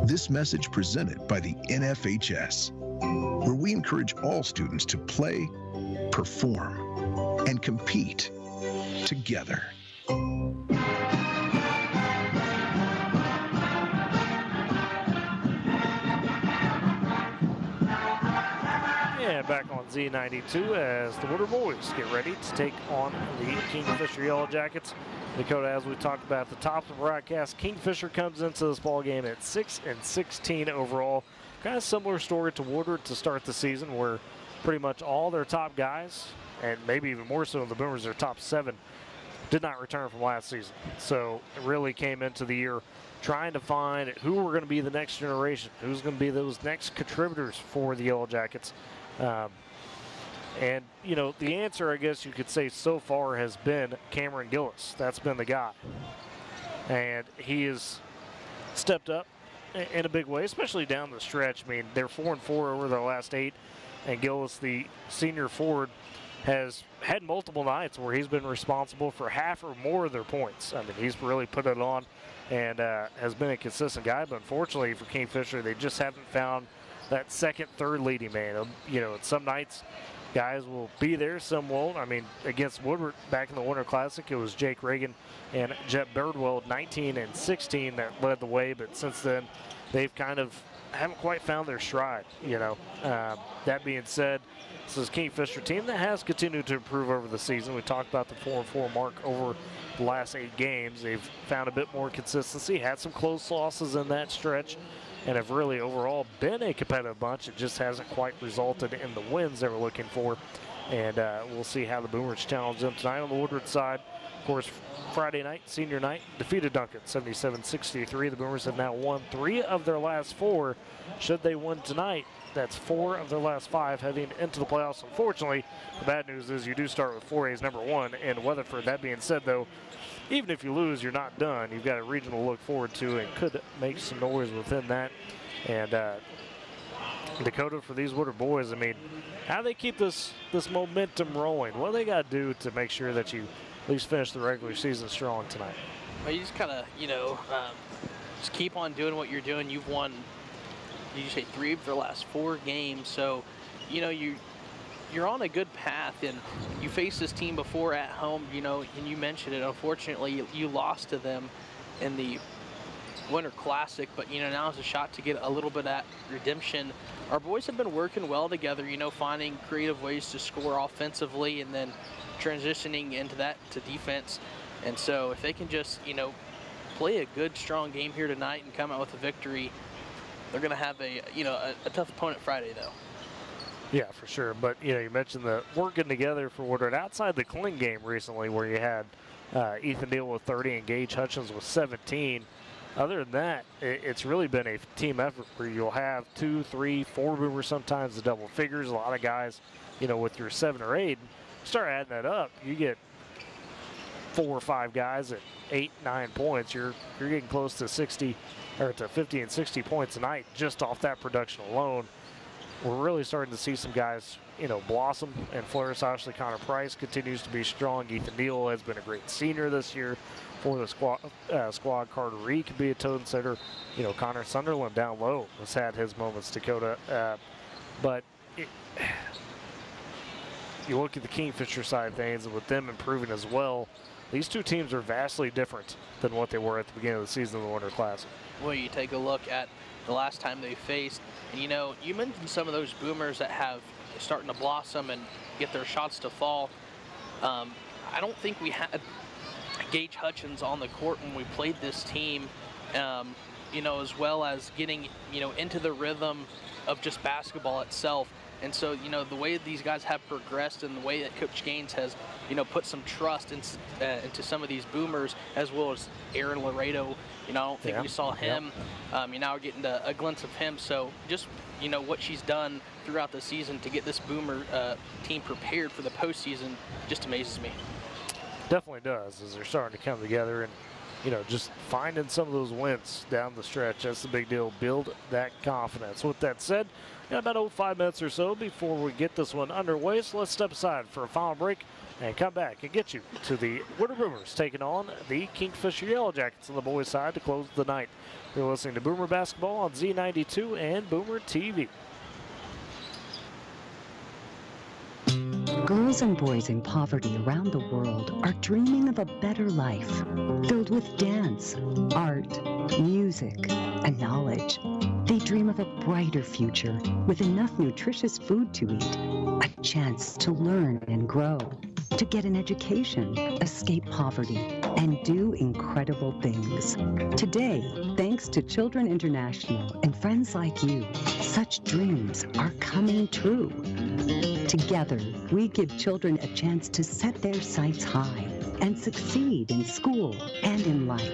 This message presented by the NFHS, where we encourage all students to play, perform, and compete together. Z92 as the Woodward boys get ready to take on the Kingfisher Yellow Jackets. Dakota, as we talked about at the top of the broadcast, Kingfisher comes into this ball game at 6-16 overall. Kind of similar story to Woodward to start the season, where pretty much all their top guys, and maybe even more so in the Boomers, their top 7, did not return from last season. So it really came into the year trying to find who were going to be the next generation, who's going to be those next contributors for the Yellow Jackets. And, you know, the answer, I guess you could say so far, has been Cameron Gillis. That's been the guy. And he has stepped up in a big way, especially down the stretch. I mean, they're 4-4 over their last 8, and Gillis, the senior forward, has had multiple nights where he's been responsible for half or more of their points. I mean, he's really put it on and has been a consistent guy, but unfortunately for Kingfisher, they just haven't found that second, third leading man. You know, some nights guys will be there, some won't. I mean, against Woodward back in the Winter Classic, it was Jake Reagan and Jet Birdwell, 19 and 16, that led the way, but since then they've kind of haven't quite found their stride, you know. That being said, this is a Kingfisher team that has continued to improve over the season. We talked about the 4-4 mark over the last 8 games. They've found a bit more consistency, had some close losses in that stretch, and have really overall been a competitive bunch. It just hasn't quite resulted in the wins they were looking for. And we'll see how the Boomers challenge them tonight on the Woodward side. Of course, Friday night, senior night, defeated Duncan 77-63. The Boomers have now won 3 of their last 4. Should they win tonight, that's 4 of their last 5 heading into the playoffs. Unfortunately, the bad news is you do start with 4A's number 1 in Weatherford. That being said, though, even if you lose, you're not done. You've got a regional to look forward to and could make some noise within that. And Dakota, for these Woodward boys, I mean, how do they keep this momentum rolling? What do they got to do to make sure that you at least finish the regular season strong tonight? Well, you just kind of, you know, just keep on doing what you're doing. You've won, did you say 3 of their last 4 games? So, you know, you're on a good path, and you faced this team before at home, you know, and you mentioned it. Unfortunately, you lost to them in the Winter Classic, but, you know, now is a shot to get a little bit of that redemption. Our boys have been working well together, you know, finding creative ways to score offensively and then transitioning into that to defense. And so if they can just, you know, play a good, strong game here tonight and come out with a victory, they're going to have a tough opponent Friday, though. Yeah, for sure. But, you know, you mentioned the working together for Woodward outside the Kling game recently, where you had Ethan Deal with 30 and Gage Hutchins with 17. Other than that, it's really been a team effort where you'll have 2, 3, 4 Boomers, sometimes the double figures. A lot of guys, you know, with your 7 or 8, start adding that up, you get 4 or 5 guys at 8, 9 points. You're getting close to 60 or to 50 and 60 points a night just off that production alone. We're really starting to see some guys, you know, blossom and flourish. Obviously, Connor Price continues to be strong. Ethan Neal has been a great senior this year for the squad. Carter Reed could be a totem setter. You know, Connor Sunderland down low has had his moments, Dakota. But you look at the Kingfisher side of things, and with them improving as well, these two teams are vastly different than what they were at the beginning of the season in the Winter Classic. Well, you take a look at the last time they faced, and, you know, you mentioned some of those Boomers that have starting to blossom and get their shots to fall. I don't think we had Gage Hutchins on the court when we played this team, you know, as well as getting, you know, into the rhythm of just basketball itself. And so, you know, the way these guys have progressed and the way that Coach Gaines has, you know, put some trust into some of these Boomers, as well as Aaron Laredo. You know, I don't think we saw him. You're now getting a glimpse of him. So just, you know, what she's done throughout the season to get this Boomer team prepared for the postseason just amazes me. Definitely does, as they're starting to come together and, you know, just finding some of those wins down the stretch. That's the big deal. Build that confidence. With that said, got about 5 minutes or so before we get this one underway. So let's step aside for a final break and come back and get you to the Woodward Boomers taking on the Kingfisher Yellow Jackets on the boys' side to close the night. You're listening to Boomer Basketball on Z92 and Boomer TV. Girls and boys in poverty around the world are dreaming of a better life, filled with dance, art, music, and knowledge. They dream of a brighter future with enough nutritious food to eat, a chance to learn and grow, to get an education, escape poverty, and do incredible things. Today, thanks to Children International and friends like you, such dreams are coming true. Together, we give children a chance to set their sights high and succeed in school and in life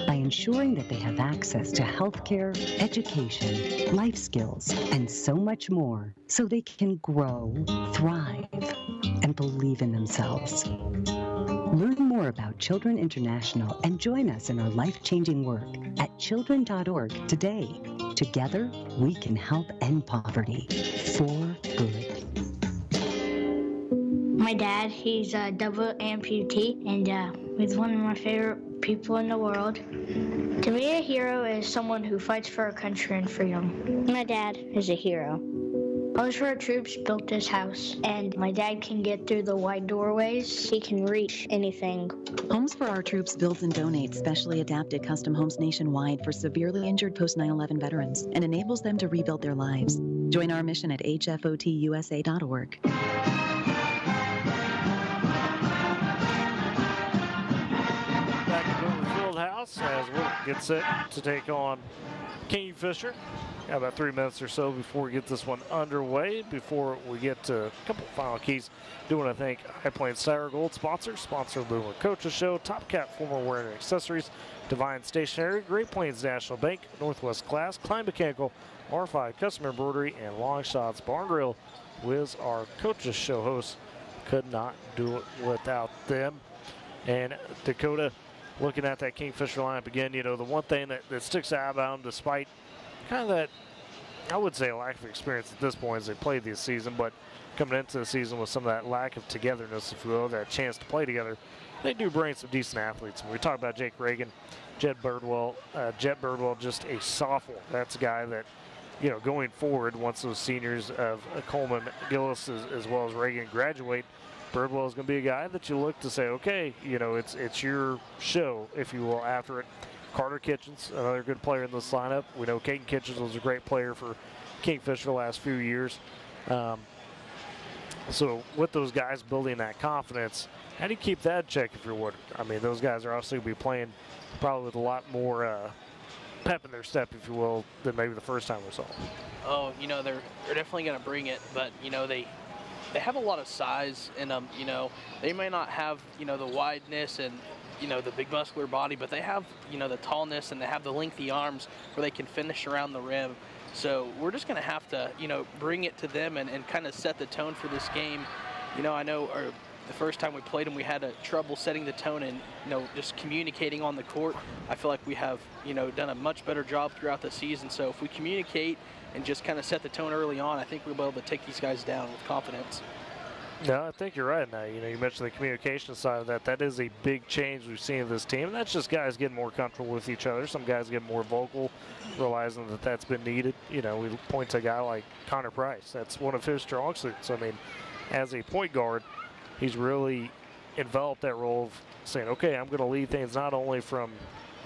by ensuring that they have access to healthcare, education, life skills, and so much more so they can grow, thrive, and believe in themselves. Learn more about Children International and join us in our life-changing work at children.org today. Together, we can help end poverty for good. My dad, he's a double amputee, and he's one of my favorite people in the world. To me, a hero is someone who fights for our country and freedom. My dad is a hero. Most of our troops built this house, and my dad can get through the wide doorways. He can reach anything. Homes for Our Troops builds and donates specially adapted custom homes nationwide for severely injured post 9/11 veterans and enables them to rebuild their lives. Join our mission at hfotusa.org. As Wood gets set to take on Kingfisher. Got about 3 minutes or so before we get this one underway. Before we get to a couple final keys, do want to thank High Plains Sour Gold sponsor of the Boomer Coaches Show, Top Cat Formal Wear and Accessories, Divine Stationery, Great Plains National Bank, Northwest Class, Klein Mechanical, R5 Custom Embroidery, and Long Shots Barn Grill. Wiz, our Coaches Show hosts, could not do it without them. And Dakota, looking at that Kingfisher lineup again, you know, the one thing that sticks out about them, despite kind of that, I would say, lack of experience at this point as they played this season, but coming into the season with some of that lack of togetherness, if you will, that chance to play together, they do bring some decent athletes. When we talk about Jake Reagan, Jet Birdwell, just a sophomore. That's a guy that, you know, going forward, once those seniors of Coleman, Gillis, as well as Reagan graduate, Birdwell is going to be a guy that you look to say, okay, you know, it's your show, if you will, after it. Carter Kitchens, another good player in this lineup. We know Caden Kitchens was a great player for Kingfisher the last few years. So with those guys building that confidence, how do you keep that in check if you're Woodard? I mean, those guys are obviously going to be playing probably with a lot more pep in their step, if you will, than maybe the first time we saw them. Oh, you know, they're definitely going to bring it, but, you know, they have a lot of size in them. You know, they may not have, you know, the wideness and, you know, the big muscular body, but they have, you know, the tallness and they have the lengthy arms where they can finish around the rim. So we're just going to have to, you know, bring it to them and kind of set the tone for this game. You know, I know the first time we played them, we had trouble setting the tone and, you know, just communicating on the court. I feel like we have, you know, done a much better job throughout the season. So if we communicate and just kind of set the tone early on, I think we'll be able to take these guys down with confidence. No, I think you're right. Now, you know, you mentioned the communication side of that. That is a big change we've seen in this team. And that's just guys getting more comfortable with each other. Some guys get more vocal, realizing that that's been needed. You know, we point to a guy like Connor Price. That's one of his strong suits. I mean, as a point guard, he's really enveloped that role of saying, okay, I'm going to lead things not only from,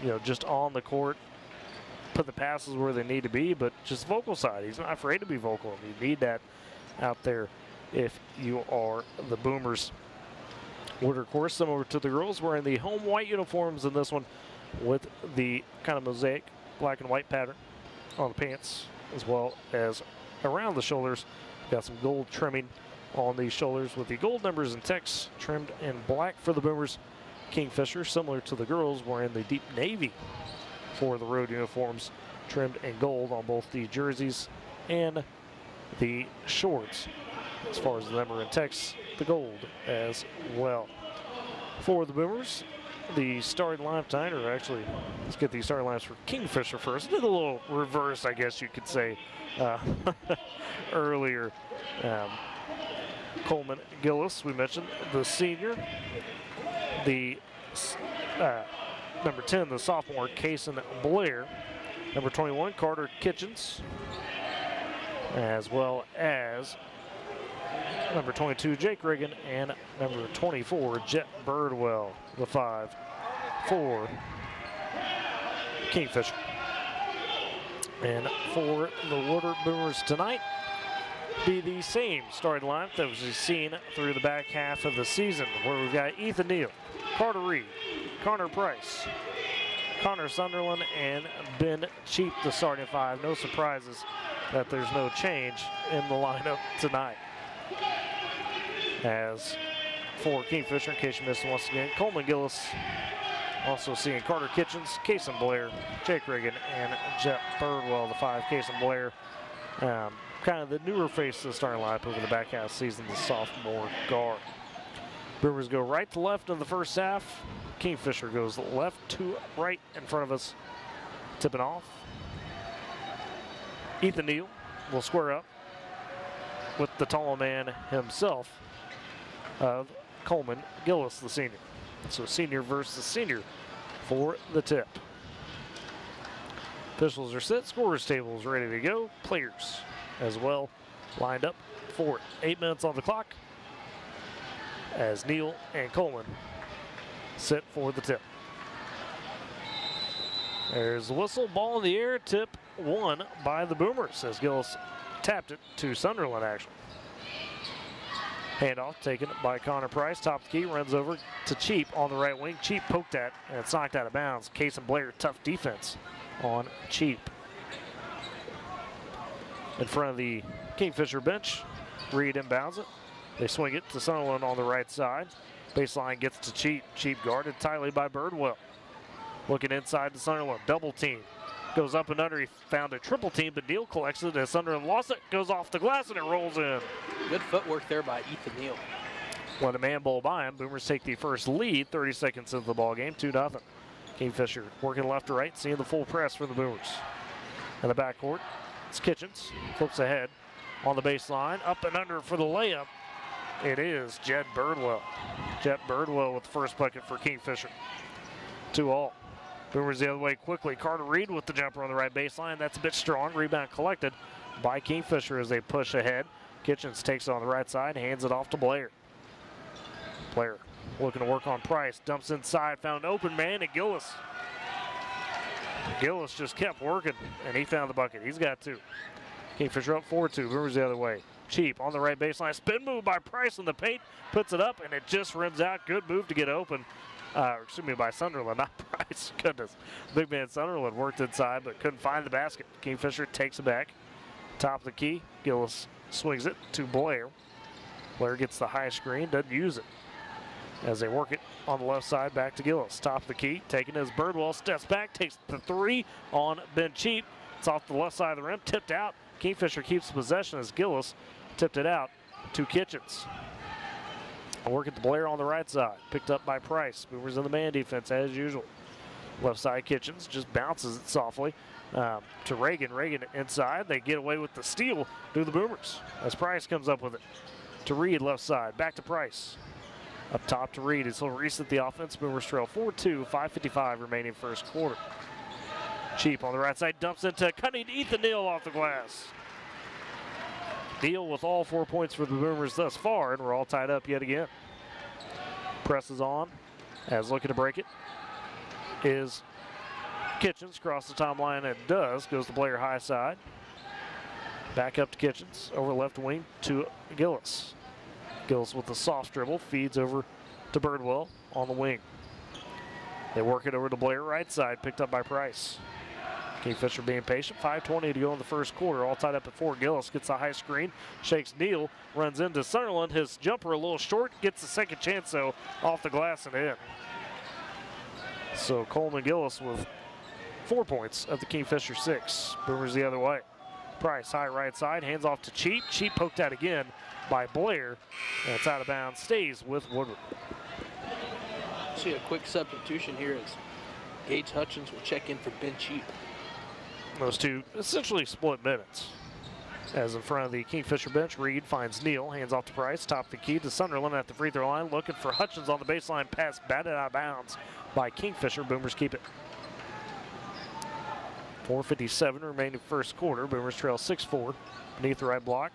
you know, just on the court, put the passes where they need to be, but just vocal side. He's not afraid to be vocal. You need that out there if you are the Boomers. Woodard, of course, similar to the girls, wearing the home white uniforms in this one with the kind of mosaic black and white pattern on the pants, as well as around the shoulders. Got some gold trimming on the shoulders with the gold numbers and text trimmed in black for the Boomers. Kingfisher, similar to the girls, wearing the deep navy for the road uniforms, trimmed in gold on both the jerseys and the shorts. As far as the number and text, the gold as well. For the Boomers, the starting lineup tonight, or actually, let's get the starting lineups for Kingfisher first. Did a little reverse, I guess you could say, earlier. Coleman Gillis, we mentioned, the senior. The number 10, the sophomore, Kason Blair. Number 21, Carter Kitchens. As well as number 22, Jake Reagan, and number 24, Jet Birdwell, the 5 for Kingfisher. And for the Woodward Boomers tonight, be the same starting lineup that was seen through the back half of the season, where we've got Ethan Neal, Carter Reed, Connor Price, Connor Sunderland, and Ben Cheap, the starting five. No surprises that there's no change in the lineup tonight. As for Kingfisher, in case you missed it once again, Coleman Gillis, also seeing Carter Kitchens, Kason Blair, Jake Reagan, and Jet Birdwell, the five. Kason Blair, kind of the newer face of the starting lineup over the back half of the season, the sophomore guard. Boomers go right to left in the first half. Kingfisher goes left to right in front of us, tipping off. Ethan Neal will square up with the tall man himself of Coleman Gillis, the senior. So senior versus senior for the tip. Officials are set, scorers tables ready to go. Players as well lined up for it. 8 minutes on the clock as Neal and Coleman sit for the tip. There's the whistle, ball in the air, tip won by the Boomers as Gillis tapped it to Sunderland actually. Handoff taken by Connor Price, top of the key, runs over to Cheap on the right wing. Cheap poked at and it's knocked out of bounds. Kason Blair, tough defense on Cheap. In front of the Kingfisher bench, Reed inbounds it. They swing it to Sunderland on the right side. Baseline gets to Cheap. Cheap guarded tightly by Birdwell. Looking inside to Sunderland, double team. Goes up and under, he found a triple team, but Neal collects it as Sunderland lost it. Goes off the glass and it rolls in. Good footwork there by Ethan Neal. Let a man bowl by him. Boomers take the first lead, 30 seconds into the ball game, 2-0. Kingfisher working left to right, seeing the full press for the Boomers. In the backcourt, it's Kitchens, flips ahead on the baseline, up and under for the layup. It is Jet Birdwell. Jet Birdwell with the first bucket for Kingfisher. 2-all. Boomers the other way quickly. Carter Reed with the jumper on the right baseline. That's a bit strong. Rebound collected by Kingfisher as they push ahead. Kitchens takes it on the right side, hands it off to Blair. Blair looking to work on Price. Dumps inside, found an open man, and Gillis. Gillis just kept working, and he found the bucket. He's got two. Kingfisher up 4-2. Boomers the other way. Cheap on the right baseline. Spin move by Price in the paint. Puts it up, and it just rims out. Good move to get open. Excuse me, by Sunderland, not Price. Goodness. Big man Sunderland worked inside, but couldn't find the basket. Kingfisher takes it back. Top of the key. Gillis swings it to Blair. Blair gets the high screen, doesn't use it. As they work it on the left side, back to Gillis. Top of the key, taking his Birdwell, steps back, takes the three on Ben Cheap. It's off the left side of the rim, tipped out. Kingfisher keeps possession as Gillis tipped it out to Kitchens. Work at the Blair on the right side, picked up by Price. Boomers in the man defense as usual. Left side Kitchens just bounces it softly to Reagan. Reagan inside. They get away with the steal to the Boomers as Price comes up with it. To Reed left side, back to Price. Up top to Reed as he'll reset the offense. Boomers trail 4-2, 5:55 remaining first quarter. Cheap on the right side, dumps into cutting Ethan Neal off the glass. Neal with all 4 points for the Boomers thus far, and we're all tied up yet again. Presses on as looking to break it is Kitchens. Across the timeline it does. Goes to Blair high side. Back up to Kitchens. Over left wing to Gillis. Gillis with the soft dribble. Feeds over to Birdwell on the wing. They work it over to Blair right side. Picked up by Price. Kingfisher being patient. 5:20 to go in the first quarter. All tied up at 4. Gillis gets a high screen. Shakes Neal. Runs into Sunderland. His jumper a little short. Gets a second chance though off the glass and in. So Coleman Gillis with 4 points of the Kingfisher 6. Boomers the other way. Price high right side. Hands off to Cheap. Cheap poked out again by Blair. And it's out of bounds. Stays with Woodward. See a quick substitution here as Gage Hutchins will check in for Ben Cheap. Those two essentially split minutes. As in front of the Kingfisher bench, Reed finds Neal, hands off to Price, top of the key to Sunderland at the free throw line, looking for Hutchins on the baseline, pass batted out of bounds by Kingfisher. Boomers keep it. 4:57 remaining first quarter. Boomers trail 6-4 beneath the right block.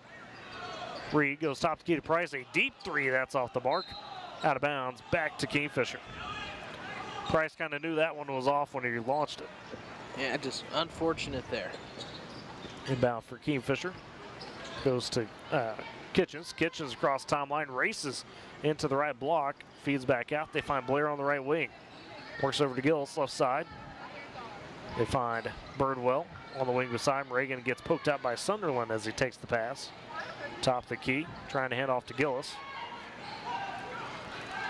Reed goes top of the key to Price, a deep three, that's off the mark. Out of bounds, back to Kingfisher. Price kind of knew that one was off when he launched it. Yeah, just unfortunate there. Inbound for Kingfisher. Goes to Kitchens. Kitchens across timeline, races into the right block, feeds back out. They find Blair on the right wing. Works over to Gillis, left side. They find Birdwell on the wing beside him. Reagan gets poked out by Sunderland as he takes the pass. Top of the key, trying to hand off to Gillis.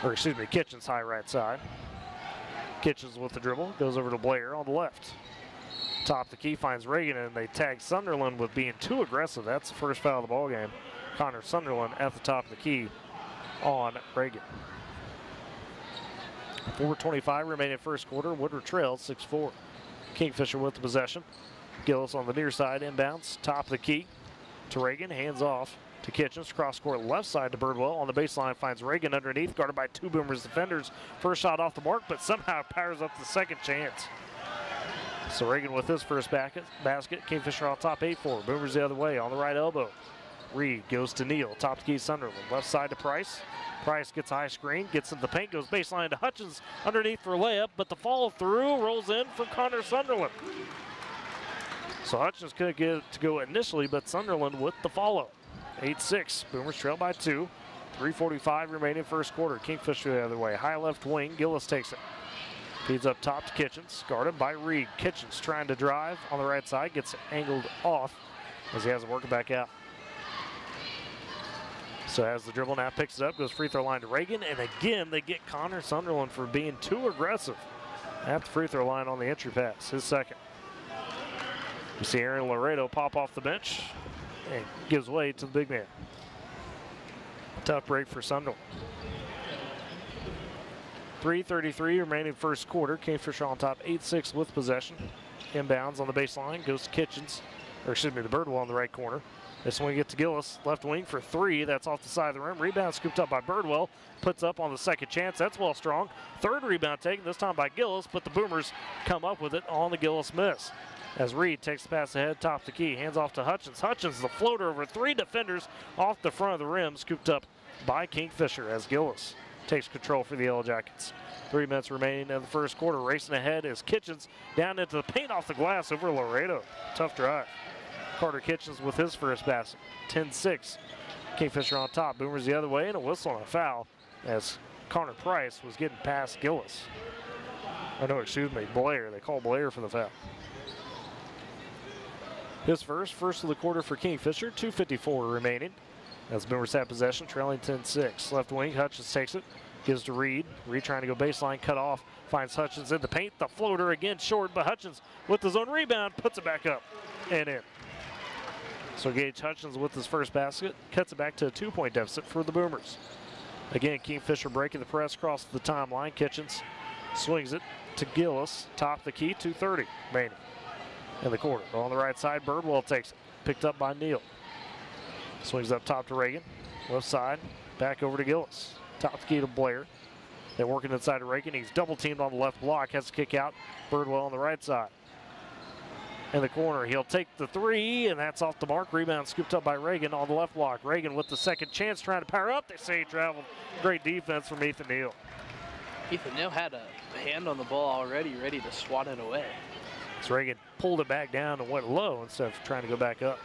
Or excuse me, Kitchens high right side. Kitchens with the dribble, goes over to Blair on the left. Top of the key, finds Reagan, and they tag Sunderland with being too aggressive. That's the first foul of the ball game. Connor Sunderland at the top of the key on Reagan. 4:25 remaining first quarter. Woodward trails 6-4. Kingfisher with the possession. Gillis on the near side, inbounds, top of the key to Reagan, hands off to Kitchens, cross court left side to Birdwell. On the baseline finds Reagan underneath, guarded by two Boomers defenders. First shot off the mark, but somehow powers up the second chance. So Reagan with his first basket. Kingfisher on top 8-4. Boomers the other way on the right elbow. Reed goes to Neal, top of the key Sunderland. Left side to Price. Price gets a high screen, gets into the paint, goes baseline to Hutchins underneath for a layup, but the follow through rolls in for Connor Sunderland. So Hutchins couldn't get it to go initially, but Sunderland with the follow. 8-6, Boomers trail by 2. 3:45 remaining first quarter. Kingfisher the other way. High left wing, Gillis takes it. Feeds up top to Kitchens, guarded by Reed. Kitchens trying to drive on the right side, gets angled off as he has to work it back out. So has the dribble now, picks it up, goes free throw line to Reagan, and again they get Connor Sunderland for being too aggressive at the free throw line on the entry pass, his second. We see Aaron Laredo pop off the bench and gives way to the big man. Tough break for Sunderland. 3:33 remaining first quarter. Kingfisher on top 8-6 with possession. Inbounds on the baseline, goes to Kitchens, or excuse me, the Birdwell in the right corner. This one gets to Gillis, left wing for three. That's off the side of the rim. Rebound scooped up by Birdwell. Puts up on the second chance. That's well strong. Third rebound taken, this time by Gillis, but the Boomers come up with it on the Gillis miss. As Reed takes the pass ahead, top of the key, hands off to Hutchins. Hutchins, the floater over three defenders off the front of the rim, scooped up by Kingfisher as Gillis takes control for the Yellow Jackets. 3 minutes remaining in the first quarter. Racing ahead is Kitchens down into the paint off the glass over Laredo. Tough drive. Carter Kitchens with his first basket. 10-6. Kingfisher on top. Boomers the other way, and a whistle on a foul as Connor Price was getting past Gillis. Oh no, excuse me, Blair. They call Blair for the foul. His first of the quarter for Kingfisher. 2:54 remaining. As Boomers have possession, trailing 10-6. Left wing, Hutchins takes it, gives to Reed. Reed trying to go baseline, cut off, finds Hutchins in the paint. The floater again short, but Hutchins with his own rebound puts it back up and in. So Gage Hutchins with his first basket, cuts it back to a 2-point deficit for the Boomers. Again, Kingfisher breaking the press across the timeline. Kitchens swings it to Gillis, top of the key, 2:30 remaining in the quarter. On the right side, Birdwell takes it, picked up by Neal. Swings up top to Reagan, left side, back over to Gillis. Top of the key to Blair. They're working inside of Reagan. He's double teamed on the left block, has to kick out. Birdwell on the right side. In the corner, he'll take the three, and that's off the mark. Rebound scooped up by Reagan on the left block. Reagan with the second chance, trying to power up. They say he traveled. Great defense from Ethan Neal. Ethan Neal had a hand on the ball already, ready to swat it away. So Reagan pulled it back down and went low instead of trying to go back up.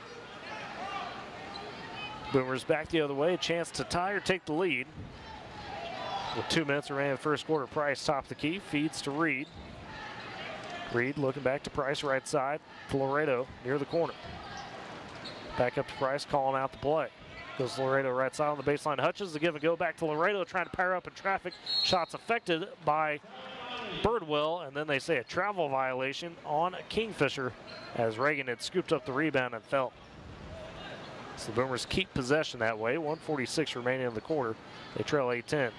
Boomers back the other way, a chance to tie or take the lead. With 2 minutes remaining in the first quarter, Price top of the key, feeds to Reed. Reed looking back to Price, right side, to Laredo near the corner. Back up to Price, calling out the play. Goes Laredo right side on the baseline. Hutchins, the give and go back to Laredo, trying to power up in traffic. Shots affected by Birdwell, and then they say a travel violation on Kingfisher as Reagan had scooped up the rebound and fell. So the Boomers keep possession that way. 1:46 remaining in the quarter. They trail 8-10.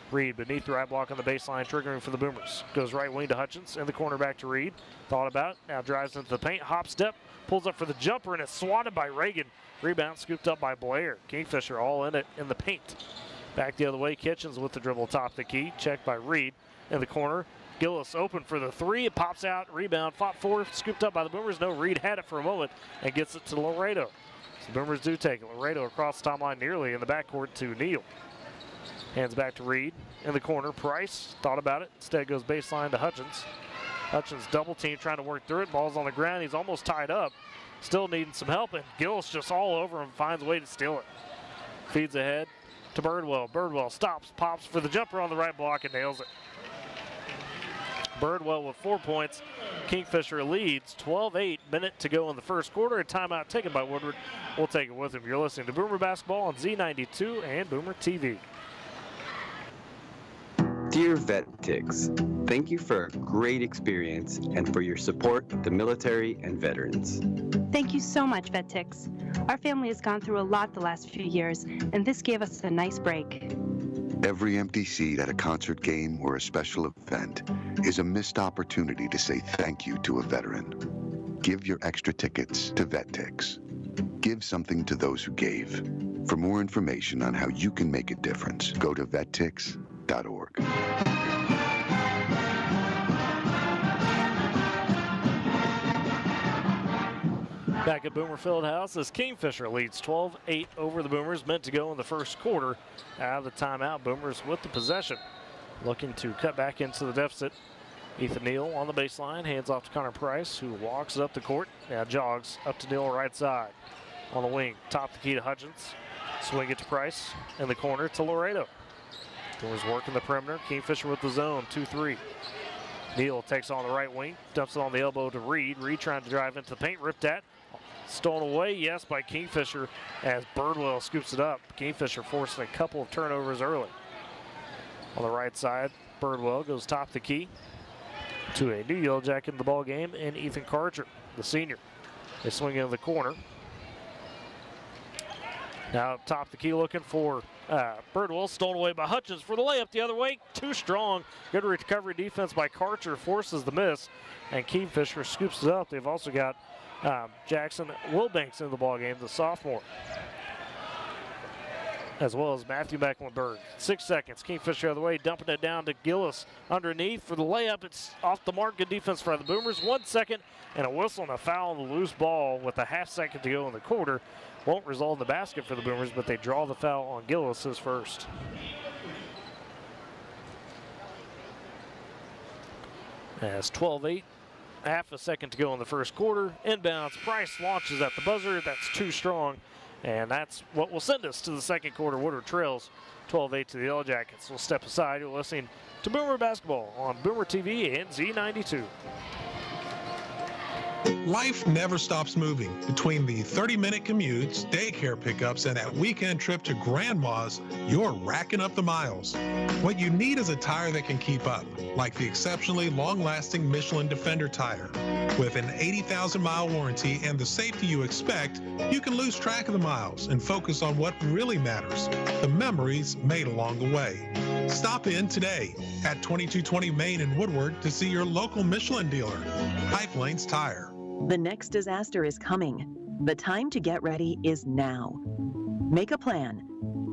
Reed beneath the right block on the baseline, triggering for the Boomers. Goes right wing to Hutchins, in the corner back to Reed. Thought about it, now drives into the paint, hop step, pulls up for the jumper, and it's swatted by Reagan. Rebound scooped up by Blair. Kingfisher all in it in the paint. Back the other way, Kitchens with the dribble top the key, checked by Reed. In the corner, Gillis open for the three, it pops out, rebound, fought for, scooped up by the Boomers. No, Reed had it for a moment and gets it to Laredo. So the Boomers do take it. Laredo across the timeline nearly in the backcourt to Neal. Hands back to Reed. In the corner, Price thought about it. Instead goes baseline to Hutchins. Hutchins double team trying to work through it. Ball's on the ground. He's almost tied up. still needing some help, and Gillis just all over him, finds a way to steal it. Feeds ahead to Birdwell. Birdwell stops, pops for the jumper on the right block, and nails it. Birdwell with 4 points. Kingfisher leads 12-8, minute to go in the first quarter. A timeout taken by Woodward. We'll take it with him. You're listening to Boomer Basketball on Z92 and Boomer TV. Dear VetTix, thank you for a great experience and for your support of the military and veterans. Thank you so much, VetTix. Our family has gone through a lot the last few years, and this gave us a nice break. Every empty seat at a concert game or a special event is a missed opportunity to say thank you to a veteran. Give your extra tickets to VetTix. Give something to those who gave. For more information on how you can make a difference, go to vettix.org. Back at Boomer Fieldhouse as Kingfisher leads 12-8 over the Boomers, meant to go in the first quarter. Out of the timeout, Boomers with the possession, looking to cut back into the deficit. Ethan Neal on the baseline, hands off to Connor Price, who walks up the court, now jogs up to Neal right side. On the wing, top the key to Hutchins, swing it to Price, in the corner to Laredo. Boomers working the perimeter, Kingfisher with the zone, 2-3. Neal takes on the right wing, dumps it on the elbow to Reed. Reed trying to drive into the paint, ripped at. Stolen away, yes, by Kingfisher as Birdwell scoops it up. Kingfisher forcing a couple of turnovers early. On the right side, Birdwell goes top the key to a new Yellow Jacket in the ball game, and Ethan Karcher, the senior. They swing into the corner. Now top the key looking for Birdwell, stolen away by Hutchins for the layup the other way. Too strong. Good recovery defense by Karcher, forces the miss, and Kingfisher scoops it up. They've also got Jackson Wilbanks in the ballgame, the sophomore, as well as Matthew Mecklenburg. 6 seconds, Kingfisher the other way, dumping it down to Gillis underneath for the layup. It's off the mark, good defense for the Boomers. 1 second and a whistle and a foul on the loose ball with a half second to go in the quarter. Won't result in the basket for the Boomers, but they draw the foul on Gillis, his first. As 12-8. Half a second to go in the first quarter. Inbounds, Price launches at the buzzer. That's too strong, and that's what will send us to the second quarter. Woodward trails 12-8 to the Yellow Jackets. We'll step aside. You're listening to Boomer Basketball on Boomer TV and Z92. Life never stops moving. Between the 30-minute commutes, daycare pickups, and that weekend trip to Grandma's, you're racking up the miles. What you need is a tire that can keep up, like the exceptionally long-lasting Michelin Defender tire. With an 80,000-mile warranty and the safety you expect, you can lose track of the miles and focus on what really matters, the memories made along the way. Stop in today at 2220 Main in Woodward to see your local Michelin dealer, Pike Lanes Tire. The next disaster is coming. The time to get ready is now. Make a plan.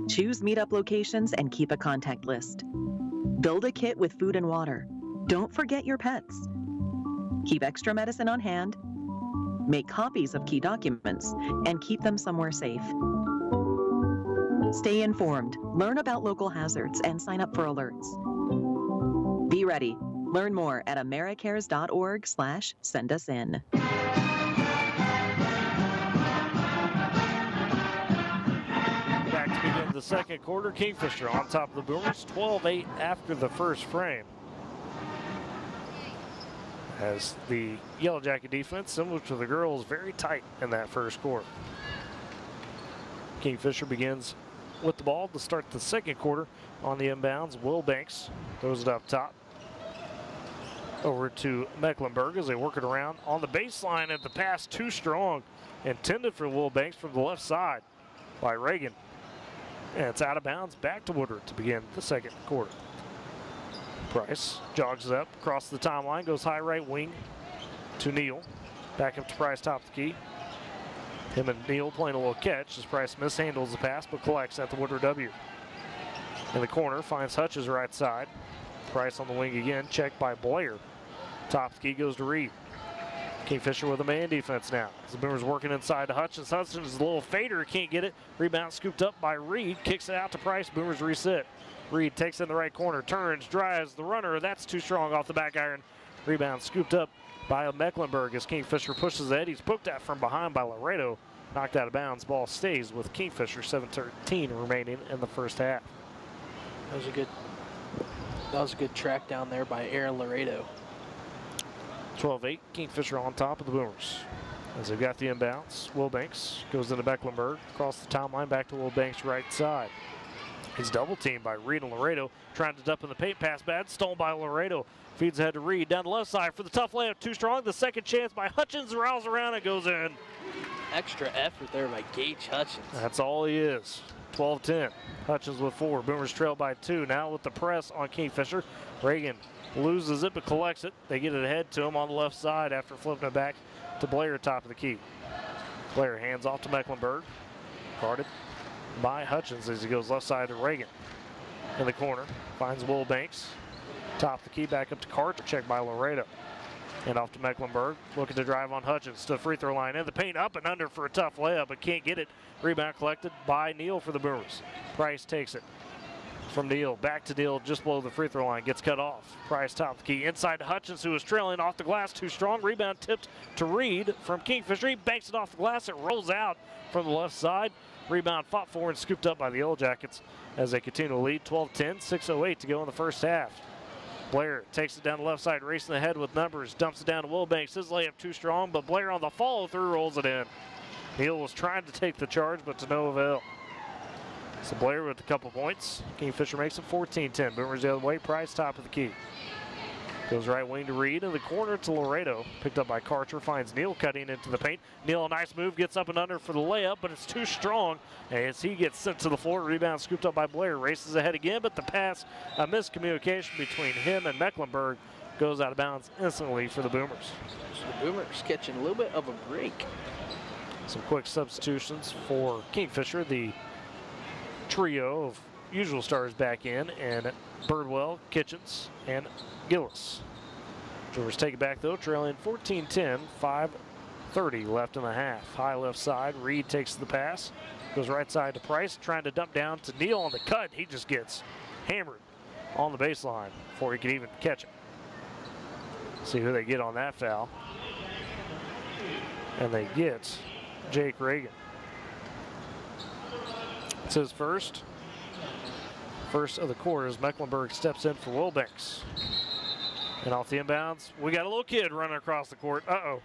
Choose meetup locations and keep a contact list. Build a kit with food and water. Don't forget your pets. Keep extra medicine on hand. Make copies of key documents and keep them somewhere safe. Stay informed, learn about local hazards, and sign up for alerts. Be ready. Learn more at americares.org/sendusin. Back to begin the second quarter. Kingfisher on top of the Boomers, 12-8 after the first frame. As the Yellow Jacket defense, similar to the girls, very tight in that first quarter. Kingfisher begins with the ball to start the second quarter on the inbounds. Wilbanks throws it up top. Over to Mecklenburg as they work it around on the baseline, and the pass too strong, intended for Wilbanks from the left side by Reagan. And it's out of bounds, back to Woodward to begin the second quarter. Price jogs it up across the timeline, goes high right wing to Neal. Back up to Price, top of the key. Him and Neal playing a little catch as Price mishandles the pass but collects at the Woodward W. In the corner, finds Hutch's right side. Price on the wing again, checked by Blair. Top of the key goes to Reed. Kingfisher with a man defense now. The Boomers working inside to Hutchins. Hutchins is a little fader, can't get it. Rebound scooped up by Reed, kicks it out to Price. Boomers reset. Reed takes in the right corner, turns, drives the runner. That's too strong off the back iron. Rebound scooped up by Mecklenburg as Kingfisher pushes ahead. He's poked at from behind by Laredo. Knocked out of bounds. Ball stays with Kingfisher. 7:13 remaining in the first half. That was a good track down there by Aaron Laredo. 12-8. Kingfisher on top of the Boomers. As they've got the inbounds, Wilbanks goes into Mecklenburg. Across the timeline, back to Wilbanks' right side. He's double teamed by Reed and Laredo. Trying to dump in the paint, pass bad. Stolen by Laredo. Feeds ahead to Reed. Down the left side for the tough layup. Too strong. The second chance by Hutchins. Rails around and goes in. Extra effort there by Gage Hutchins. That's all he is. 12-10. Hutchins with 4. Boomers trail by 2. Now with the press on Kingfisher. Reagan loses it but collects it. They get it ahead to him on the left side after flipping it back to Blair, top of the key. Blair hands off to Mecklenburg. Guarded by Hutchins as he goes left side to Reagan. In the corner, finds Wilbanks. Top of the key, back up to Carter. Checked by Laredo. And off to Mecklenburg, looking to drive on Hutchins to the free throw line. In the paint, up and under for a tough layup, but can't get it. Rebound collected by Neal for the Boomers. Price takes it from Neal. Back to Neal, just below the free throw line. Gets cut off. Price top of the key. Inside to Hutchins, who is trailing off the glass. Too strong. Rebound tipped to Reed from Kingfisher. He banks it off the glass. It rolls out from the left side. Rebound fought for and scooped up by the Yellow Jackets as they continue to lead 12-10. 6:08 to go in the first half. Blair takes it down the left side, racing ahead with numbers, dumps it down to Wilbanks. His layup too strong, but Blair on the follow-through rolls it in. Neal was trying to take the charge, but to no avail. So Blair with a couple points. Kingfisher makes it 14-10. Boomers the other way. Price top of the key. Goes right wing to Reed in the corner to Laredo. Picked up by Karcher. Finds Neal cutting into the paint. Neal, a nice move, gets up and under for the layup, but it's too strong as he gets sent to the floor. Rebound scooped up by Blair. Races ahead again, but the pass, a miscommunication between him and Mecklenburg, goes out of bounds instantly for the Boomers. So the Boomers catching a little bit of a break. Some quick substitutions for Kingfisher. The trio of usual stars back in, and Birdwell, Kitchens, and Gillis. Boomers take it back though, trailing 14-10, 5:30 left in the half. High left side, Reed takes the pass, goes right side to Price, trying to dump down to Neal on the cut. He just gets hammered on the baseline before he can even catch it. See who they get on that foul. And they get Jake Reagan. It's his first of the quarter as Mecklenburg steps in for Wilbanks. And off the inbounds, we got a little kid running across the court. Uh-oh.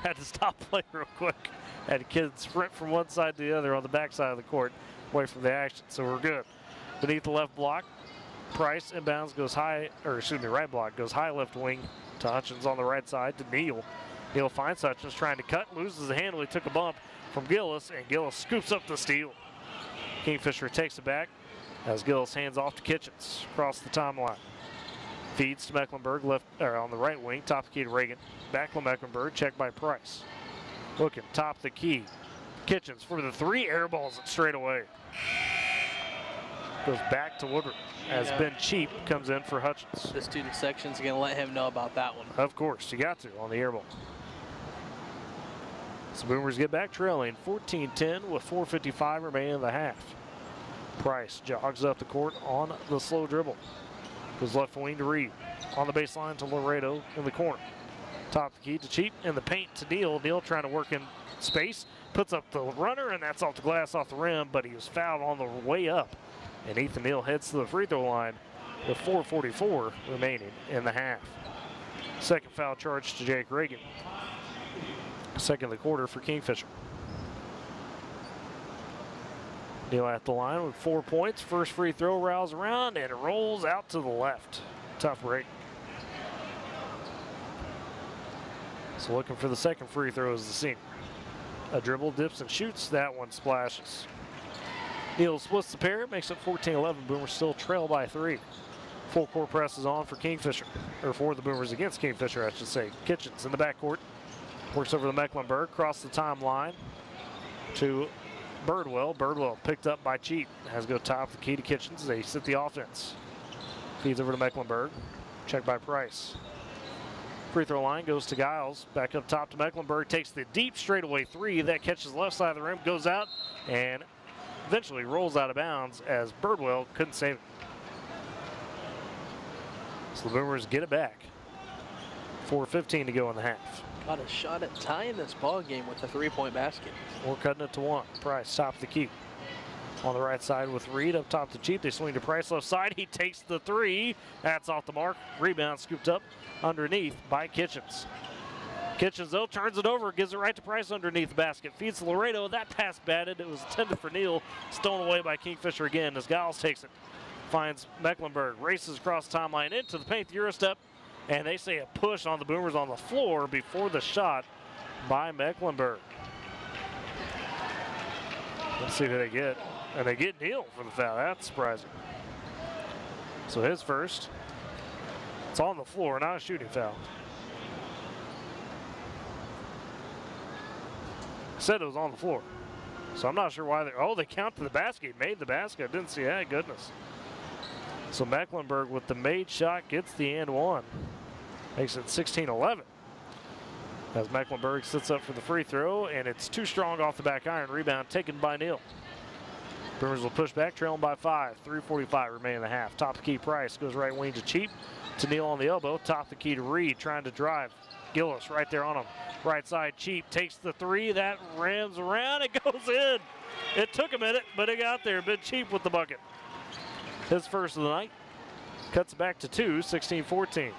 Had to stop play real quick. Had a kid sprint from one side to the other on the back side of the court, away from the action, so we're good. Beneath the left block, Price inbounds goes high, or excuse me, right block goes high left wing to Hutchins on the right side to Neal. Neal finds Hutchins trying to cut, loses the handle. He took a bump from Gillis, and Gillis scoops up the steal. Kingfisher takes it back as Gillis hands off to Kitchens across the timeline. Feeds to Mecklenburg left or on the right wing, top of the key to Reagan. Back to Mecklenburg, checked by Price. Looking top of the key. Kitchens for the 3, airballs it straight away. Goes back to Woodward as Ben Cheap comes in for Hutchins. The student section's going to let him know about that one. Of course, you got to on the airball. So Boomers get back trailing 14-10 with 4:55 remaining in the half. Price jogs up the court on the slow dribble. Goes left wing to Reed. On the baseline to Laredo in the corner. Top of the key to Cheap in the paint to Neal. Neal trying to work in space. Puts up the runner, and that's off the glass off the rim, but he was fouled on the way up. And Ethan Neal heads to the free throw line with 4:44 remaining in the half. Second foul charge to Jake Reagan. Second of the quarter for Kingfisher. Neal at the line with 4 points. First free throw rows around and it rolls out to the left. Tough break. So looking for the second free throw is the senior. A dribble, dips and shoots. That one splashes. Neal splits the pair, makes it 14-11. Boomers still trail by 3. Full court press is on for Kingfisher, or for the Boomers against Kingfisher, I should say. Kitchens in the backcourt. Works over to Mecklenburg, across the timeline to Birdwell. Birdwell picked up by Cheap. Has to go top of the key to Kitchens. They sit the offense. Feeds over to Mecklenburg. Checked by Price. Free throw line goes to Giles. Back up top to Mecklenburg. Takes the deep straightaway 3. That catches left side of the rim. Goes out and eventually rolls out of bounds as Birdwell couldn't save it. So the Boomers get it back. 4:15 to go in the half. Got a shot at tying this ball game with a 3-point basket. Or cutting it to 1. Price top of the key. On the right side with Reed up top to Cheap. They swing to Price left side. He takes the 3. That's off the mark. Rebound scooped up underneath by Kitchens. Kitchens, though, turns it over, gives it right to Price underneath the basket. Feeds to Laredo. That pass batted. It was intended for Neal. Stolen away by Kingfisher again as Giles takes it. Finds Mecklenburg. Races across the timeline into the paint. The Eurostep. And they say a push on the Boomers on the floor before the shot by Mecklenburg. Let's see who they get. And they get Neal for the foul. That's surprising. So his first. It's on the floor, not a shooting foul. Said it was on the floor. So I'm not sure why they count to the basket. Made the basket. Didn't see that. Goodness. So Mecklenburg with the made shot gets the and one. Makes it 16-11. As Mecklenburg sits up for the free throw, and it's too strong off the back iron. Rebound taken by Neal. Boomers will push back, trailing by 5. 3:45 remaining in the half. Top of the key Price goes right wing to Cheap. To Neal on the elbow. Top of the key to Reed, trying to drive. Gillis right there on him. Right side, Cheap takes the 3. That rams around. It goes in. It took a minute, but it got there. Been Cheap with the bucket. His first of the night. Cuts back to 2, 16-14.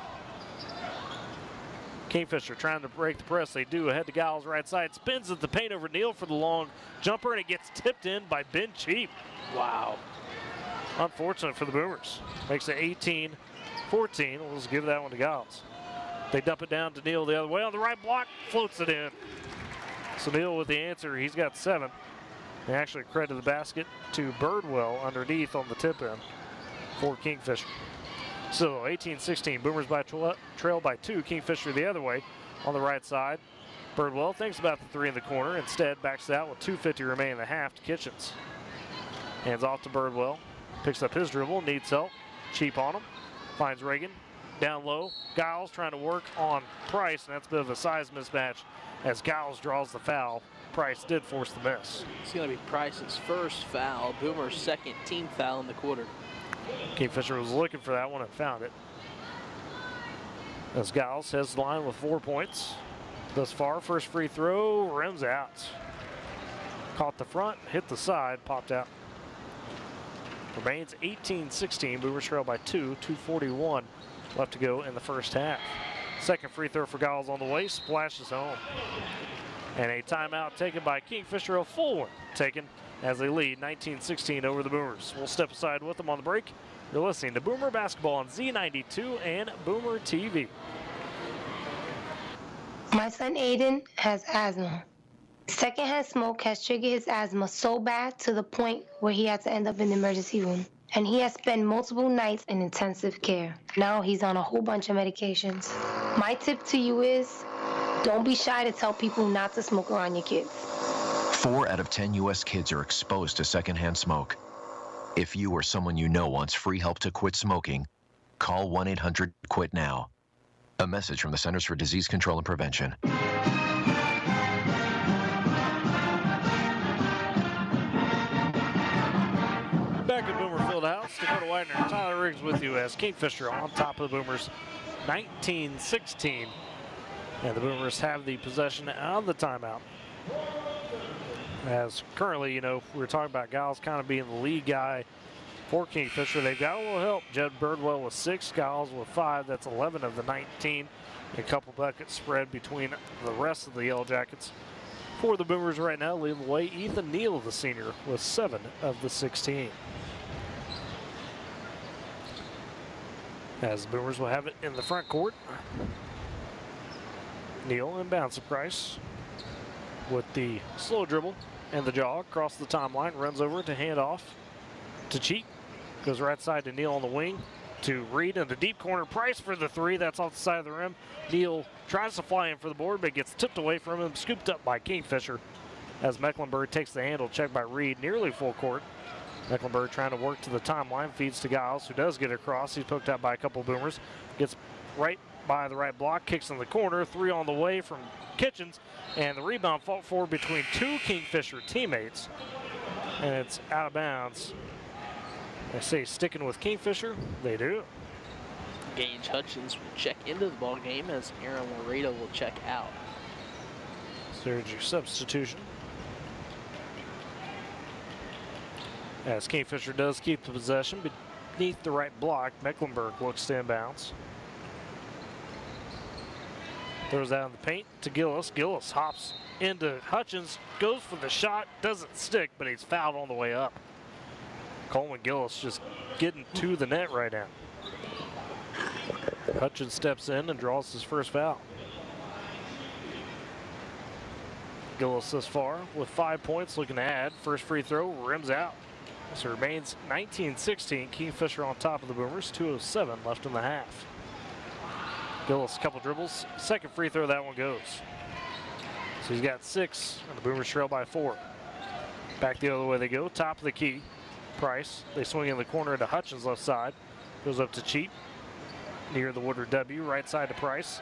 Kingfisher trying to break the press. They do. Ahead to Giles right side. Spins at the paint over Neal for the long jumper, and it gets tipped in by Ben Cheap. Wow. Unfortunate for the Boomers. Makes it 18-14. We'll just give that one to Giles. They dump it down to Neal the other way. On the right block, floats it in. So Neal with the answer. He's got 7. They actually credit the basket to Birdwell underneath on the tip in for Kingfisher. So 18-16, Boomers by trail by 2. Kingfisher the other way on the right side. Birdwell thinks about the 3 in the corner. Instead, backs it out with 2:50 remaining in the half to Kitchens. Hands off to Birdwell. Picks up his dribble, needs help. Cheap on him. Finds Reagan. Down low. Giles trying to work on Price, and that's a bit of a size mismatch as Giles draws the foul. Price did force the miss. It's going to be Price's first foul. Boomer's second team foul in the quarter. Kingfisher was looking for that one and found it. As Giles has the line with 4 points. Thus far, first free throw, rims out. Caught the front, hit the side, popped out. Remains 18-16, Boomers trail by 2, 2:41 left to go in the first half. Second free throw for Giles on the way, splashes home. And a timeout taken by Kingfisher, a full one taken as they lead 19-16 over the Boomers. We'll step aside with them on the break. You're listening to Boomer Basketball on Z92 and Boomer TV. My son Aiden has asthma. Secondhand smoke has triggered his asthma so bad to the point where he had to end up in the emergency room. And he has spent multiple nights in intensive care. Now he's on a whole bunch of medications. My tip to you is, don't be shy to tell people not to smoke around your kids. 4 out of 10 U.S. kids are exposed to secondhand smoke. If you or someone you know wants free help to quit smoking, call 1-800-QUIT-NOW. A message from the Centers for Disease Control and Prevention. Back at Boomer Fieldhouse, Dakota Widener and Tyler Riggs with you as Kingfisher on top of the Boomers, 19-16. And the Boomers have the possession of the timeout. As currently, you know, we were talking about Giles kind of being the lead guy for Kingfisher. They've got a little help. Jed Birdwell with 6, Giles with 5. That's 11 of the 19. A couple buckets spread between the rest of the Yellow Jackets. For the Boomers right now, leading the way, Ethan Neal, the senior, with 7 of the 16. As the Boomers will have it in the front court. Neal inbounds to Price with the slow dribble and the jog across the timeline. Runs over to hand off to Cheap. Goes right side to Neal on the wing. To Reed in the deep corner. Price for the 3. That's off the side of the rim. Neal tries to fly in for the board, but gets tipped away from him. Scooped up by Kingfisher as Mecklenburg takes the handle. Checked by Reed. Nearly full court. Mecklenburg trying to work to the timeline. Feeds to Giles, who does get across. He's poked out by a couple of Boomers. Gets right by the right block. Kicks in the corner. 3 on the way from Kitchens. And the rebound fought for between 2 Kingfisher teammates. And it's out of bounds. They say sticking with Kingfisher. They do. Gage Hutchins will check into the ball game as Aaron Laredo will check out. So there's your substitution. As Kingfisher does keep the possession beneath the right block, Mecklenburg looks to inbounds. Throws out in the paint to Gillis. Gillis hops into Hutchins, goes for the shot, doesn't stick, but he's fouled on the way up. Coleman Gillis just getting to the net right now. Hutchins steps in and draws his first foul. Gillis thus far with 5 points, looking to add. First free throw, rims out. So it remains 19-16. Kingfisher on top of the Boomers, 2:07 left in the half. Gillis, a couple dribbles. Second free throw, that one goes. So he's got 6, and the Boomers trail by 4. Back the other way they go, top of the key. Price, they swing in the corner to Hutchins left side. Goes up to Cheap, near the Woodward W, right side to Price.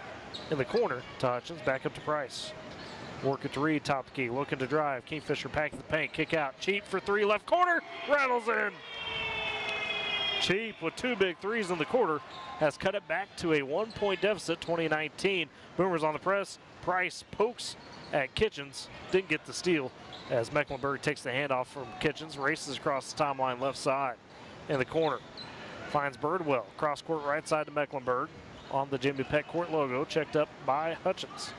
In the corner to Hutchins, back up to Price. Work it to Reed, top of the key, looking to drive. Kingfisher packing the paint, kick out. Cheap for 3, left corner, rattles in. Cheap with 2 big threes in the quarter has cut it back to a 1-point deficit, 2019. Boomers on the press. Price pokes at Kitchens, didn't get the steal as Mecklenburg takes the handoff from Kitchens, races across the timeline left side in the corner. Finds Birdwell, cross court right side to Mecklenburg on the Jimmy Peck Court logo, checked up by Hutchins.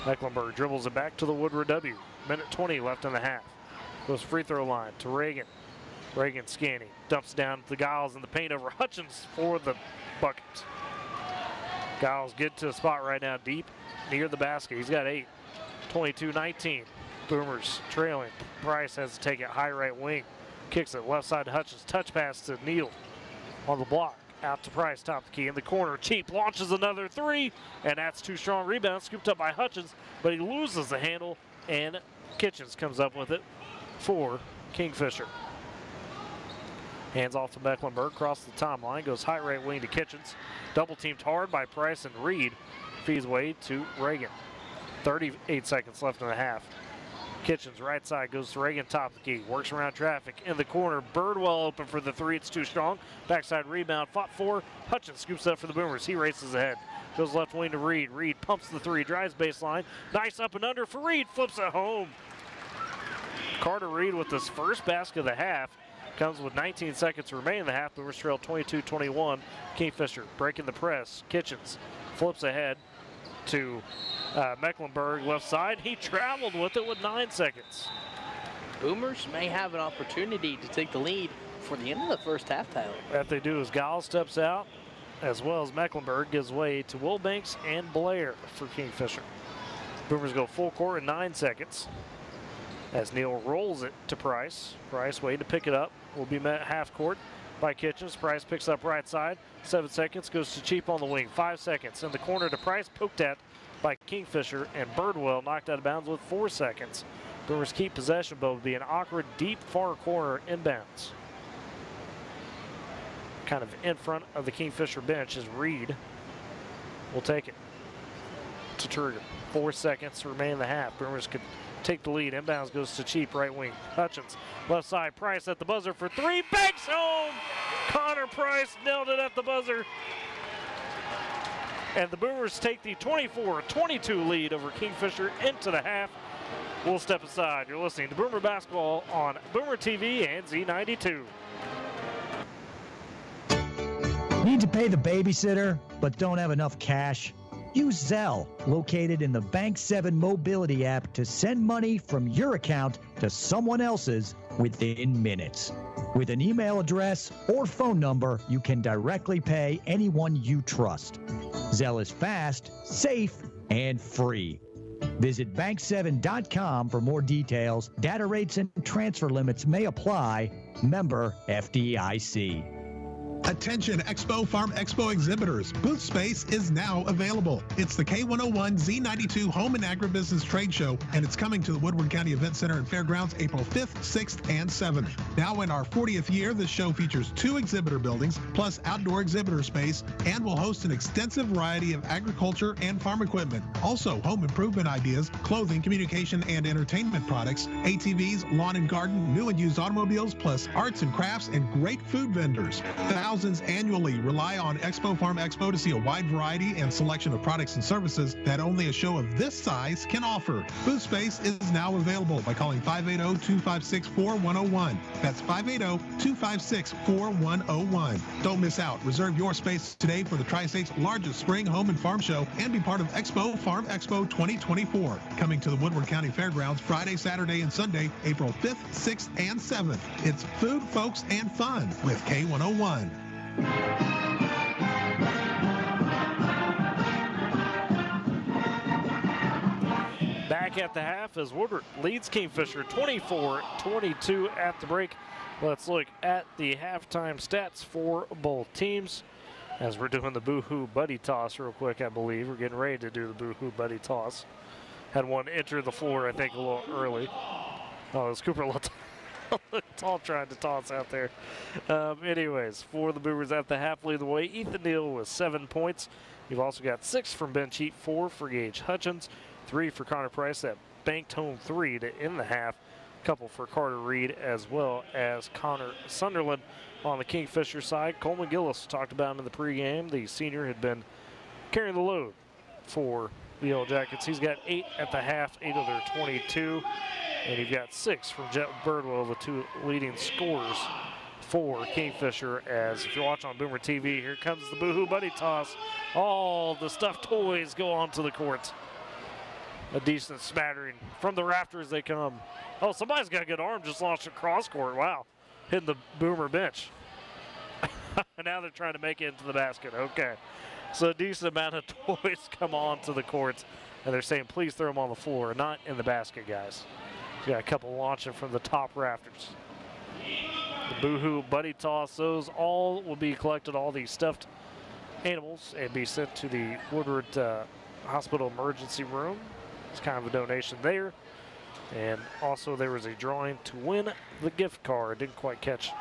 Mecklenburg dribbles it back to the Woodward W. Minute 20 left in the half. Goes free throw line to Reagan. Reagan scanning, dumps down to Giles in the paint over Hutchins for the bucket. Giles get to a spot right now deep near the basket. He's got 8. 22-19. Boomers trailing. Price has to take it high right wing. Kicks it left side to Hutchins. Touch pass to Neal on the block. Out to Price, top of the key in the corner. Cheap launches another 3, and that's too strong. Rebound scooped up by Hutchins, but he loses the handle, and Kitchens comes up with it for Kingfisher. Hands off to Mecklenburg, across the timeline, goes high right wing to Kitchens. Double teamed hard by Price, and Reed feeds way to Reagan. 38 seconds left in the half. Kitchens right side goes to Reagan, top of the key, works around traffic in the corner. Birdwell open for the 3, it's too strong. Backside rebound, fought for. Hutchins scoops up for the Boomers. He races ahead. Goes left wing to Reed. Reed pumps the 3, drives baseline. Nice up and under for Reed, flips it home. Carter Reed with his first basket of the half. Comes with 19 seconds remaining in the half. Boomers trail 22-21. Kingfisher breaking the press. Kitchens flips ahead to Mecklenburg left side. He traveled with it with 9 seconds. Boomers may have an opportunity to take the lead for the end of the first half, Tyler. What they do is Giles steps out, as well as Mecklenburg gives way to Wilbanks and Blair for Kingfisher. Boomers go full court in 9 seconds as Neal rolls it to Price. Price waiting to pick it up. Will be met half court by Kitchens. Price picks up right side. 7 seconds, goes to Cheap on the wing. 5 seconds in the corner to Price, poked at by Kingfisher, and Birdwell knocked out of bounds with 4 seconds. Boomers keep possession, but will be an awkward, deep far corner inbounds. Kind of in front of the Kingfisher bench as Reed will take it to Trigger. 4 seconds remain in the half. Boomers could take the lead. Inbounds goes to Cheap, right wing. Hutchins, left side. Price at the buzzer for 3. Banks home! Connor Price nailed it at the buzzer. And the Boomers take the 24-22 lead over Kingfisher into the half. We'll step aside. You're listening to Boomer Basketball on Boomer TV and Z92. Need to pay the babysitter, but don't have enough cash? Use Zelle, located in the Bank 7 mobility app, to send money from your account to someone else's within minutes. With an email address or phone number, you can directly pay anyone you trust. Zelle is fast, safe, and free. Visit bank7.com for more details. Data rates and transfer limits may apply. Member FDIC. Attention Expo Farm Expo exhibitors. Booth space is now available. It's the K101 Z92 Home and Agribusiness Trade Show, and it's coming to the Woodward County Event Center and Fairgrounds April 5th, 6th, and 7th. Now in our 40th year, this show features 2 exhibitor buildings plus outdoor exhibitor space and will host an extensive variety of agriculture and farm equipment. Also, home improvement ideas, clothing, communication, and entertainment products, ATVs, lawn and garden, new and used automobiles, plus arts and crafts and great food vendors. thousands annually rely on Expo Farm Expo to see a wide variety and selection of products and services that only a show of this size can offer. Booth space is now available by calling 580-256-4101. That's 580-256-4101. Don't miss out. Reserve your space today for the Tri-State's largest spring home and farm show and be part of Expo Farm Expo 2024. Coming to the Woodward County Fairgrounds Friday, Saturday, and Sunday, April 5th, 6th, and 7th. It's food, folks, and fun with K101. Back at the half as Woodward leads Kingfisher 24-22 at the break. Let's look at the halftime stats for both teams as we're doing the Boo-Hoo Buddy Toss real quick, I believe. We're getting ready to do the Boo-Hoo Buddy Toss. Had one enter the floor, I think, a little early. Oh, it's Cooper Tall trying to toss out there. Anyways, for the Boomers at the half lead the way, Ethan Neal with 7 points. You've also got 6 from Ben Cheat, 4 for Gage Hutchins, 3 for Connor Price. That banked home 3 to end the half. Couple for Carter Reed as well as Connor Sunderland. On the Kingfisher side, Coleman Gillis talked about him in the pregame. The senior had been carrying the load for the Yellow Jackets. He's got 8 at the half, 8 of their 22. And you've got 6 from Jet Birdwell, the 2 leading scorers for Kingfisher. As if you're watching on Boomer TV, here comes the Boo-Hoo Buddy Toss. All the stuffed toys go onto the court. A decent smattering. From the rafters they come. Oh, somebody's got a good arm, just launched a cross court. Wow. Hitting the Boomer bench. Now they're trying to make it into the basket. Okay. So a decent amount of toys come onto the court. And they're saying, please throw them on the floor, not in the basket, guys. We got a couple launching from the top rafters. The Boo-Hoo Buddy Toss, those all will be collected, all these stuffed animals, and be sent to the Woodward Hospital Emergency Room. It's kind of a donation there. And also there was a drawing to win the gift card. Didn't quite catch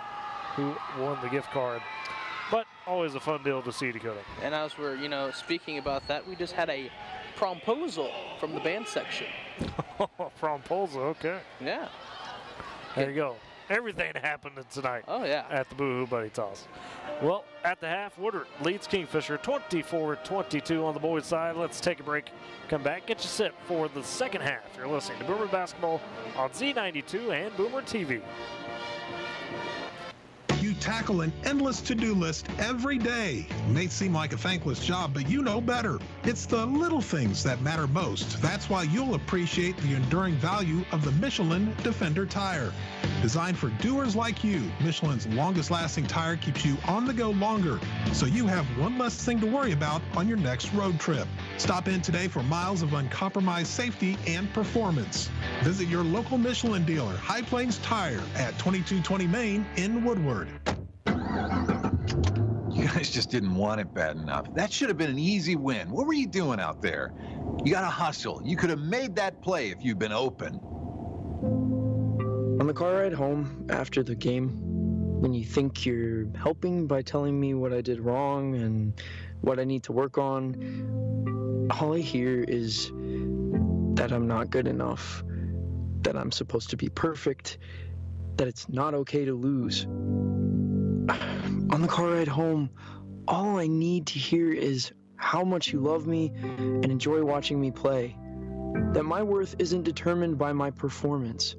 who won the gift card. But always a fun deal to see, Dakota. And as we're, speaking about that, we just had a promposal from the band section. Promposal, okay. Yeah. There you go. Everything happened tonight. Oh, yeah. At the Boo-Hoo Buddy Toss. Well, at the half, Woodward leads Kingfisher 24-22 on the boys' side. Let's take a break. Come back, get you set for the second half. You're listening to Boomer Basketball on Z92 and Boomer TV. You tackle an endless to-do list every day. It may seem like a thankless job, but you know better. It's the little things that matter most. That's why you'll appreciate the enduring value of the Michelin Defender tire. Designed for doers like you, Michelin's longest-lasting tire keeps you on the go longer, so you have one less thing to worry about on your next road trip. Stop in today for miles of uncompromised safety and performance. Visit your local Michelin dealer, High Plains Tire, at 2220 Main in Woodward. You guys just didn't want it bad enough. That should have been an easy win. What were you doing out there? You got to hustle. You could have made that play if you'd been open. On the car ride home after the game, when you think you're helping by telling me what I did wrong and what I need to work on, all I hear is that I'm not good enough, that I'm supposed to be perfect, that it's not okay to lose. On the car ride home, all I need to hear is how much you love me and enjoy watching me play, that my worth isn't determined by my performance,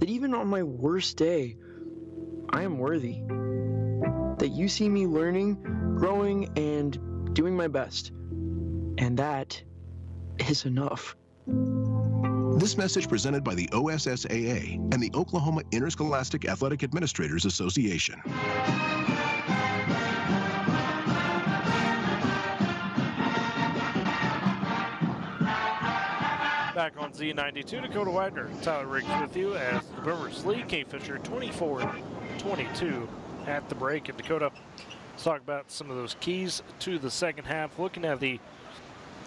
that even on my worst day, I am worthy, that you see me learning, growing, and doing my best, and that is enough. This message presented by the OSSAA and the Oklahoma Interscholastic Athletic Administrators Association. Back on Z92, Dakota Wagner, Tyler Riggs with you as the Boomers lead Kingfisher 24-22 at the break. And Dakota, let's talk about some of those keys to the second half. Looking at the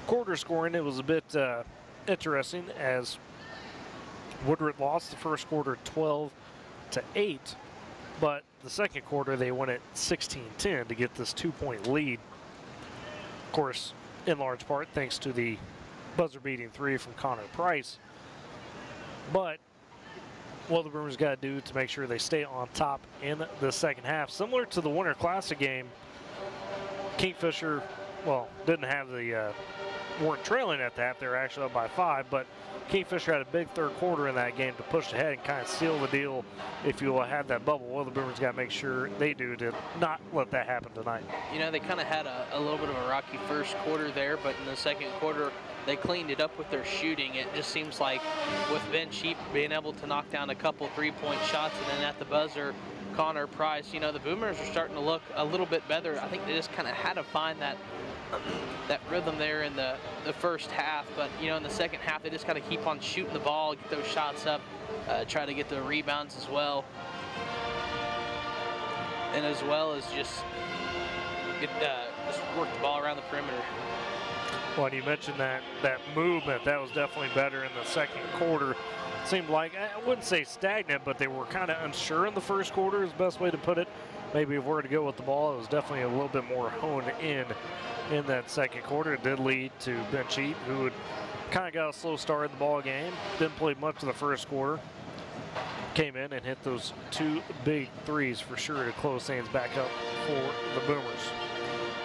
quarter scoring, it was a bit interesting as Woodward lost the first quarter 12-8, but the second quarter they won it 16-10 to get this 2-point lead. Of course, in large part thanks to the buzzer-beating 3 from Connor Price. But what the Boomers got to do to make sure they stay on top in the second half. Similar to the Winter Classic game, Kingfisher, well, didn't have the, weren't trailing at the half. They were actually up by 5, but Kingfisher had a big third quarter in that game to push ahead and kind of seal the deal if you will have that bubble. Well, the Boomers got to make sure they do to not let that happen tonight. You know, they kind of had a little bit of a rocky first quarter there, but in the second quarter, they cleaned it up with their shooting. It just seems like with Ben Cheap being able to knock down a couple three-point shots, and then at the buzzer, Connor Price, you know, the Boomers are starting to look a little bit better. I think they just kind of had to find that rhythm there in the first half, but you know, in the second half they just got to keep on shooting the ball, get those shots up, try to get the rebounds as well, and as well as just work the ball around the perimeter. Well, you mentioned that movement, that was definitely better in the second quarter. Seemed like, I wouldn't say stagnant, but they were kind of unsure in the first quarter is the best way to put it. Maybe if we were to go with the ball, it was definitely a little bit more honed in that second quarter. It did lead to Ben Cheap, who had kind of got a slow start in the ball game. Didn't play much of the first quarter. Came in and hit those 2 big threes for sure to close things back up for the Boomers.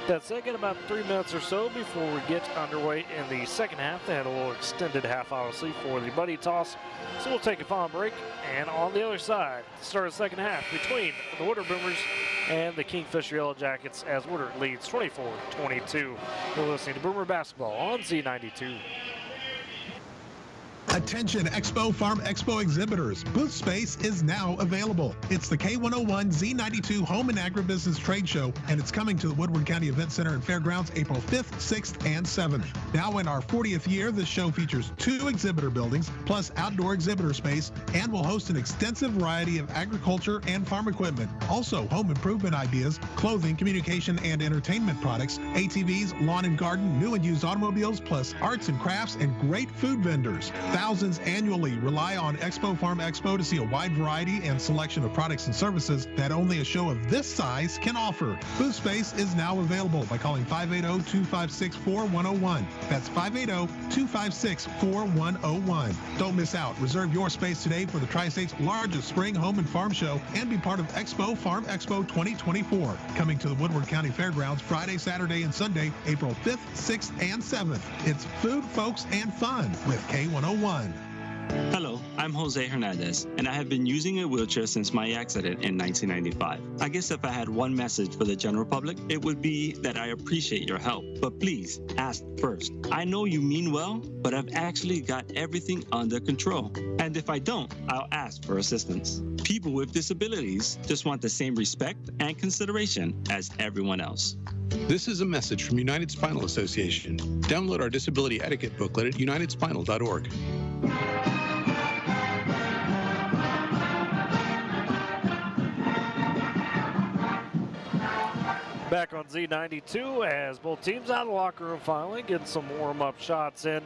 That said, got about 3 minutes or so before we get underway in the second half. They had a little extended half, obviously, for the buddy toss. So we'll take a final break. And on the other side, the start of the second half between the Woodard Boomers and the Kingfisher Yellow Jackets as Woodard leads 24-22. You're listening to Boomer Basketball on Z92. Attention Expo Farm Expo exhibitors. Booth space is now available. It's the K101 Z92 Home and Agribusiness Trade Show, and it's coming to the Woodward County Event Center and Fairgrounds April 5th, 6th, and 7th. Now in our 40th year, this show features 2 exhibitor buildings, plus outdoor exhibitor space, and will host an extensive variety of agriculture and farm equipment. Also, home improvement ideas, clothing, communication, and entertainment products, ATVs, lawn and garden, new and used automobiles, plus arts and crafts, and great food vendors. Thousands annually rely on Expo Farm Expo to see a wide variety and selection of products and services that only a show of this size can offer. Booth space is now available by calling 580-256-4101. That's 580-256-4101. Don't miss out. Reserve your space today for the Tri-State's largest spring home and farm show and be part of Expo Farm Expo 2024. Coming to the Woodward County Fairgrounds Friday, Saturday, and Sunday, April 5th, 6th, and 7th. It's food, folks, and fun with K101. Hello, I'm Jose Hernandez, and I have been using a wheelchair since my accident in 1995. I guess if I had one message for the general public, it would be that I appreciate your help, but please ask first. I know you mean well, but I've actually got everything under control. And if I don't, I'll ask for assistance. People with disabilities just want the same respect and consideration as everyone else. This is a message from United Spinal Association. Download our disability etiquette booklet at unitedspinal.org. Back on Z92 as both teams out of the locker room finally getting some warm-up shots in.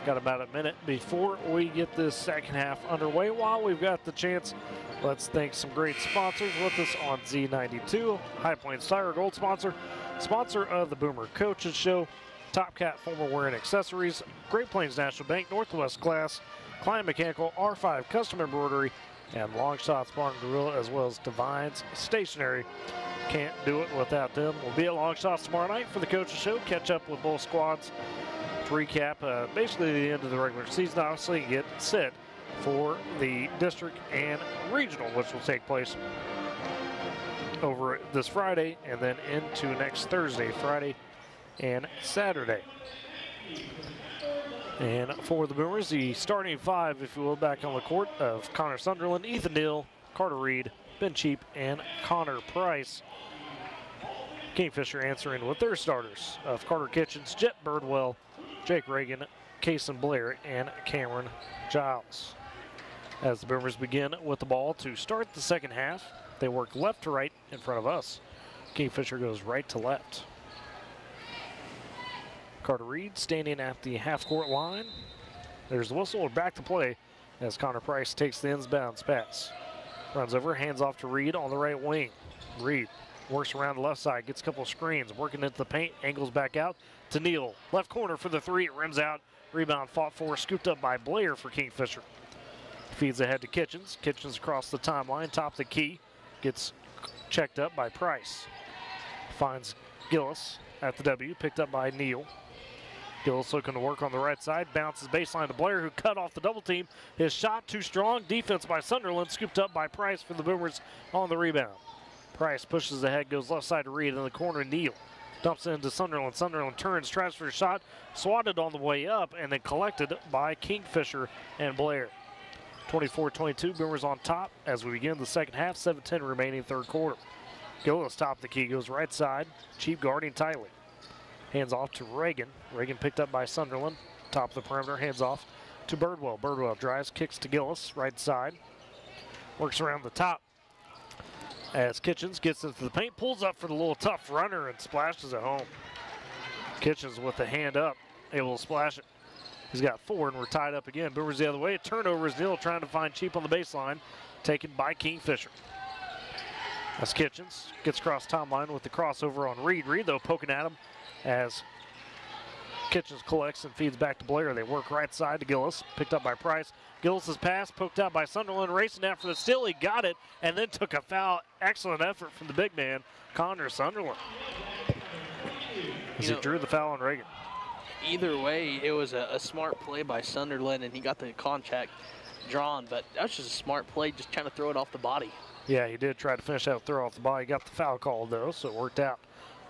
Got about a minute before we get this second half underway. While we've got the chance, let's thank some great sponsors with us on Z92. High Plains Tire, gold sponsor, sponsor of the Boomer Coaches Show, Top Cat Formal Wear and Accessories, Great Plains National Bank, Northwest Glass, Klein Mechanical, R5 Custom Embroidery, and Long Shots Bar and Grill, as well as Divines Stationery. Can't do it without them. We'll be at Long Shots tomorrow night for the Coaches Show. Catch up with both squads to recap basically the end of the regular season, obviously, and get set for the district and regional, which will take place over this Friday and then into next Thursday, Friday and Saturday. And for the Boomers, the starting 5, if you will, back on the court of Connor Sunderland, Ethan Neal, Carter Reed, Ben Cheap, and Connor Price. Kingfisher answering with their starters of Carter Kitchens, Jet Birdwell, Jake Reagan, Kason Blair, and Cameron Giles. As the Boomers begin with the ball to start the second half, they work left to right in front of us. Kingfisher goes right to left. Carter Reed standing at the half-court line. There's the whistle, back to play as Connor Price takes the inbounds pass. Runs over, hands off to Reed on the right wing. Reed works around the left side, gets a couple of screens, working into the paint, angles back out to Neal. Left corner for the 3, it rims out. Rebound fought for, scooped up by Blair for Kingfisher. Feeds ahead to Kitchens. Kitchens across the timeline, top of the key. Gets checked up by Price. Finds Gillis at the W, picked up by Neal. Gillis looking to work on the right side. Bounces baseline to Blair, who cut off the double team. His shot too strong. Defense by Sunderland. Scooped up by Price for the Boomers on the rebound. Price pushes ahead, goes left side to Reed. In the corner, Neal dumps into Sunderland. Sunderland turns, tries for a shot. Swatted on the way up, and then collected by Kingfisher and Blair. 24-22, Boomers on top as we begin the second half. 7:10 remaining third quarter. Gillis top of the key, goes right side. Cheap guarding tightly. Hands off to Reagan. Reagan picked up by Sunderland. Top of the perimeter, hands off to Birdwell. Birdwell drives, kicks to Gillis, right side. Works around the top as Kitchens gets into the paint, pulls up for the little tough runner and splashes it home. Kitchens with the hand up, able to splash it. He's got 4 and we're tied up again. Boomers the other way. A turnover is Neal trying to find Cheap on the baseline, taken by Kingfisher. As Kitchens gets across timeline with the crossover on Reed. Reed, though, poking at him as Kitchens collects and feeds back to Blair. They work right side to Gillis, picked up by Price. Gillis' pass poked out by Sunderland, racing out for the steal. He got it and then took a foul. Excellent effort from the big man, Connor Sunderland, as he drew the foul on Reagan. Either way, it was a smart play by Sunderland, and he got the contact drawn, but that was just a smart play, just trying to throw it off the body. Yeah, he did try to finish that throw off the body. He got the foul called, though, so it worked out.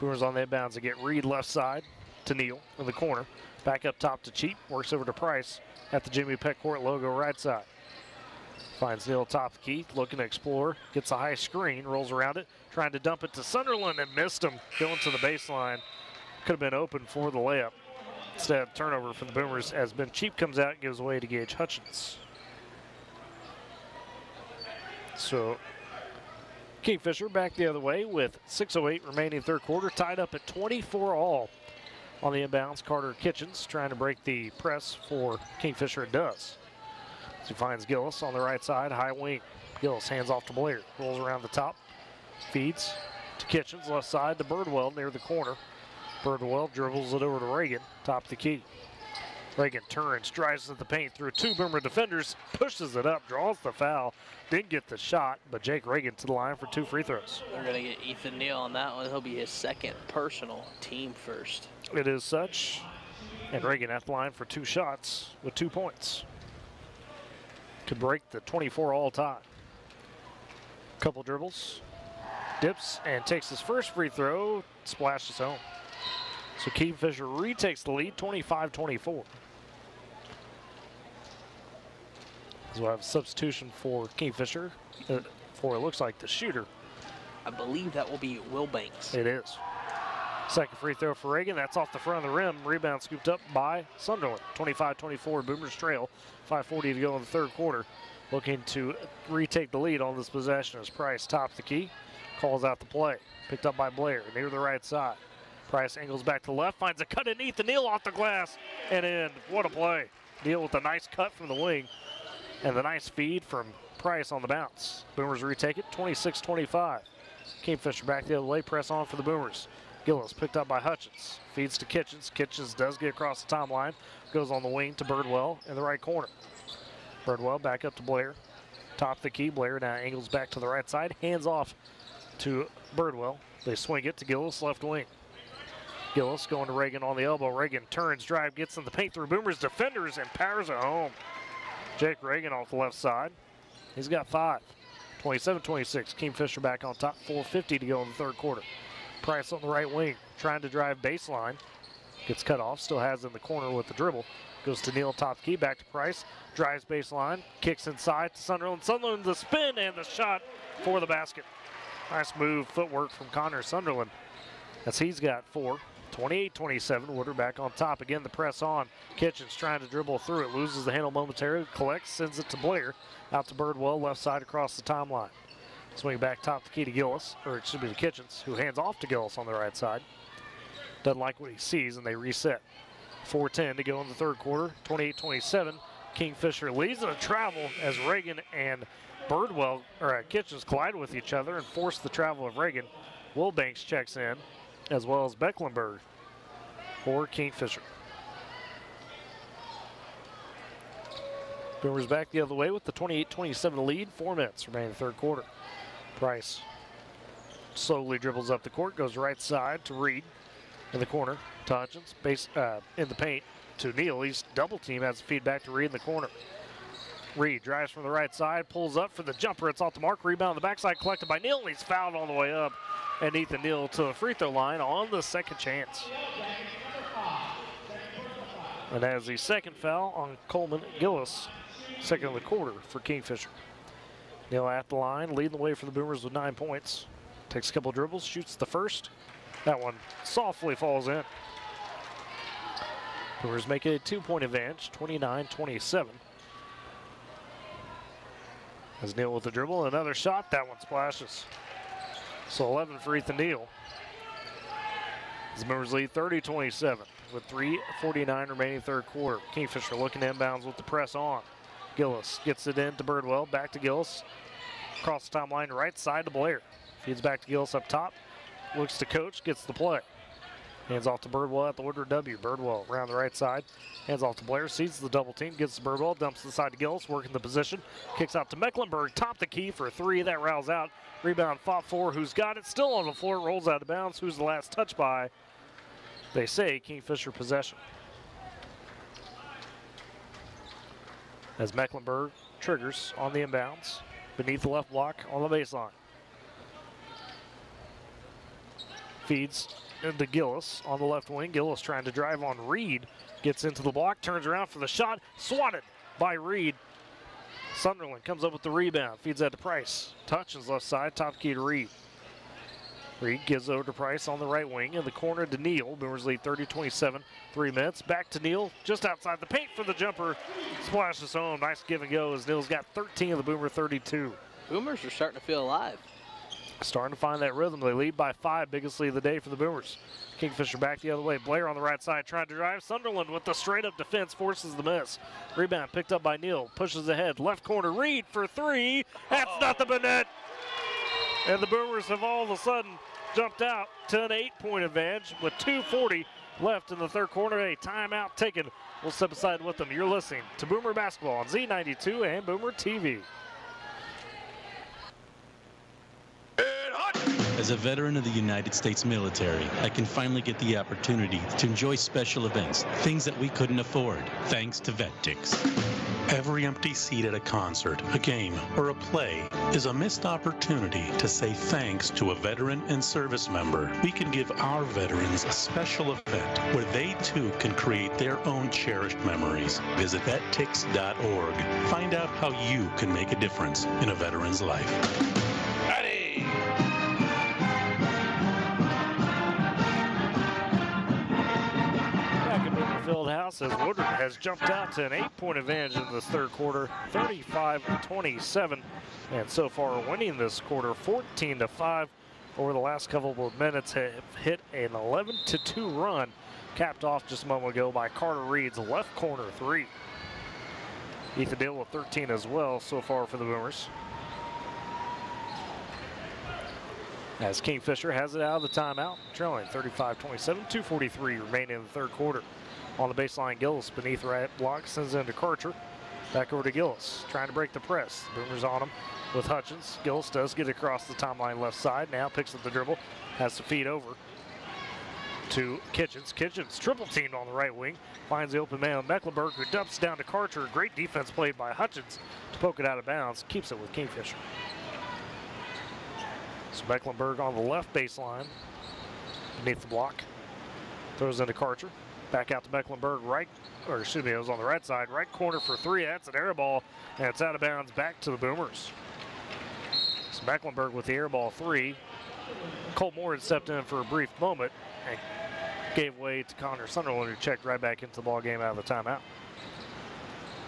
Boomers on the inbounds to get Reed left side to Neal in the corner. Back up top to Cheap. Works over to Price at the Jimmy Peck Court logo right side. Finds Neal top of the key, looking to explore. Gets a high screen, rolls around it. Trying to dump it to Sunderland and missed him. Going to the baseline. Could have been open for the layup. Instead, turnover for the Boomers as Ben Cheap comes out and gives away to Gage Hutchins. So Kingfisher back the other way with 6:08 remaining third quarter, tied up at 24-all on the inbounds. Carter Kitchens trying to break the press for Kingfisher. It does. So he finds Gillis on the right side, high wing. Gillis hands off to Blair, rolls around the top, feeds to Kitchens, left side to Birdwell near the corner. Birdwell dribbles it over to Reagan, top of the key. Reagan turns, drives at the paint through 2 Boomer defenders, pushes it up, draws the foul. Didn't get the shot, but Jake Reagan to the line for 2 free throws. They're going to get Ethan Neal on that one. He'll be his second personal, team first. It is such. And Reagan at the line for 2 shots with 2 points. Could break the 24-all tie. Couple dribbles, dips, and takes his first free throw, splashes home. So Kingfisher retakes the lead, 25-24. So we'll have a substitution for Kingfisher for, it looks like, the shooter. I believe that will be Will Banks. It is. Second free throw for Reagan. That's off the front of the rim. Rebound scooped up by Sunderland. 25-24, Boomers trail. 5:40 to go in the third quarter. Looking to retake the lead on this possession as Price tops the key. Calls out the play. Picked up by Blair near the right side. Price angles back to the left, finds a cut in Ethan Neal off the glass and in. What a play. Neal with a nice cut from the wing and the nice feed from Price on the bounce. Boomers retake it, 26-25. Kingfisher back the other way, press on for the Boomers. Gillis picked up by Hutchins, feeds to Kitchens. Kitchens does get across the timeline, goes on the wing to Birdwell in the right corner. Birdwell back up to Blair, top of the key. Blair now angles back to the right side, hands off to Birdwell. They swing it to Gillis, left wing. Gillis going to Reagan on the elbow. Reagan turns, drive, gets in the paint through Boomers defenders and powers it home. Jake Reagan off the left side. He's got 5. 27-26. Kingfisher back on top. 4:50 to go in the third quarter. Price on the right wing, trying to drive baseline. Gets cut off, still has in the corner with the dribble. Goes to Neal, top key, back to Price. Drives baseline, kicks inside to Sunderland. Sunderland the spin and the shot for the basket. Nice move, footwork from Connor Sunderland, as he's got 4. 28-27, Woodard back on top. Again, the press on. Kitchens trying to dribble through it. Loses the handle momentarily. Collects, sends it to Blair. Out to Birdwell, left side across the timeline. Swing back top the key to Gillis, or it should be to Kitchens, who hands off to Gillis on the right side. Doesn't like what he sees, and they reset. 4:10 to go in the third quarter. 28-27. Kingfisher leads in a travel as Reagan and Birdwell, or Kitchens, collide with each other and force the travel of Reagan. Wilbanks checks in, as well as Becklenberg for Kingfisher. Boomers back the other way with the 28-27 lead. 4 minutes remaining in the third quarter. Price slowly dribbles up the court, goes right side to Reed in the corner. To Hutchins, in the paint to Neal. He's double team, has the feed back to Reed in the corner. Reed drives from the right side, pulls up for the jumper. It's off the mark. Rebound on the backside collected by Neal, and he's fouled on the way up. And Ethan Neal to the free throw line on the second chance. And that is the second foul on Coleman Gillis. Second of the quarter for Kingfisher. Neal at the line, leading the way for the Boomers with 9 points. Takes a couple dribbles, shoots the first. That one softly falls in. Boomers make it a 2-point advantage, 29-27. As Neal with the dribble, another shot, that one splashes. So 11 for Ethan Neal. The Boomers lead 30-27 with 3:49 remaining third quarter. Kingfisher looking inbounds with the press on. Gillis gets it in to Birdwell, back to Gillis. Across the timeline, right side to Blair. Feeds back to Gillis up top. Looks to Coach, gets the play. Hands off to Birdwell at the Woodward W. Birdwell around the right side. Hands off to Blair, sees the double team, gets to Birdwell, dumps to the side to Gillis, working the position. Kicks out to Mecklenburg, top the key for 3. That rattles out. Rebound fought for. Who's got it? Still on the floor, rolls out of bounds. Who's the last touch by? They say Kingfisher possession. As Mecklenburg triggers on the inbounds, beneath the left block on the baseline. Feeds into Gillis on the left wing. Gillis trying to drive on Reed. Gets into the block, turns around for the shot. Swatted by Reed. Sunderland comes up with the rebound. Feeds that to Price. Hutchins left side, top key to Reed. Reed gives over to Price on the right wing. In the corner to Neal. Boomers lead 30-27. 3 minutes. Back to Neal, just outside the paint for the jumper. Splashes home. Nice give and go as Neal's got 13 of the Boomer 32. Boomers are starting to feel alive. Starting to find that rhythm. They lead by 5, biggest lead of the day for the Boomers. Kingfisher back the other way. Blair on the right side trying to drive. Sunderland with the straight-up defense forces the miss. Rebound picked up by Neal. Pushes ahead. Left corner. Reed for 3. That's nothing but net. And the Boomers have all of a sudden jumped out to an 8-point advantage with 2:40 left in the third quarter. A timeout taken. We'll step aside with them. You're listening to Boomer Basketball on Z92 and Boomer TV. As a veteran of the United States military, I can finally get the opportunity to enjoy special events, things that we couldn't afford, thanks to VetTix. Every empty seat at a concert, a game, or a play is a missed opportunity to say thanks to a veteran and service member. We can give our veterans a special event where they too can create their own cherished memories. Visit vettix.org. Find out how you can make a difference in a veteran's life. Fieldhouse as Woodward has jumped out to an 8-point advantage in this third quarter, 35-27, and so far winning this quarter 14-5. Over the last couple of minutes, have hit an 11-2 run, capped off just a moment ago by Carter Reed's left corner 3. Ethan Neal with 13 as well so far for the Boomers. As Kingfisher has it out of the timeout, trailing 35-27, 2:43 remaining in the third quarter. On the baseline, Gillis beneath the right block, sends it into Karcher. Back over to Gillis, trying to break the press. The Boomers on him with Hutchins. Gillis does get across the timeline left side. Now picks up the dribble, has to feed over to Kitchens. Kitchens triple teamed on the right wing, finds the open man Mecklenburg, who dumps down to Karcher. Great defense played by Hutchins to poke it out of bounds. Keeps it with Kingfisher. So Mecklenburg on the left baseline, beneath the block. Throws into Karcher. Back out to Mecklenburg, it was on the right side. Right corner for 3, that's an air ball, and it's out of bounds back to the Boomers. So Mecklenburg with the air ball 3. Colt Moore had stepped in for a brief moment and gave way to Connor Sunderland, who checked right back into the ball game out of the timeout.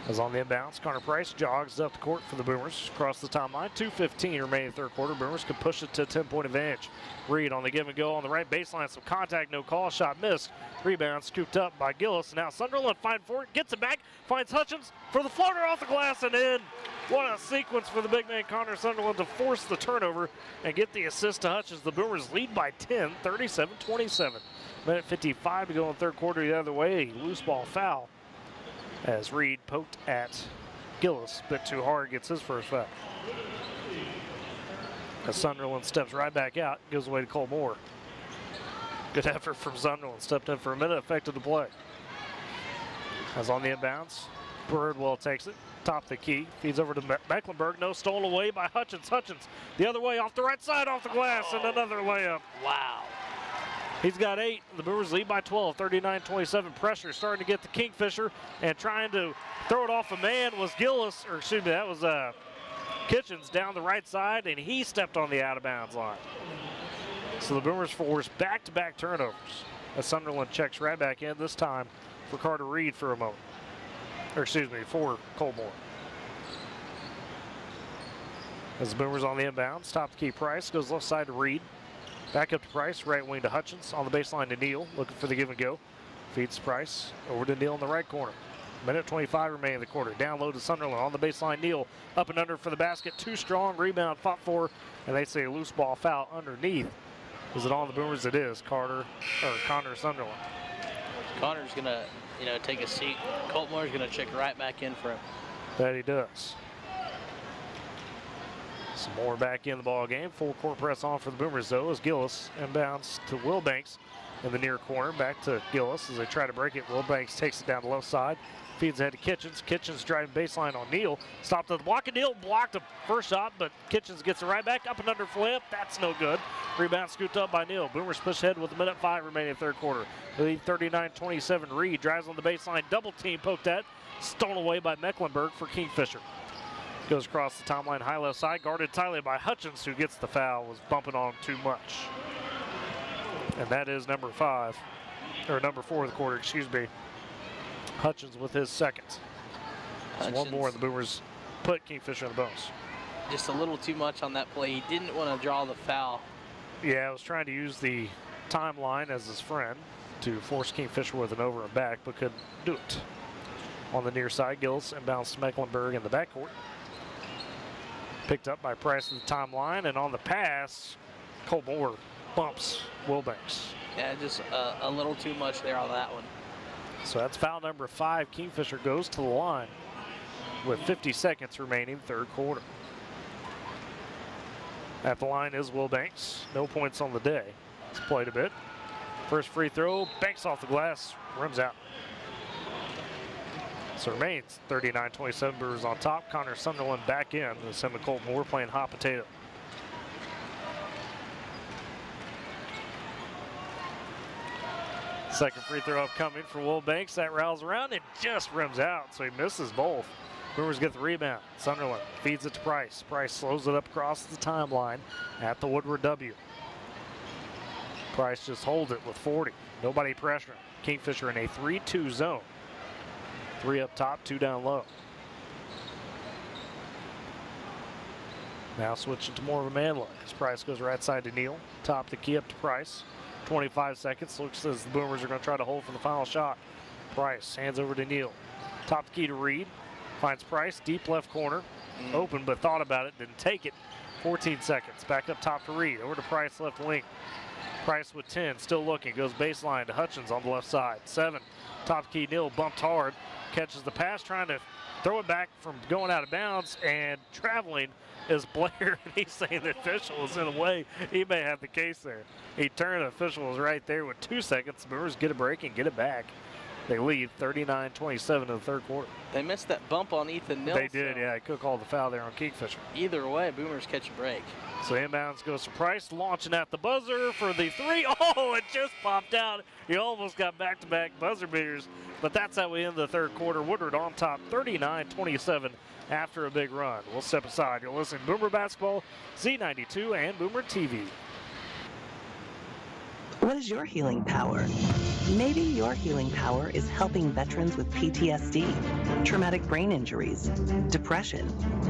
As on the inbounds, Connor Price jogs up the court for the Boomers. Across the timeline, 2:15 remaining third quarter. Boomers can push it to a 10-point advantage. Reed on the give and go on the right baseline. Some contact, no call. Shot missed. Rebound scooped up by Gillis. Now Sunderland fighting for it. Gets it back. Finds Hutchins for the floater off the glass and in. What a sequence for the big man Connor Sunderland to force the turnover and get the assist to Hutchins. The Boomers lead by 10, 37-27. Minute 55 to go in the third quarter the other way. Loose ball foul as Reed poked at Gillis, a bit too hard, gets his first foul. As Sunderland steps right back out, gives away to Cole Moore. Good effort from Sunderland, stepped in for a minute, affected the play. As on the inbounds, Birdwell takes it, top the key, feeds over to Mecklenburg, no, stolen away by Hutchins. Hutchins, the other way, off the right side, off the glass, and another layup. Wow. He's got 8. The Boomers lead by 12, 39-27. Pressure starting to get the Kingfisher, and trying to throw it off a man was Gillis, or excuse me, that was Kitchens down the right side, and he stepped on the out-of-bounds line. So the Boomers force back-to-back turnovers as Sunderland checks right back in, this time for Carter Reed for a moment. Or excuse me, for Cole Moore. As the Boomers on the inbounds, top the key Price, goes left side to Reed. Back up to Price, right wing to Hutchins, on the baseline to Neal, looking for the give and go. Feeds Price, over to Neal in the right corner. Minute 25 remaining in the quarter. Down low to Sunderland, on the baseline, Neal, up and under for the basket, too strong, rebound, fought for, and they say a loose ball foul underneath. Is it on the Boomers? It is. Connor Sunderland. Connor's gonna, take a seat. Colt Moore's gonna check right back in for him. That he does. Some more back in the ball game. Full court press on for the Boomers though, as Gillis inbounds to Wilbanks in the near corner. Back to Gillis as they try to break it. Wilbanks takes it down the left side. Feeds ahead to Kitchens. Kitchens driving baseline on Neal. Stopped at the block, and Neal blocked the first shot, but Kitchens gets it right back. Up and under flip. That's no good. Rebound scooped up by Neal. Boomers push ahead with a minute 5 remaining in the third quarter. They lead 39-27. Reed drives on the baseline. Double team poked at. Stolen away by Mecklenburg for Kingfisher. Goes across the timeline, high left side, guarded tightly by Hutchins, who gets the foul, was bumping on too much. And that is number 4 of the quarter, excuse me. Hutchins with his second. So one more, and the Boomers put Kingfisher in the bonus. Just a little too much on that play. He didn't want to draw the foul. Yeah, I was trying to use the timeline as his friend to force Kingfisher with an over and back, but couldn't do it. On the near side, Gillis inbounds to Mecklenburg in the backcourt. Picked up by Price at the timeline, and on the pass, Cole Moore bumps Wilbanks. Yeah, just a little too much there on that one. So that's foul number 5. Kingfisher goes to the line with 50 seconds remaining, third quarter. At the line is Wilbanks. No points on the day. He's played a bit. First free throw, banks off the glass, rims out. So it remains 39-27, Brewers on top. Connor Sunderland back in. This him and Colt Moore playing hot potato. Second free throw upcoming for Wilbanks. That rattles around and just rims out, so he misses both. Brewers get the rebound. Sunderland feeds it to Price. Price slows it up across the timeline at the Woodward W. Price just holds it with 40. Nobody pressuring. Kingfisher in a 3-2 zone. 3 up top, 2 down low. Now switching to more of a man look as Price goes right side to Neal. Top the key up to Price. 25 seconds. Looks as the Boomers are going to try to hold for the final shot. Price hands over to Neal. Top the key to Reed. Finds Price, deep left corner. Open, but thought about it, didn't take it. 14 seconds. Back up top to Reed. Over to Price, left wing. Price with 10, still looking. Goes baseline to Hutchins on the left side. 7. Top key Neal bumped hard. Catches the pass, trying to throw it back from going out of bounds, and traveling is Blair, and he's saying the official is in the way. He may have the case there. He turned, the official was right there with 2 seconds. The Brewers get a break and get it back. They lead 39-27 in the third quarter. They missed that bump on Ethan Nelson. They did, yeah. Cook called the foul there on Kingfisher. Either way, Boomers catch a break. So inbounds goes to Price, launching at the buzzer for the 3. Oh, it just popped out. He almost got back-to-back buzzer beaters, but that's how we end the third quarter. Woodward on top, 39-27 after a big run. We'll step aside. You'll listen to Boomer Basketball, Z92, and Boomer TV. What is your healing power? Maybe your healing power is helping veterans with PTSD, traumatic brain injuries, depression,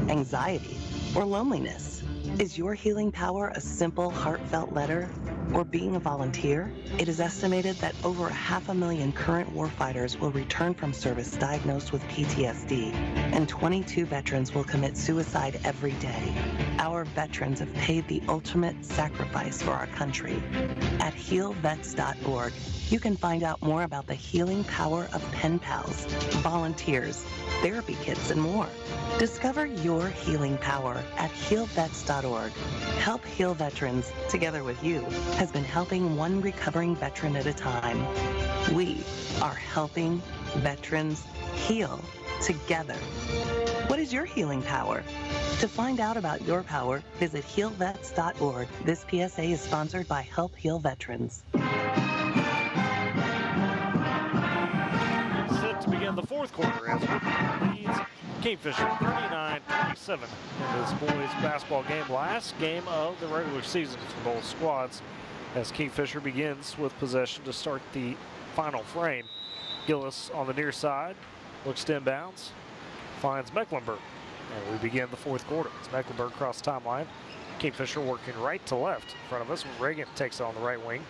anxiety, or loneliness. Is your healing power a simple, heartfelt letter or being a volunteer? It is estimated that over 500,000 current warfighters will return from service diagnosed with PTSD, and 22 veterans will commit suicide every day. Our veterans have paid the ultimate sacrifice for our country. At healvets.org, you can find out more about the healing power of pen pals, volunteers, therapy kits, and more. Discover your healing power at healvets.org. Help Heal Veterans, together with you, has been helping one recovering veteran at a time. We are helping veterans heal together. What is your healing power? To find out about your power, visit healvets.org. This PSA is sponsored by Help Heal Veterans. Set to begin the fourth quarter as Woodward leads Kingfisher 39-27 in this boys basketball game. Last game of the regular season for both squads as Kingfisher begins with possession to start the final frame. Gillis on the near side, looks to inbounds, finds Mecklenburg. And we begin the fourth quarter. It's Mecklenburg across the timeline. Kingfisher working right to left in front of us. Reagan takes it on the right wing.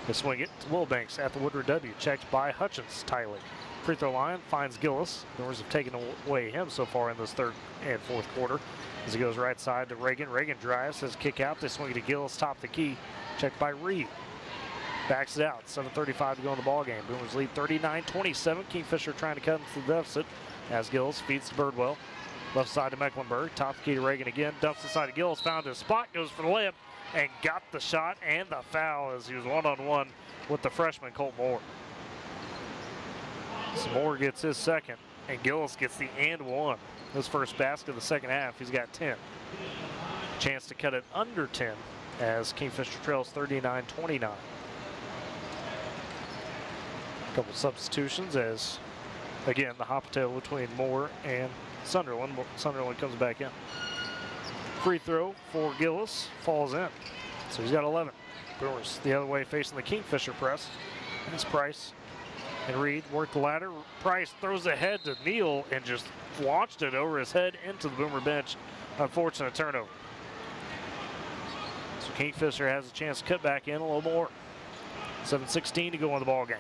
They swing it to Wilbanks at the Woodward W. Checked by Hutchins tightly. Free throw line finds Gillis. Doors have taken away him so far in this third and fourth quarter. As he goes right side to Reagan. Reagan drives, says kick out. They swing it to Gillis, top the key. Checked by Reed. Backs it out. 7:35 to go in the ball game. Boomers lead 39-27. Kingfisher trying to cut into the deficit as Gillis feeds to Birdwell. Left side to Mecklenburg. Top key to Reagan again. Dumps inside to Gillis. Found his spot. Goes for the layup and got the shot and the foul as he was one-on-one with the freshman Colt Moore. So Moore gets his second and Gillis gets the and one. His first basket of the second half. He's got 10. Chance to cut it under 10 as Kingfisher trails 39-29. Couple substitutions as, again, the hot potato between Moore and Sunderland. Sunderland comes back in. Free throw for Gillis falls in. So he's got 11. Brewers the other way facing the Kingfisher press. And it's Price and Reed work the ladder. Price throws ahead to Neal and just launched it over his head into the Boomer bench. Unfortunate turnover. So Kingfisher has a chance to cut back in a little more. 7:16 to go in the ball game.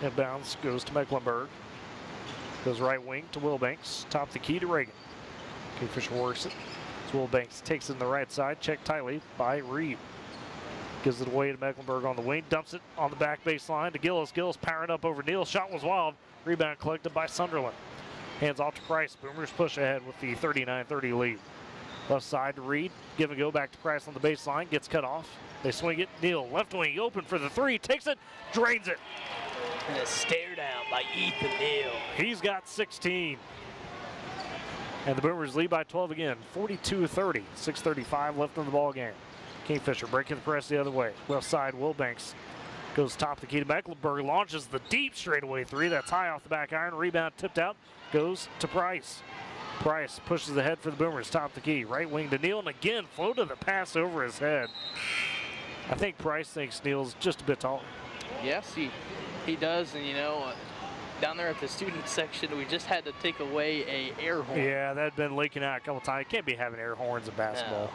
Inbounds goes to Mecklenburg. Goes right wing to Wilbanks. Top the key to Reagan. Kingfisher works it. So Wilbanks takes it in the right side. Checked tightly by Reed. Gives it away to Mecklenburg on the wing. Dumps it on the back baseline to Gillis. Gillis powering up over Neal. Shot was wild. Rebound collected by Sunderland. Hands off to Price. Boomers push ahead with the 39-30 lead. Left side to Reed. Give and go back to Price on the baseline. Gets cut off. They swing it. Neal left wing open for the three. Takes it. Drains it. And a stare down by Ethan Neal. He's got 16. And the Boomers lead by 12 again. 42-30. 6:35 left in the ball game. Kingfisher breaking the press the other way. Left side, Wilbanks goes top the key to Mecklenburg. Launches the deep straightaway three. That's high off the back iron. Rebound tipped out. Goes to Price. Price pushes ahead for the Boomers. Top the key. Right wing to Neal. And again, floated the pass over his head. I think Price thinks Neal's just a bit taller. Yes, he does. And, you know, down there at the student section, we just had to take away a air horn. Yeah, that had been leaking out a couple times. You can't be having air horns in basketball. No.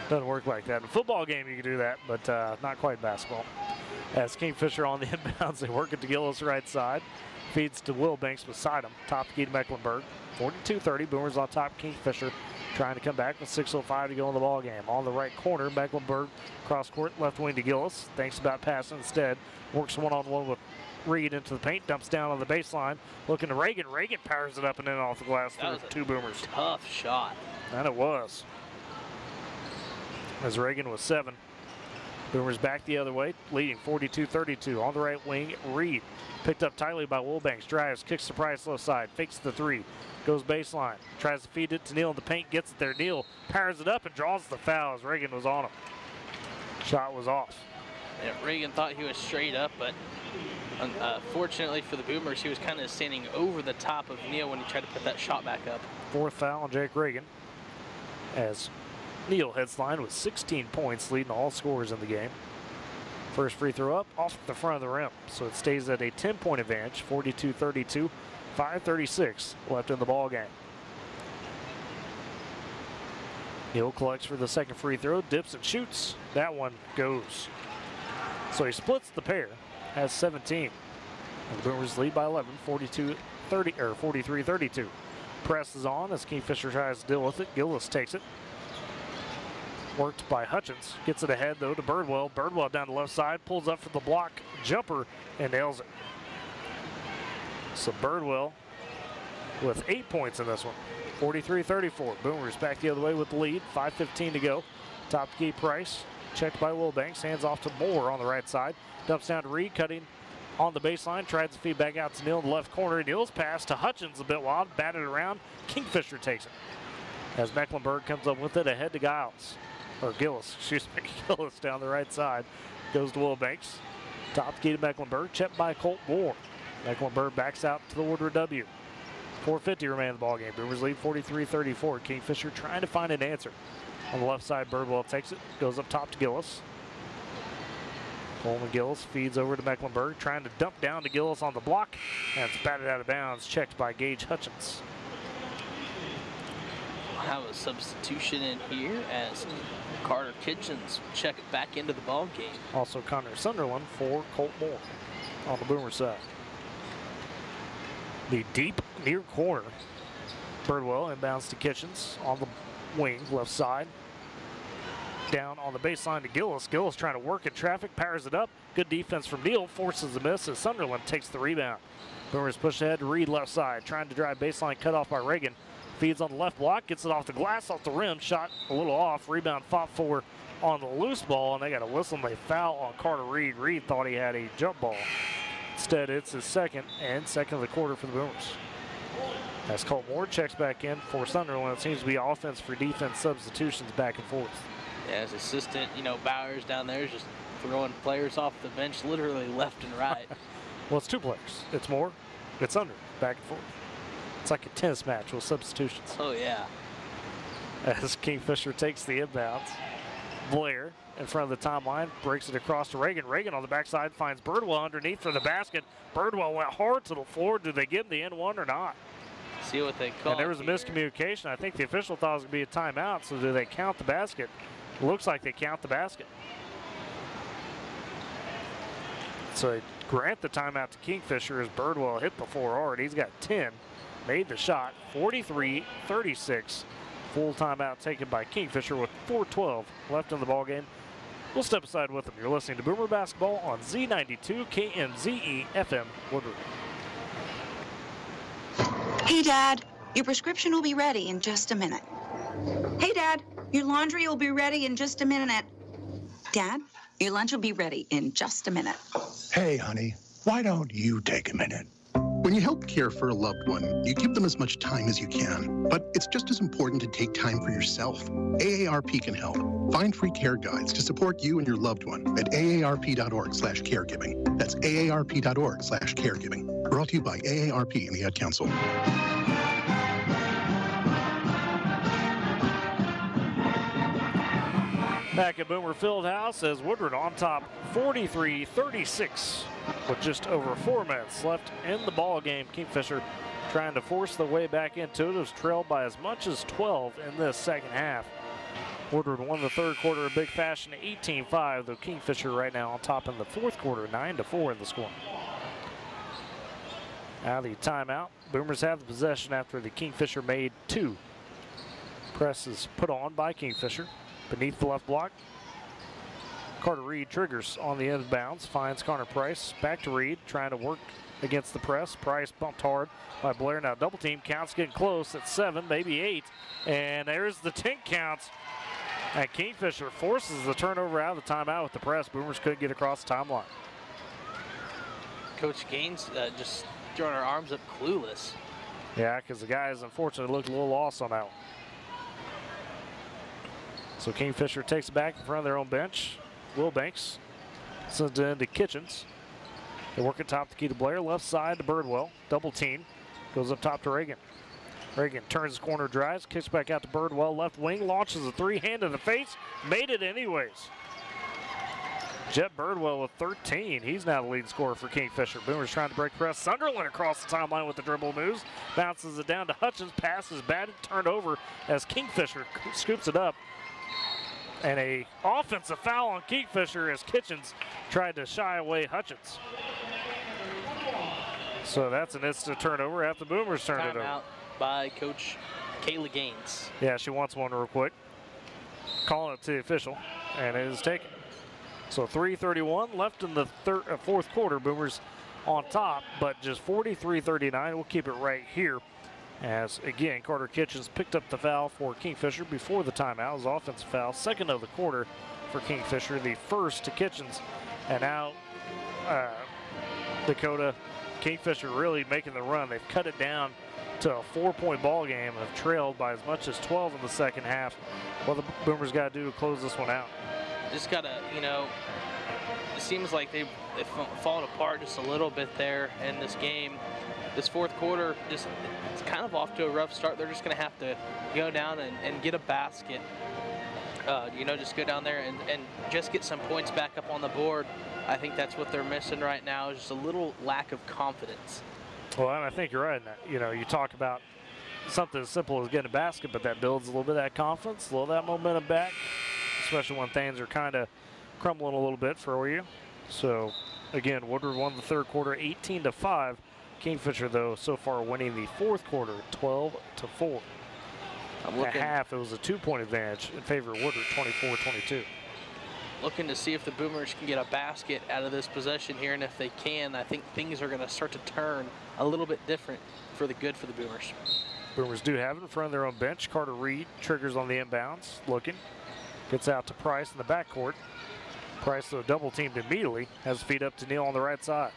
Doesn't work like that. In a football game, you can do that, but not quite basketball. As Kingfisher on the inbounds, they work it to Gillis right side. Feeds to Wilbanks beside him. Top key to Mecklenburg. 42-30. Boomers on top. Kingfisher trying to come back with 6:05 to go in the ball game. On the right corner, Mecklenburg cross court, left wing to Gillis. Thinks about passing instead. Works one-on-one with Reed into the paint. Dumps down on the baseline. Looking to Reagan. Reagan powers it up and in off the glass for two Boomers. Tough shot. And it was. As Reagan was 7. Boomers back the other way, leading 42-32. On the right wing, Reed. Picked up tightly by Wilbanks. Drives, kicks to Price left side. Fakes the three. Goes baseline. Tries to feed it to Neal in the paint. Gets it there. Neal powers it up and draws the foul as Reagan was on him. Shot was off. Yeah, Reagan thought he was straight up, but fortunately for the Boomers, he was kind of standing over the top of Neal when he tried to put that shot back up. Fourth foul on Jake Reagan. As Neal heads line with 16 points, leading all scorers in the game. First free throw up off the front of the rim, so it stays at a 10-point advantage, 42-32, 5:36 left in the ball game. Neal collects for the second free throw, dips and shoots. That one goes. So he splits the pair, has 17. And the Boomers lead by 11, 43-32. Press is on as Kingfisher tries to deal with it. Gillis takes it. Worked by Hutchins. Gets it ahead, though, to Birdwell. Birdwell down the left side, pulls up for the block jumper and nails it. So Birdwell with 8 points in this one. 43-34. Boomers back the other way with the lead. 5:15 to go. Top key Price. Checked by Wilbanks. Hands off to Moore on the right side. Dumps down to Reed, cutting on the baseline. Tries to feed back out to Neal in the left corner. Neal's pass to Hutchins a bit wild. Batted around. Kingfisher takes it. As Mecklenburg comes up with it ahead to Giles. Or Gillis, excuse me. Gillis down the right side. Goes to Wilbanks. Top key to Mecklenburg. Checked by Colt Moore. Mecklenburg backs out to the Woodward W. 4:50 remain in the ballgame. Boomers lead 43-34. Kingfisher trying to find an answer. On the left side, Birdwell takes it. Goes up top to Gillis. Coleman Gillis feeds over to Mecklenburg. Trying to dump down to Gillis on the block. And it's batted out of bounds. Checked by Gage Hutchins. We'll have a substitution in here as Carter Kitchens check it back into the ball game. Also Connor Sunderland for Colt Moore on the Boomer side. The deep near corner. Birdwell inbounds to Kitchens on the wing, left side. Down on the baseline to Gillis. Gillis trying to work in traffic, powers it up. Good defense from Neal, forces the miss as Sunderland takes the rebound. Boomers push ahead to Reed left side, trying to drive baseline, cut off by Reagan. Feeds on the left block, gets it off the glass, off the rim, shot a little off. Rebound fought for on the loose ball, and they got a whistle and they foul on Carter Reed. Reed thought he had a jump ball. Instead, it's his second of the quarter for the Boomers. As Colt Moore checks back in for Sunderland, it seems to be offense for defense substitutions back and forth. Yeah, as assistant, Bowers down there is just throwing players off the bench literally left and right. Well, it's two players. It's Moore, it's under, back and forth. It's like a tennis match with substitutions. Oh, yeah. As Kingfisher takes the inbounds. Blair in front of the timeline, breaks it across to Reagan. Reagan on the backside finds Birdwell underneath for the basket. Birdwell went hard to the floor. Do they give him the N1 or not? See what they call. And there was a miscommunication. I think the official thought it was going to be a timeout, so do they count the basket? Looks like they count the basket. So they grant the timeout to Kingfisher as Birdwell hit the floor hard. He's got 10. Made the shot, 43-36. Full timeout taken by Kingfisher with 4:12 left in the ballgame. We'll step aside with them. You're listening to Boomer Basketball on Z92 KMZE FM Woodward. Hey, Dad, your prescription will be ready in just a minute. Hey, Dad, your laundry will be ready in just a minute. Dad, your lunch will be ready in just a minute. Hey, honey, why don't you take a minute? When you help care for a loved one, you give them as much time as you can. But it's just as important to take time for yourself. AARP can help. Find free care guides to support you and your loved one at aarp.org/caregiving. That's aarp.org/caregiving. Brought to you by AARP and the Ad Council. Back at Boomer Fieldhouse as Woodward on top 43-36 with just over 4 minutes left in the ball game. Kingfisher trying to force their way back into it. It was trailed by as much as 12 in this second half. Woodward won the third quarter in big fashion, 18-5, though Kingfisher right now on top in the fourth quarter, 9-4 in the score. Now the timeout. Boomers have the possession after the Kingfisher made 2. Press is put on by Kingfisher. Beneath the left block, Carter Reed triggers on the inbounds, finds Connor Price. Back to Reed, trying to work against the press. Price bumped hard by Blair. Now double team counts getting close at 7, maybe 8. And there's the 10 counts. And Kingfisher forces the turnover out of the timeout with the press. Boomers couldn't get across the timeline. Coach Gaines just throwing our arms up clueless. Yeah, because the guys unfortunately looked a little lost on that one. So Kingfisher takes it back in front of their own bench. Wilbanks sends it into Kitchens. They work it top to Keita Blair, left side to Birdwell. Double team, goes up top to Reagan. Reagan turns his corner, drives, kicks back out to Birdwell, left wing, launches a 3, hand in the face, made it anyways. Jet Birdwell with 13. He's now the leading scorer for Kingfisher. Boomers trying to break press. Sunderland across the timeline with the dribble moves. Bounces it down to Hutchins. Pass is batted, turned over as Kingfisher scoops it up. And a offensive foul on Kingfisher as Kitchens tried to shy away Hutchins. So that's an instant turnover after the Boomers turned it over. Timeout by Coach Kayla Gaines. Yeah, she wants one real quick. calling it to the official, and it is taken. So 3:31 left in the fourth quarter. Boomers on top, but just 43-39. We'll keep it right here as, again, Carter Kitchens picked up the foul for Kingfisher before the timeout. It was offensive foul, second of the quarter for Kingfisher, the first to Kitchens. And now Dakota, Kingfisher really making the run. They've cut it down to a 4-point ball game and have trailed by as much as 12 in the second half. What the Boomers got to do to close this one out? Just got to, you know, it seems like they've fallen apart just a little bit there in this game. This fourth quarter, it's kind of off to a rough start. They're just going to have to go down and get a basket. You know, just go down there and just get some points back up on the board. I think that's what they're missing right now, is just a little lack of confidence. Well, and I think you're right in that. You know, you talk about something as simple as getting a basket, but that builds a little bit of that confidence, a little of that momentum back, especially when things are kind of crumbling a little bit for you. So, again, Woodward won the third quarter 18-5. Kingfisher, though, so far winning the fourth quarter 12-4. At half, it was a 2-point advantage in favor of Woodward, 24-22. Looking to see if the Boomers can get a basket out of this possession here, and if they can, I think things are going to start to turn a little bit different for the good for the Boomers. Boomers do have it in front of their own bench. Carter Reed triggers on the inbounds, looking. Gets out to Price in the backcourt. Price, though, double teamed immediately, has feet up to Neal on the right side.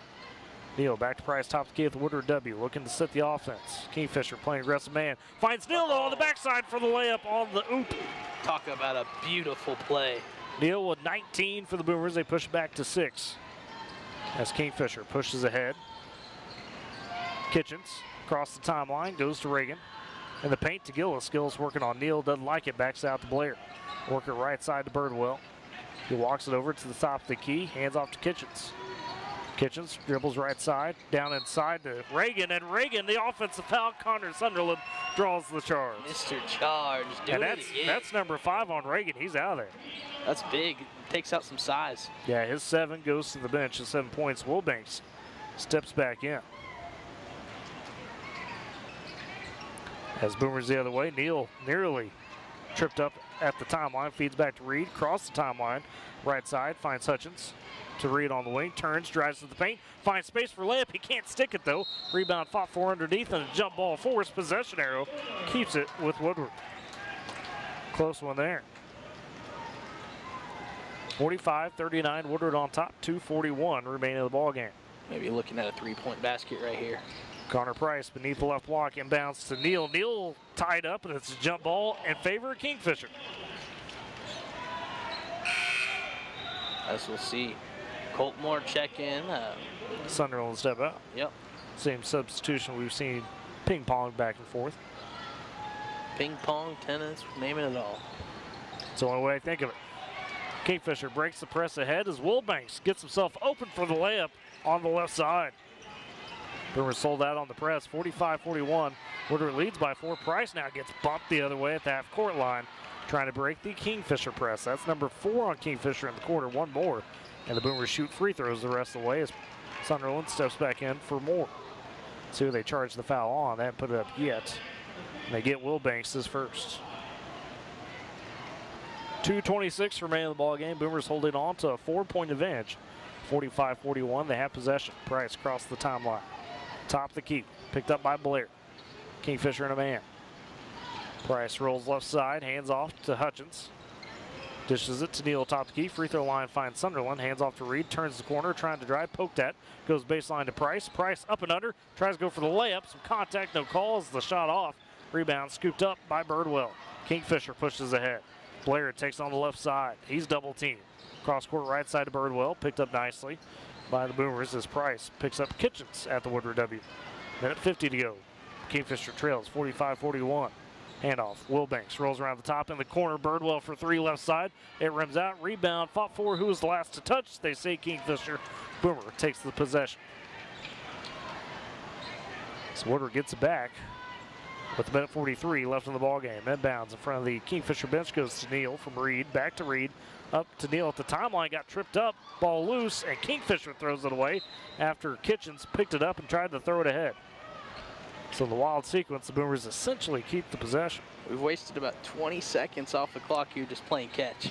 Neal back to Price, top of the key at the Woodward W, looking to set the offense. Kingfisher playing aggressive man. Finds Neal, though, on the backside for the layup on the oop. Talk about a beautiful play. Neal with 19 for the Boomers. They push it back to 6 as Kingfisher pushes ahead. Kitchens across the timeline, goes to Reagan. In the paint to Gillis. Gillis working on Neal, doesn't like it, backs out to Blair. Work it right side to Birdwell. He walks it over to the top of the key, hands off to Kitchens. Kitchens dribbles right side, down inside to Reagan, and Reagan, the offensive foul. Connor Sunderland draws the charge. Mr. Charge, doing it again. That's number 5 on Reagan. He's out of there. That's big. Takes out some size. Yeah, his 7 goes to the bench. His 7 points. Wilbanks steps back in. As Boomers the other way, Neal nearly tripped up at the timeline, feeds back to Reed, cross the timeline, right side, finds Hutchins to Reed on the wing, turns, drives to the paint, finds space for layup. He can't stick it though. Rebound fought for underneath, and a jump ball force. Possession arrow keeps it with Woodward. Close one there. 45-39, Woodward on top, 2:41 remaining in the ball game. Maybe looking at a 3-point basket right here. Connor Price beneath the left block, inbounds to Neal. Neal tied up, and it's a jump ball in favor of Kingfisher. As we'll see, Colt Moore check in. Sunderland step out. Yep. Same substitution we've seen ping pong back and forth. Ping pong, tennis, name it all. It's the only way I think of it. Kingfisher breaks the press ahead as Wilbanks gets himself open for the layup on the left side. Boomers sold out on the press, 45-41. Woodward leads by 4. Price now gets bumped the other way at the half-court line, trying to break the Kingfisher press. That's number 4 on Kingfisher in the quarter, 1 more. And the Boomers shoot free throws the rest of the way as Sunderland steps back in for more. See who they charge the foul on. They haven't put it up yet. And they get Wilbanks his first. 2:26 remaining in the ball game. Boomers holding on to a 4-point advantage. 45-41, they have possession. Price across the timeline. Top of the key, picked up by Blair. Kingfisher in a man. Price rolls left side, hands off to Hutchins. Dishes it to Neal, top of the key. Free throw line finds Sunderland. Hands off to Reed, turns the corner, trying to drive, poked at. Goes baseline to Price. Price up and under, tries to go for the layup. Some contact, no calls, the shot off. Rebound scooped up by Birdwell. Kingfisher pushes ahead. Blair takes on the left side. He's double teamed. Cross court right side to Birdwell, picked up nicely by the Boomers as Price picks up Kitchens at the Woodward W. Minute 50 to go. Kingfisher trails 45-41. Handoff. Wilbanks rolls around the top in the corner. Birdwell for 3 left side. It rims out. Rebound. Fought for. Who was the last to touch? They say Kingfisher. Boomer takes the possession. So Woodward gets it back with a minute 43 left in the ballgame. Inbounds in front of the Kingfisher bench goes to Neal from Reed. Back to Reed. Up to Neal at the timeline. Got tripped up. Ball loose. And Kingfisher throws it away after Kitchens picked it up and tried to throw it ahead. So the wild sequence, the Boomers essentially keep the possession. We've wasted about 20 seconds off the clock here just playing catch.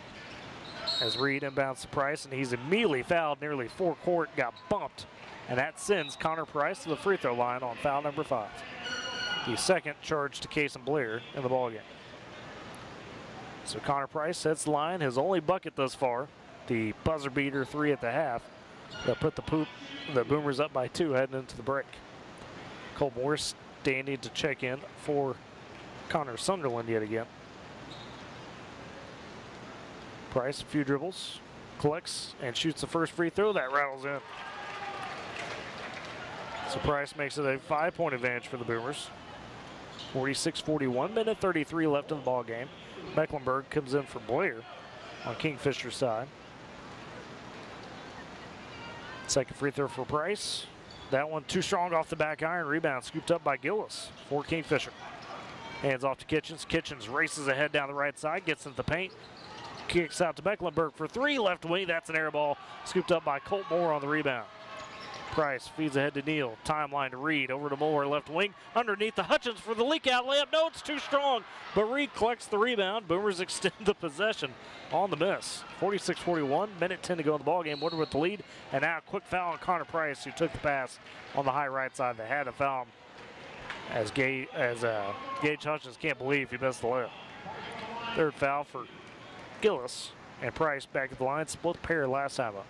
As Reed inbounds to Price, and he's immediately fouled nearly forecourt, got bumped. And that sends Connor Price to the free throw line on foul number 5. The second charge to Kason Blair in the ballgame. So Connor Price sets the line, his only bucket thus far. The buzzer beater 3 at the half. That put the Boomers up by 2 heading into the break. Cole Morris standing to check in for Connor Sunderland yet again. Price, a few dribbles, collects and shoots the first free throw. That rattles in. So Price makes it a 5-point advantage for the Boomers. 46-41, minute 33 left in the ball game. Mecklenburg comes in for Blair on Kingfisher's side. Second free throw for Price. That one too strong off the back iron. Rebound scooped up by Gillis for Kingfisher. Hands off to Kitchens. Kitchens races ahead down the right side, gets into the paint. Kicks out to Mecklenburg for 3, left wing. That's an air ball scooped up by Colt Moore on the rebound. Price feeds ahead to Neal. Timeline to Reed. Over to Moore, left wing. Underneath the Hutchins for the leak out layup. No, it's too strong. But Reed collects the rebound. Boomers extend the possession on the miss. 46-41, minute 10 to go in the ballgame. Woodward with the lead. And now a quick foul on Connor Price, who took the pass on the high right side. They had to foul him as Gage Hutchins can't believe he missed the layup. Third foul for Gillis. And Price back at the line. Split pair last time up.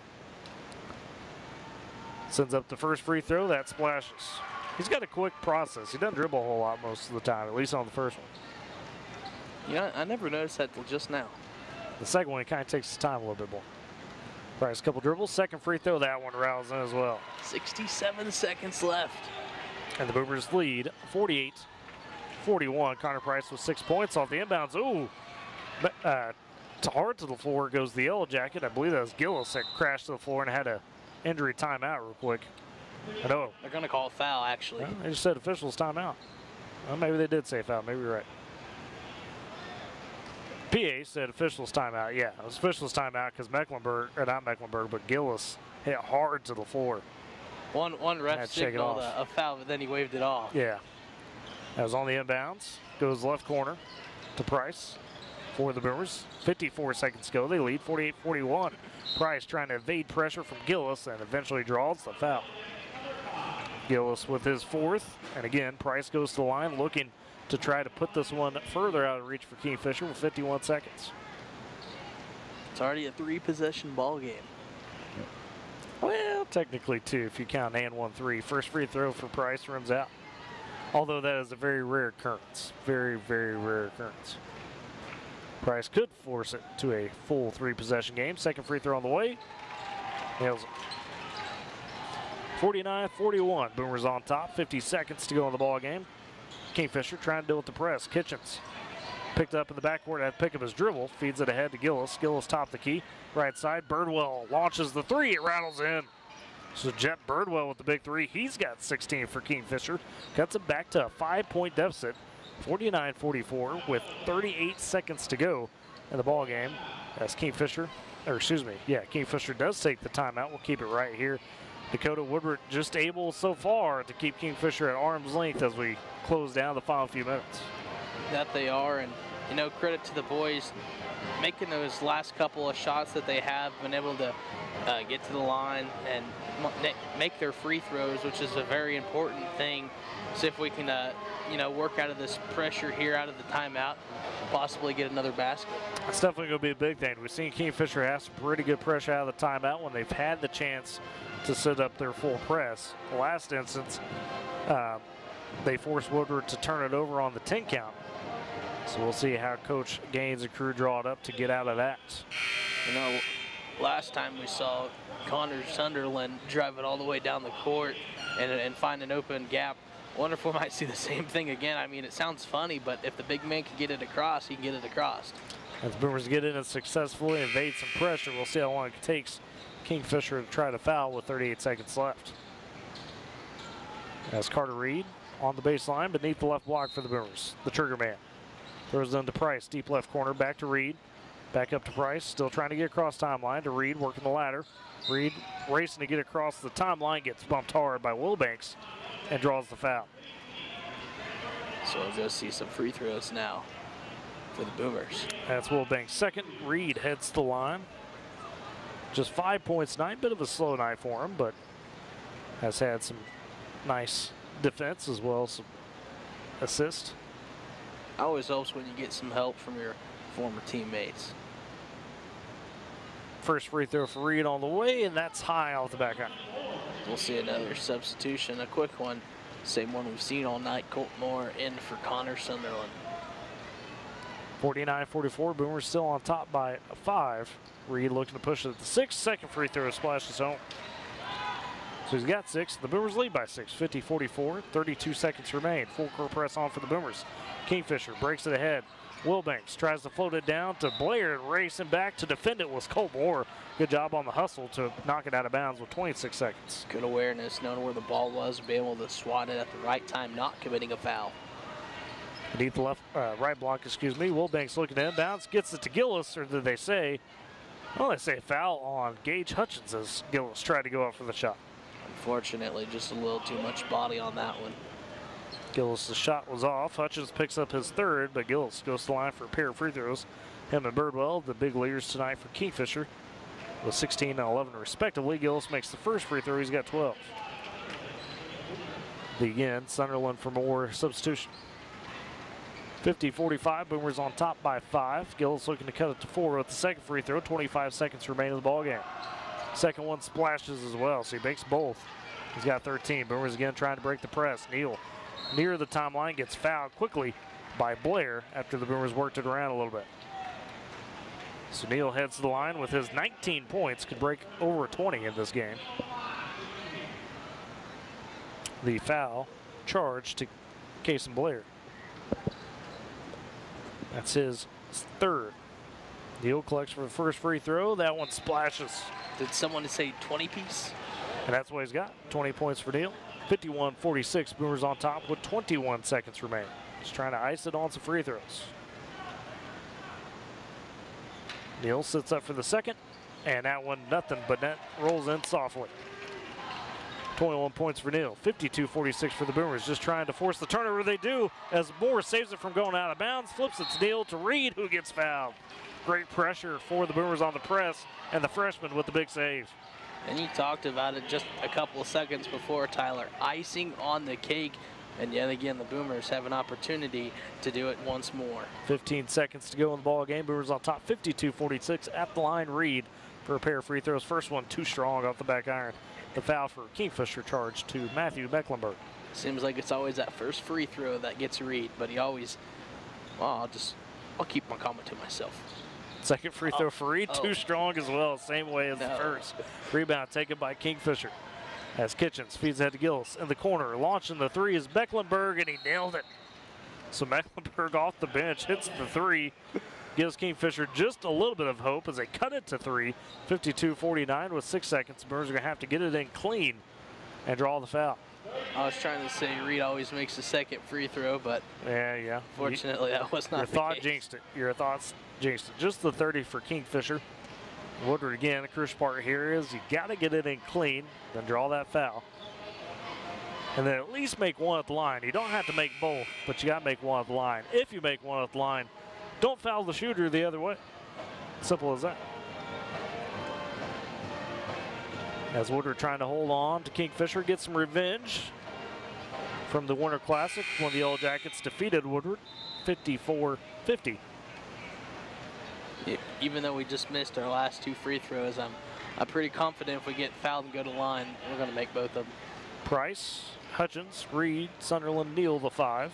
Sends up the first free throw, that splashes. He's got a quick process. He doesn't dribble a whole lot most of the time, at least on the first one. Yeah, I never noticed that till just now. The second one, he kind of takes his time a little bit more. Price, a couple dribbles, second free throw, that one rattles in as well. 67 seconds left. And the Boomers lead 48-41. Connor Price with 6 points off the inbounds. Ooh, hard to the floor goes the Yellow Jacket. I believe that was Gillis that crashed to the floor and had a injury timeout real quick. I know. They're going to call a foul, actually. Well, they just said officials timeout. Well, maybe they did say foul. Maybe you're right. PA said officials timeout. Yeah, it was officials timeout because Mecklenburg, or not Mecklenburg, but Gillis hit hard to the floor. One ref signaled a foul, but then he waved it off. Yeah. That was on the inbounds. Goes left corner to Price for the Boomers. 54 seconds to go. They lead 48-41. Price trying to evade pressure from Gillis and eventually draws the foul. Gillis with his 4th. And again, Price goes to the line looking to try to put this one further out of reach for Kingfisher with 51 seconds. It's already a 3-possession ball game. Well, technically 2 if you count and 1-3. First free throw for Price runs out. Although that is a very rare occurrence. Very, very rare occurrence. Price could force it to a full 3-possession game. Second free throw on the way. Nails it. 49-41. Boomers on top. 50 seconds to go in the ball game. Kingfisher trying to deal with the press. Kitchens picked up in the backcourt. Had to pick up his dribble. Feeds it ahead to Gillis. Gillis top the key. Right side. Birdwell launches the 3. It rattles in. So Jet Birdwell with the big 3. He's got 16 for Kingfisher. Cuts it back to a 5-point deficit. 49-44 with 38 seconds to go in the ball game. As Kingfisher does take the timeout. We'll keep it right here. Dakota Woodward just able so far to keep Kingfisher at arm's length as we close down the final few minutes. That they are, and you know, credit to the boys making those last couple of shots that they have been able to get to the line and make their free throws, which is a very important thing. See if we can work out of this pressure here out of the timeout, possibly get another basket. That's definitely going to be a big thing. We've seen Kingfisher have some pretty good pressure out of the timeout when they've had the chance to set up their full press. The last instance, they forced Woodward to turn it over on the 10 count. So we'll see how Coach Gaines and crew draw it up to get out of that. You know, last time we saw Connor Sunderland drive it all the way down the court and find an open gap. Wonder if we might see the same thing again. I mean, it sounds funny, but if the big man can get it across, he can get it across. As Boomers get in and successfully evade some pressure, we'll see how long it takes Kingfisher to try to foul with 38 seconds left. As Carter Reed on the baseline beneath the left block for the Boomers. The trigger man. Throws them to Price, deep left corner, back to Reed. Back up to Price, still trying to get across timeline to Reed, working the ladder. Reed racing to get across the timeline, gets bumped hard by Wilbanks and draws the foul. So we'll go see some free throws now for the Boomers. That's Wilbanks' second. Reed heads the line. Just 5 points tonight. Bit of a slow night for him, but has had some nice defense as well as some assists. Always helps when you get some help from your former teammates. First free throw for Reed on the way, and that's high off the back iron. We'll see another substitution, a quick one. Same one we've seen all night. Colt Moore in for Connor Sunderland. 49-44, Boomers still on top by 5. Reed looking to push it at the 6. Second free throw splashes home. So he's got 6. The Boomers lead by 6, 50-44. 32 seconds remain. Full court press on for the Boomers. Kingfisher breaks it ahead. Wilbanks tries to float it down to Blair, and racing back to defend it was Colt Moore. Good job on the hustle to knock it out of bounds with 26 seconds. Good awareness, knowing where the ball was, being able to swat it at the right time, not committing a foul. Beneath the right block, Wilbanks looking to inbounds, gets it to Gillis, or did they say, well, they say foul on Gage Hutchins as Gillis tried to go up for the shot. Unfortunately, just a little too much body on that one. Gillis' shot was off. Hutchins picks up his third, but Gillis goes to the line for a pair of free throws. Him and Birdwell, the big leaders tonight for Kingfisher, with 16 and 11 respectively. Gillis makes the first free throw. He's got 12. Again, Sunderland for more substitution. 50-45, Boomers on top by 5. Gillis looking to cut it to 4 with the second free throw. 25 seconds remain in the ballgame. Second one splashes as well, so he makes both. He's got 13. Boomers again trying to break the press. Neal near the timeline gets fouled quickly by Blair after the Boomers worked it around a little bit. So Neal heads to the line with his 19 points, could break over 20 in this game. The foul charge to Cason Blair. That's his third. Neal collects for the first free throw. That one splashes. Did someone say 20 piece? And that's what he's got. 20 points for Neal. 51-46, Boomers on top with 21 seconds remain. Just trying to ice it on some free throws. Neal sits up for the second, and that one nothing but net rolls in softly. 21 points for Neal. 52-46 for the Boomers, just trying to force the turnover. They do, as Moore saves it from going out of bounds, flips it to Neal to Reed, who gets fouled. Great pressure for the Boomers on the press, and the freshman with the big save. And you talked about it just a couple of seconds before, Tyler. Icing on the cake. And yet again, the Boomers have an opportunity to do it once more. 15 seconds to go in the ball game. Boomers on top 52-46 at the line. Reed for a pair of free throws. First one too strong off the back iron. The foul for Kingfisher charged to Matthew Mecklenburg. Seems like it's always that first free throw that gets Reed, but he always, well, I'll keep my comment to myself. Second free throw for Reed, too strong as well, same way as the first. Rebound taken by Kingfisher. As Kitchens feeds ahead to Gillis in the corner. Launching the three is Mecklenburg, and he nailed it. So Mecklenburg off the bench hits the three. Gives Kingfisher just a little bit of hope as they cut it to 3. 52-49 with 6 seconds. Boomers are going to have to get it in clean and draw the foul. I was trying to say Reed always makes the second free throw, but yeah. Fortunately, that was not the case. Jinxed it. Your thoughts jinxed it. Just the 30 for Kingfisher. Woodward again, the crucial part here is you got to get it in clean, then draw that foul. And then at least make one at the line. You don't have to make both, but you got to make one at the line. If you make one at the line, don't foul the shooter the other way. Simple as that. As Woodward trying to hold on to Kingfisher, get some revenge from the Winter Classic when the Yellow Jackets defeated Woodward 54-50. Even though we just missed our last 2 free throws, I'm pretty confident if we get fouled and go to line, we're going to make both of them. Price, Hutchins, Reed, Sunderland, Neal, the 5.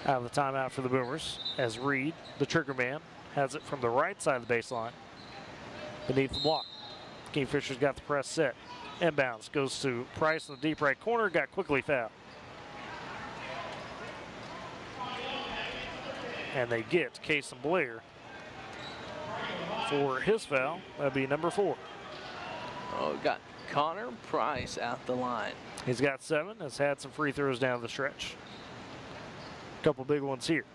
Out of the timeout for the Boomers as Reed, the trigger man, has it from the right side of the baseline beneath the block. Kingfisher's got the press set. Inbounds goes to Price in the deep right corner, got quickly fouled. And they get Cason Blair for his foul. That'd be number 4. Oh, got Connor Price at the line. He's got 7, has had some free throws down the stretch. Couple big ones here.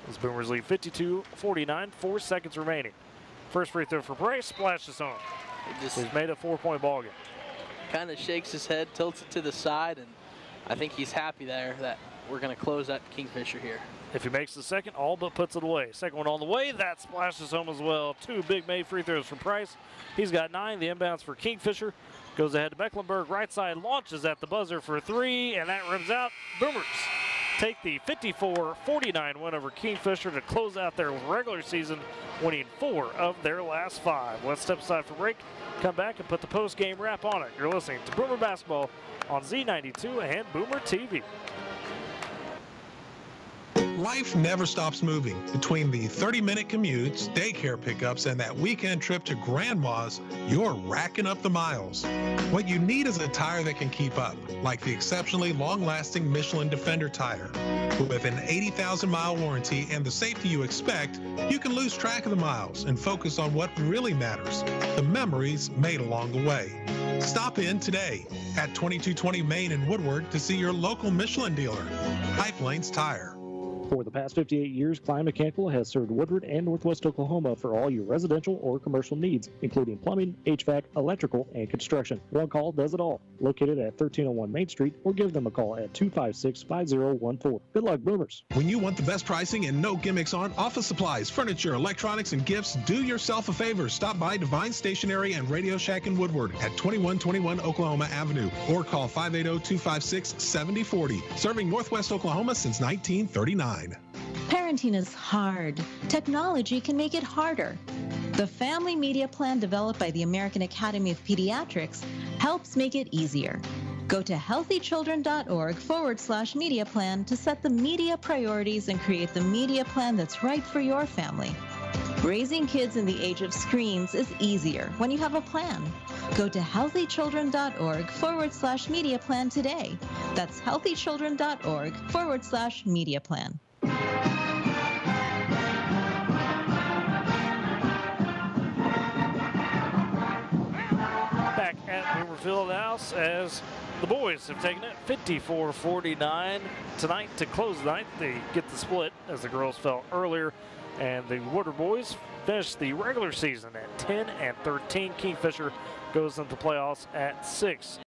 As Boomers lead 52-49, 4 seconds remaining. First free throw for Price, splashes home. He's made a 4-point ball game. Kind of shakes his head, tilts it to the side, and I think he's happy there that we're going to close at Kingfisher here. If he makes the second, all but puts it away. Second one on the way, that splashes home as well. 2 big made free throws from Price. He's got 9. The inbounds for Kingfisher. Goes ahead to Mecklenburg, right side, launches at the buzzer for 3, and that rims out. Boomers take the 54-49 win over Kingfisher to close out their regular season, winning 4 of their last 5. Let's step aside for break, come back and put the post-game wrap on it. You're listening to Boomer Basketball on Z92 and Boomer TV. Life never stops moving. Between the 30-minute commutes, daycare pickups, and that weekend trip to Grandma's, you're racking up the miles. What you need is a tire that can keep up, like the exceptionally long-lasting Michelin Defender tire. With an 80,000-mile warranty and the safety you expect, you can lose track of the miles and focus on what really matters, the memories made along the way. Stop in today at 2220 Main in Woodward to see your local Michelin dealer, Pipe Lanes Tire. For the past 58 years, Klein Mechanical has served Woodward and Northwest Oklahoma for all your residential or commercial needs, including plumbing, HVAC, electrical, and construction. One call does it all. Located at 1301 Main Street, or give them a call at 256-5014. Good luck, Boomers. When you want the best pricing and no gimmicks on office supplies, furniture, electronics, and gifts, do yourself a favor. Stop by Divine Stationery and Radio Shack in Woodward at 2121 Oklahoma Avenue, or call 580-256-7040. Serving Northwest Oklahoma since 1939. Parenting is hard. Technology can make it harder. The Family Media Plan developed by the American Academy of Pediatrics helps make it easier. Go to healthychildren.org/media plan to set the media priorities and create the media plan that's right for your family. Raising kids in the age of screens is easier when you have a plan. Go to healthychildren.org/media plan today. That's healthychildren.org/media plan. Back at Boomer Fieldhouse as the boys have taken it 54-49 tonight to close the night. They get the split as the girls fell earlier, and the Woodward boys finished the regular season at 10-13. Kingfisher goes into the playoffs at 6.